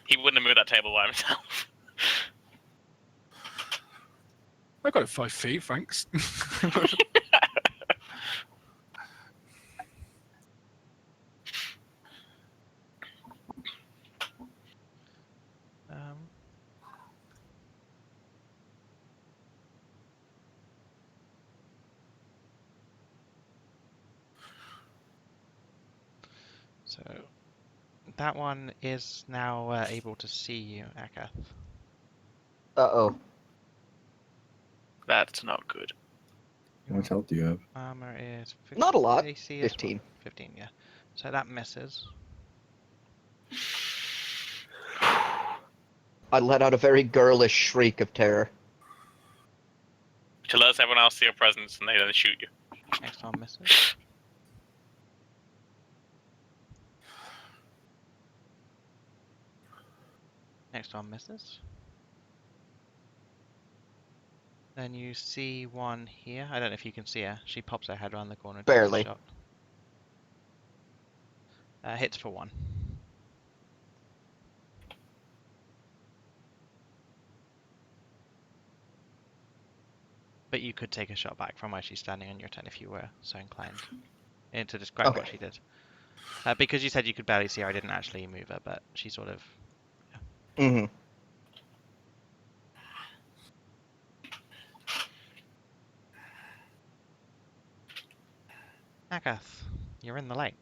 S3: he wouldn't have moved that table by himself.
S4: I got it 5 feet, thanks.
S1: Um, so that one is now able to see you, Akath.
S2: Uh-oh.
S3: That's not good.
S5: How much health do you have?
S1: Armor is 15,
S2: Not a lot.
S1: AC is
S2: 15.
S1: 15, yeah. So that misses.
S2: I let out a very girlish shriek of terror.
S3: Which alerts everyone else to your presence, and they then shoot you.
S1: Next one misses. Next one misses. Then you see one here. I don't know if you can see her. She pops her head around the corner. and takes a
S2: Barely.
S1: shot. Hits for 1. But you could take a shot back from where she's standing on your turn if you were so inclined. And to describe what
S2: Okay.
S1: she did. Because you said you could barely see her, I didn't actually move her, but she sort of...
S2: Mm-hmm.
S1: Akath, you're in the light.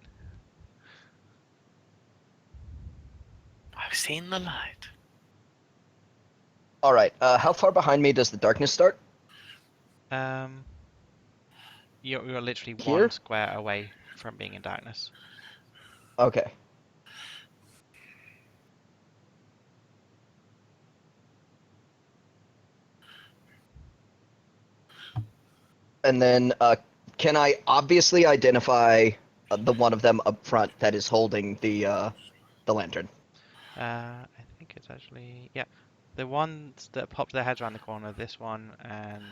S3: I've seen the light.
S2: All right. How far behind me does the darkness start?
S1: You're literally
S2: Here?
S1: 1 square away from being in darkness.
S2: Okay. And then, can I obviously identify the one of them up front that is holding the lantern?
S1: I think it's actually... Yeah. The ones that popped their heads around the corner, this one and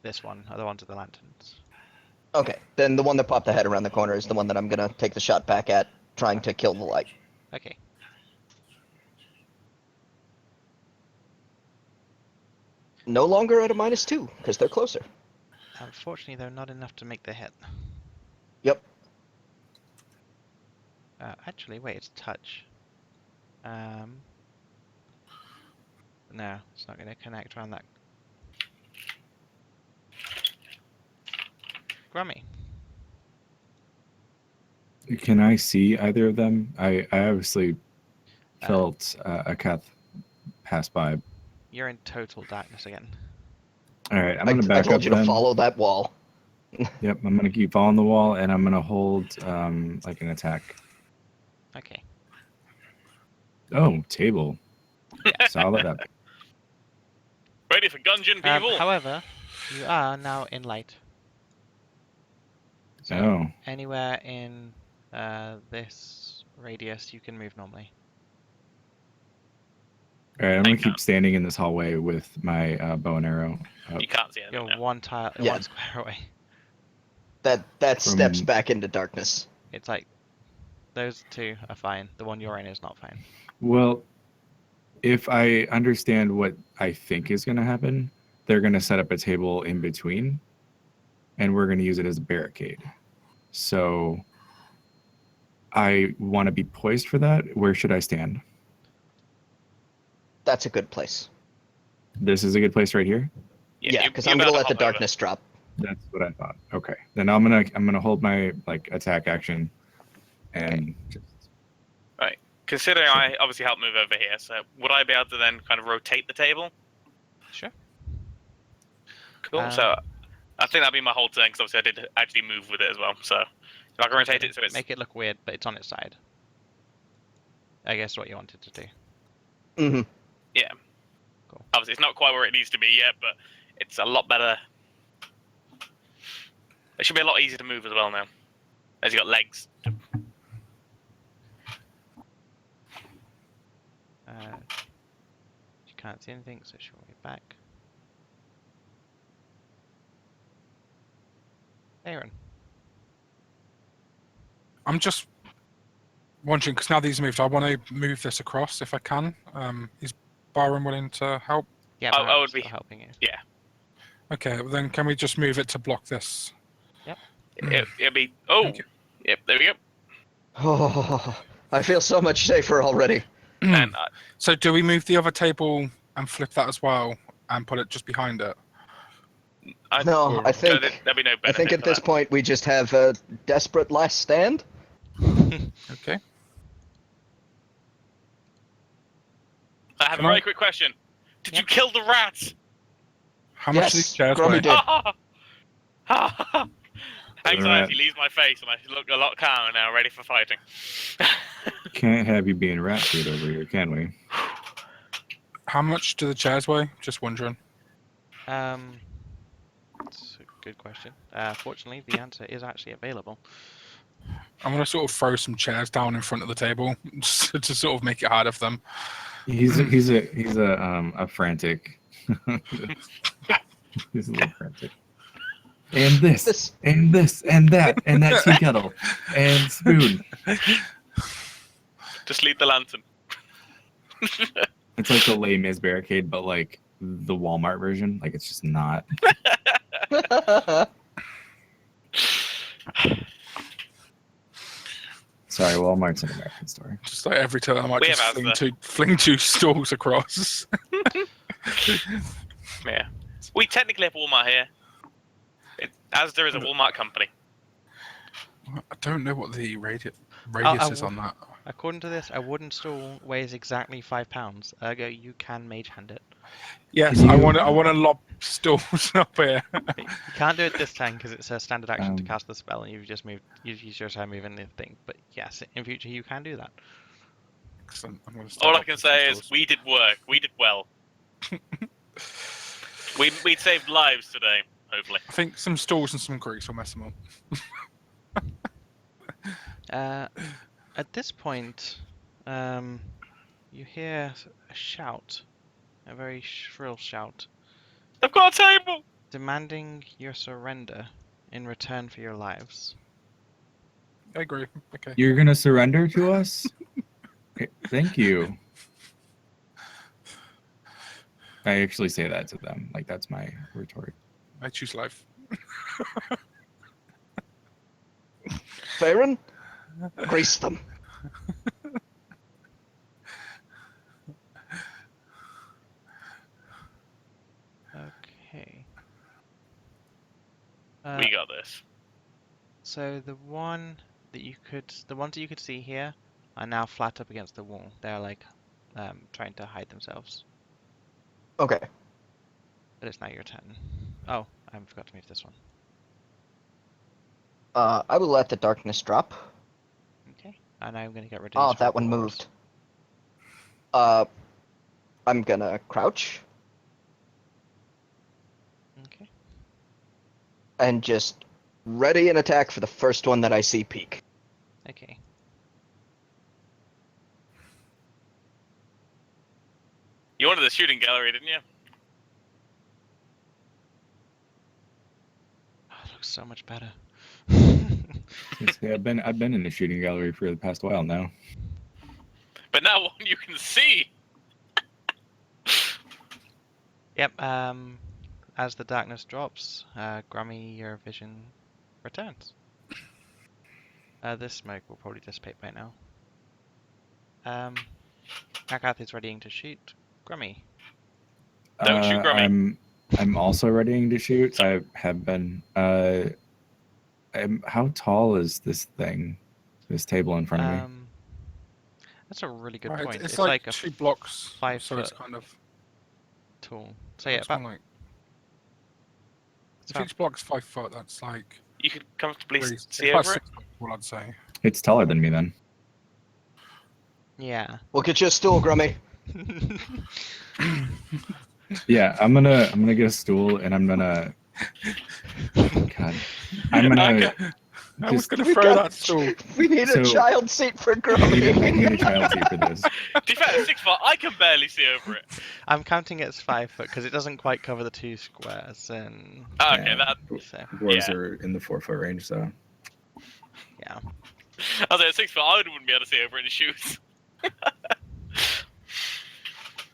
S1: this one, are the ones with the lanterns.
S2: Okay. Then the one that popped the head around the corner is the one that I'm gonna take the shot back at, trying to kill the light.
S1: Okay.
S2: No longer at a -2 because they're closer.
S1: Unfortunately, they're not enough to make the hit.
S2: Yep.
S1: Actually, wait, it's touch. No, it's not going to connect around that. Grummy.
S5: Can I see either of them? I obviously felt a cat pass by.
S1: You're in total darkness again.
S5: All right, I'm
S2: I
S5: gonna back
S2: told
S5: up
S2: you
S5: then.
S2: to follow that wall.
S5: Yep, I'm gonna keep following the wall, and I'm gonna hold like an attack.
S1: Okay.
S5: Oh, table. Solid up.
S3: Ready for Gungeon, people?
S1: However, you are now in light. So
S5: Oh,
S1: anywhere in this radius you can move normally.
S5: all right. I'm gonna
S3: Thank
S5: keep
S3: God.
S5: standing in this hallway with my bow and arrow. Up.
S3: You can't see anything
S1: You're
S3: now.
S1: one
S2: Yeah.
S1: square away.
S2: That steps
S5: From-
S2: back into darkness.
S1: It's like those two are fine. The one you're in is not fine.
S5: Well, if I understand what I think is gonna happen, they're gonna set up a table in between, and we're gonna use it as a barricade. So I want to be poised for that. Where should I stand?
S2: That's a good place.
S5: This is a good place right here.
S2: Yeah,
S3: you-
S2: because
S3: you're
S2: I'm
S3: about
S2: gonna
S3: to
S2: let the
S3: hop over.
S2: darkness drop.
S5: That's what I thought. Okay, then I'm gonna hold my like attack action, and just
S3: considering I obviously helped move over here, so would I be able to then kind of rotate the table?
S1: Sure.
S3: Cool. So I think that'd be my whole turn because obviously I did actually move with it as well. So if I can rotate it so it's
S1: Make it look weird, but it's on its side. I guess what you wanted to do.
S2: Mm-hmm.
S3: yeah.
S1: Cool.
S3: Obviously it's not quite where it needs to be yet, but it's a lot better. It should be a lot easier to move as well now, as you got legs.
S1: She can't see anything, so she'll move back. Aaron.
S4: I'm just wondering, because now these moved, I want to move this across if I can. Is Byron willing to help?
S1: Yeah,
S3: I
S1: Byron's
S3: would be
S1: still helping you.
S3: Yeah.
S4: Okay, well then can we just move it to block this?
S3: It'll be. Oh.
S4: Thank you.
S3: Yep. There we go.
S2: Oh, I feel so much safer already.
S3: And
S4: So do we move the other table and flip that as well and put it just behind it?
S2: No, I think
S3: there'll be no benefit.
S2: I think at
S3: to
S2: this
S3: that.
S2: point we just have a desperate last stand.
S4: Okay.
S3: I have a
S4: Can I-
S3: very quick question. Did you kill the rats?
S4: How much do
S2: Yes,
S4: these chairs
S2: Grummy
S4: weigh?
S2: did.
S3: Anxiety leaves my face, and I look a lot calmer now, ready for fighting.
S5: Can't have you being rat food over here, can we?
S4: How much do the chairs weigh? Just wondering.
S1: That's a good question. Fortunately, the answer is actually available.
S4: I'm gonna sort of throw some chairs down in front of the table just to sort of make it hard of them.
S5: He's a frantic. He's a little frantic. And this, and this, and that, and that tea kettle, and spoon.
S3: Just leave the lantern.
S5: It's like the Les Mis barricade, but like the Walmart version. Like it's just not. Sorry, Walmart's an American store.
S4: Just like every time I might
S3: We
S4: just
S3: have
S4: fling two stools across.
S3: Yeah. We technically have Walmart here. Asda is a Walmart company.
S4: I don't know what the radius is on that.
S1: According to this, a wooden stool weighs exactly 5 pounds. Ergo, you can mage hand it.
S4: Yes,
S5: Can
S4: I
S5: you-
S4: want to lob stools up here.
S1: But you can't do it this time because it's a standard action to
S5: Um,
S1: cast the spell, and you've used your time moving the thing. But yes, in future you can do that.
S4: Excellent. I'm gonna start
S3: All I
S4: up
S3: can
S4: with some
S3: say is
S4: stools.
S3: we did work. We did well. we saved lives today, hopefully.
S4: I think some stools and some grease will mess them up.
S1: At this point, you hear a shout, a very shrill shout,
S3: I've got a table!
S1: demanding your surrender in return for your lives.
S4: I agree. Okay.
S5: You're gonna surrender to us? Okay, thank you. I actually say that to them. Like that's my retort.
S4: I choose life.
S2: Farron, grease them.
S1: Okay.
S3: We got this.
S1: So the ones that you could see here are now flat up against the wall. They're like trying to hide themselves.
S2: Okay.
S1: But it's now your turn. Oh, I forgot to move this one.
S2: I will let the darkness drop.
S1: Okay. And I'm gonna get rid of
S2: Oh,
S1: these
S2: that one
S1: four
S2: moved. I'm gonna crouch
S1: doors. Okay.
S2: and just ready an attack for the first one that I see peek.
S1: Okay.
S3: You wanted the shooting gallery, didn't you?
S1: Oh, it looks so much better.
S5: See, I've been in the shooting gallery for the past while now.
S3: But now one you can see!
S1: Yep. As the darkness drops, Grummy, your vision returns. This smoke will probably dissipate by now. Akath is readying to shoot. Grummy.
S3: Don't shoot Grummy.
S5: I'm also readying to shoot. I have been. How tall is this thing? This table in front of me?
S1: That's a really good
S4: Right,
S1: point.
S4: it's
S1: It's
S4: like
S1: like a
S4: 2 blocks,
S1: 5
S4: so it's
S1: foot
S4: kind of.
S1: tall. So yeah,
S4: it's
S1: about
S4: more like
S1: it's
S4: if
S1: about
S4: each block's 5 foot, that's like
S3: You could comfortably
S4: it's
S3: see
S4: about
S3: over it.
S4: 6 foot tall, I'd say.
S5: It's taller than me then.
S1: yeah.
S2: We'll get you a stool, Grummy.
S5: Yeah, I'm gonna get a stool and I'm gonna. God, I'm gonna.
S4: I was
S5: Just-
S4: going to
S2: We
S4: throw
S2: got-
S4: that stool.
S2: We need a
S5: So-
S2: child seat for
S5: I need
S2: Grummy.
S5: a child seat for this.
S3: To be fair, 6 foot, I can barely see over it.
S1: I'm counting it as 5 foot because it doesn't quite cover the 2 squares, and
S3: Oh, okay,
S5: Yeah.
S3: that.
S1: so
S5: Dwarves
S3: Yeah.
S5: are in the 4 foot range, so.
S1: yeah.
S3: I was like, 6 foot, I wouldn't be able to see over in the shoes.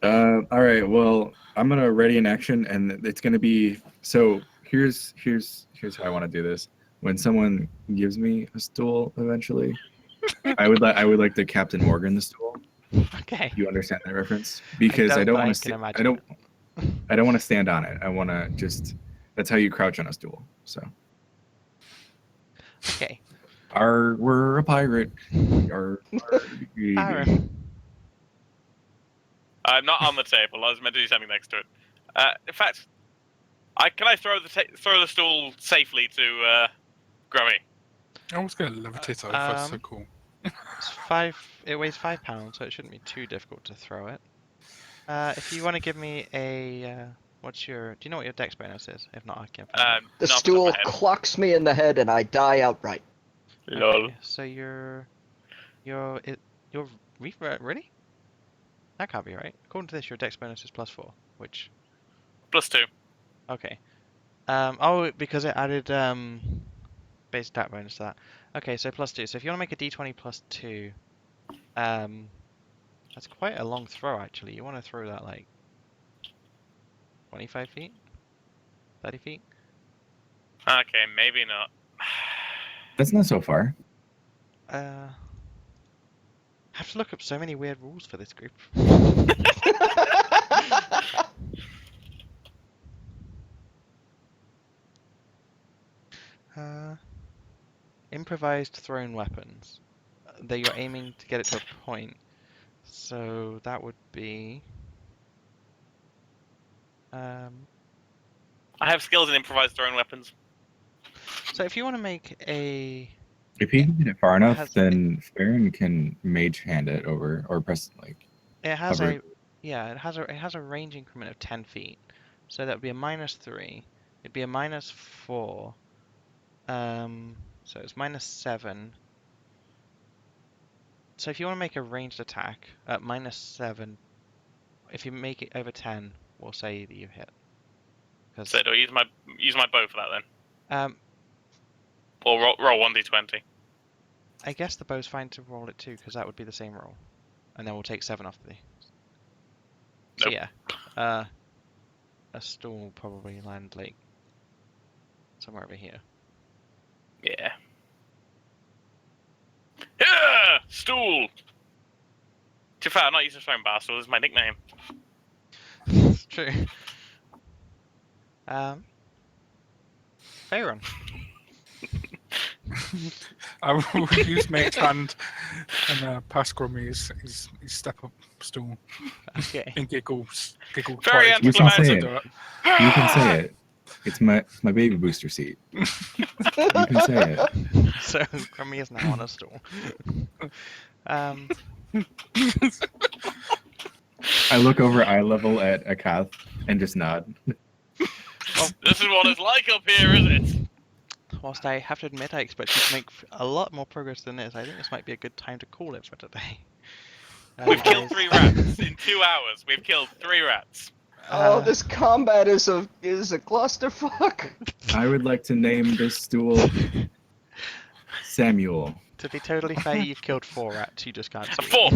S5: All right. Well, I'm gonna ready in action, and it's gonna be. So here's how I want to do this. When someone gives me a stool, eventually, I would like to Captain Morgan the stool.
S1: Okay.
S5: You understand that reference? Because I
S1: don't,
S5: don't
S1: but I
S5: want
S1: can
S5: to.
S1: imagine
S5: I don't want to stand on it. I want to just. That's how you crouch on a stool. So.
S1: Okay.
S5: We're a pirate. Arr.
S1: Aaron.
S3: I'm not on the table. I was meant to do something next to it. In fact, can I throw the stool safely to Grummy?
S4: I was going to levitate over. That's so cool.
S1: It's 5. It weighs 5 pounds, so it shouldn't be too difficult to throw it. If you want to give me a, do you know what your dex bonus is? If not, I can.
S2: The
S3: not off
S2: stool
S3: the top of my head.
S2: clocks me in the head and I die outright.
S3: Lol.
S1: Okay, so you're really? That can't be right. According to this, your dex bonus is +4, which
S3: +2.
S1: okay. Oh, because it added base stat bonus to that. Okay, so +2. So if you want to make a d20 +2, that's quite a long throw actually. You want to throw that like 25 feet, 30 feet.
S3: Okay, maybe not.
S5: That's not so far.
S1: I have to look up so many weird rules for this group. Improvised thrown weapons. That you're aiming to get it to a point. So that would be.
S3: I have skills in improvised thrown weapons.
S1: So if you want to make a.
S5: If he can get it far enough,
S1: has-
S5: then Farron can mage hand it over or press like.
S1: It has
S5: Hover.
S1: it has a range increment of 10 feet. So that would be a -3. It'd be a -4. So it's -7. So if you want to make a ranged attack at -7, if you make it over 10, we'll say that you hit.
S3: So do I use my bow for that then?
S1: Um,
S3: Or roll 1d20?
S1: I guess the bow's fine to roll it too, because that would be the same roll, and then we'll take 7 off the. So
S3: Nope.
S1: yeah, a stool will probably land like somewhere over here.
S3: Yeah. Yeah! Stool! To be fair, I'm not used to throwing bar stool. This is my nickname.
S1: It's true. Faron.
S4: I will use mage hand and pass Grummy his step up stool
S1: Okay.
S4: and giggle
S3: Very
S4: twice.
S5: You can say it.
S4: Do it.
S5: You can say it. It's my baby booster seat. You can say it.
S1: So Crummy is now on a stool.
S5: I look over eye level at Akath and just nod.
S3: This is what it's like up here, is it?
S1: Whilst I have to admit I expect you to make a lot more progress than this, I think this might be a good time to call it for today.
S3: We've killed
S1: guys,
S3: 3 rats in 2 hours. We've killed 3 rats.
S2: Oh, this combat is a clusterfuck.
S5: I would like to name this stool Samuel.
S1: To be totally fair, you've killed 4 rats. You just can't see.
S3: 4.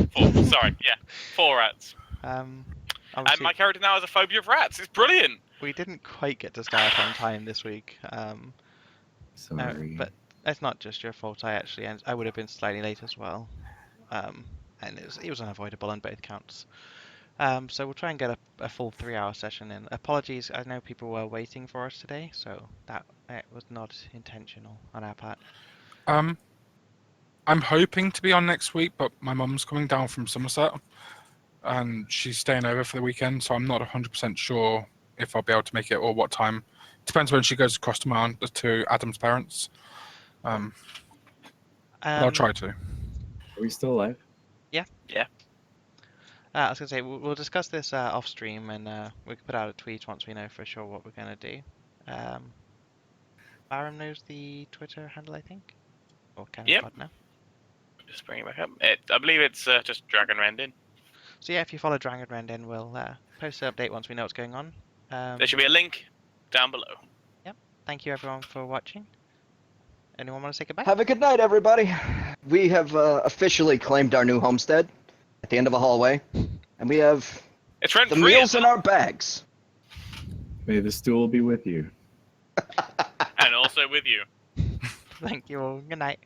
S3: Sorry, yeah. 4 rats.
S1: And
S3: And my character now has a phobia of rats. It's brilliant.
S1: we didn't quite get to start on time this week.
S5: Sorry.
S1: But it's not just your fault. I would have been slightly late as well. And it was unavoidable on both counts. So we'll try and get a full 3-hour session in. Apologies, I know people were waiting for us today, so that it was not intentional on our part.
S4: I'm hoping to be on next week, but my mum's coming down from Somerset, and she's staying over for the weekend, so I'm not 100% sure if I'll be able to make it or what time. Depends when she goes across to Adam's parents. But I'll try to.
S5: Are we still alive?
S1: I was gonna say we'll discuss this off stream, and we can put out a tweet once we know for sure what we're gonna do. Baron knows the Twitter handle, I think, or can
S3: Yep.
S1: God know.
S3: Just bring it back up. I believe it's just Dragon Rendin.
S1: So yeah, if you follow Dragon Rendin, we'll post an update once we know what's going on.
S3: There should be a link down below.
S1: Thank you everyone for watching. Anyone want to say goodbye?
S2: Have a good night, everybody. We have officially claimed our new homestead at the end of a hallway, and we have
S3: It's rent
S2: the
S3: free.
S2: meals in our bags.
S5: May the stool be with you.
S3: And also with you.
S1: Thank you all. Good night.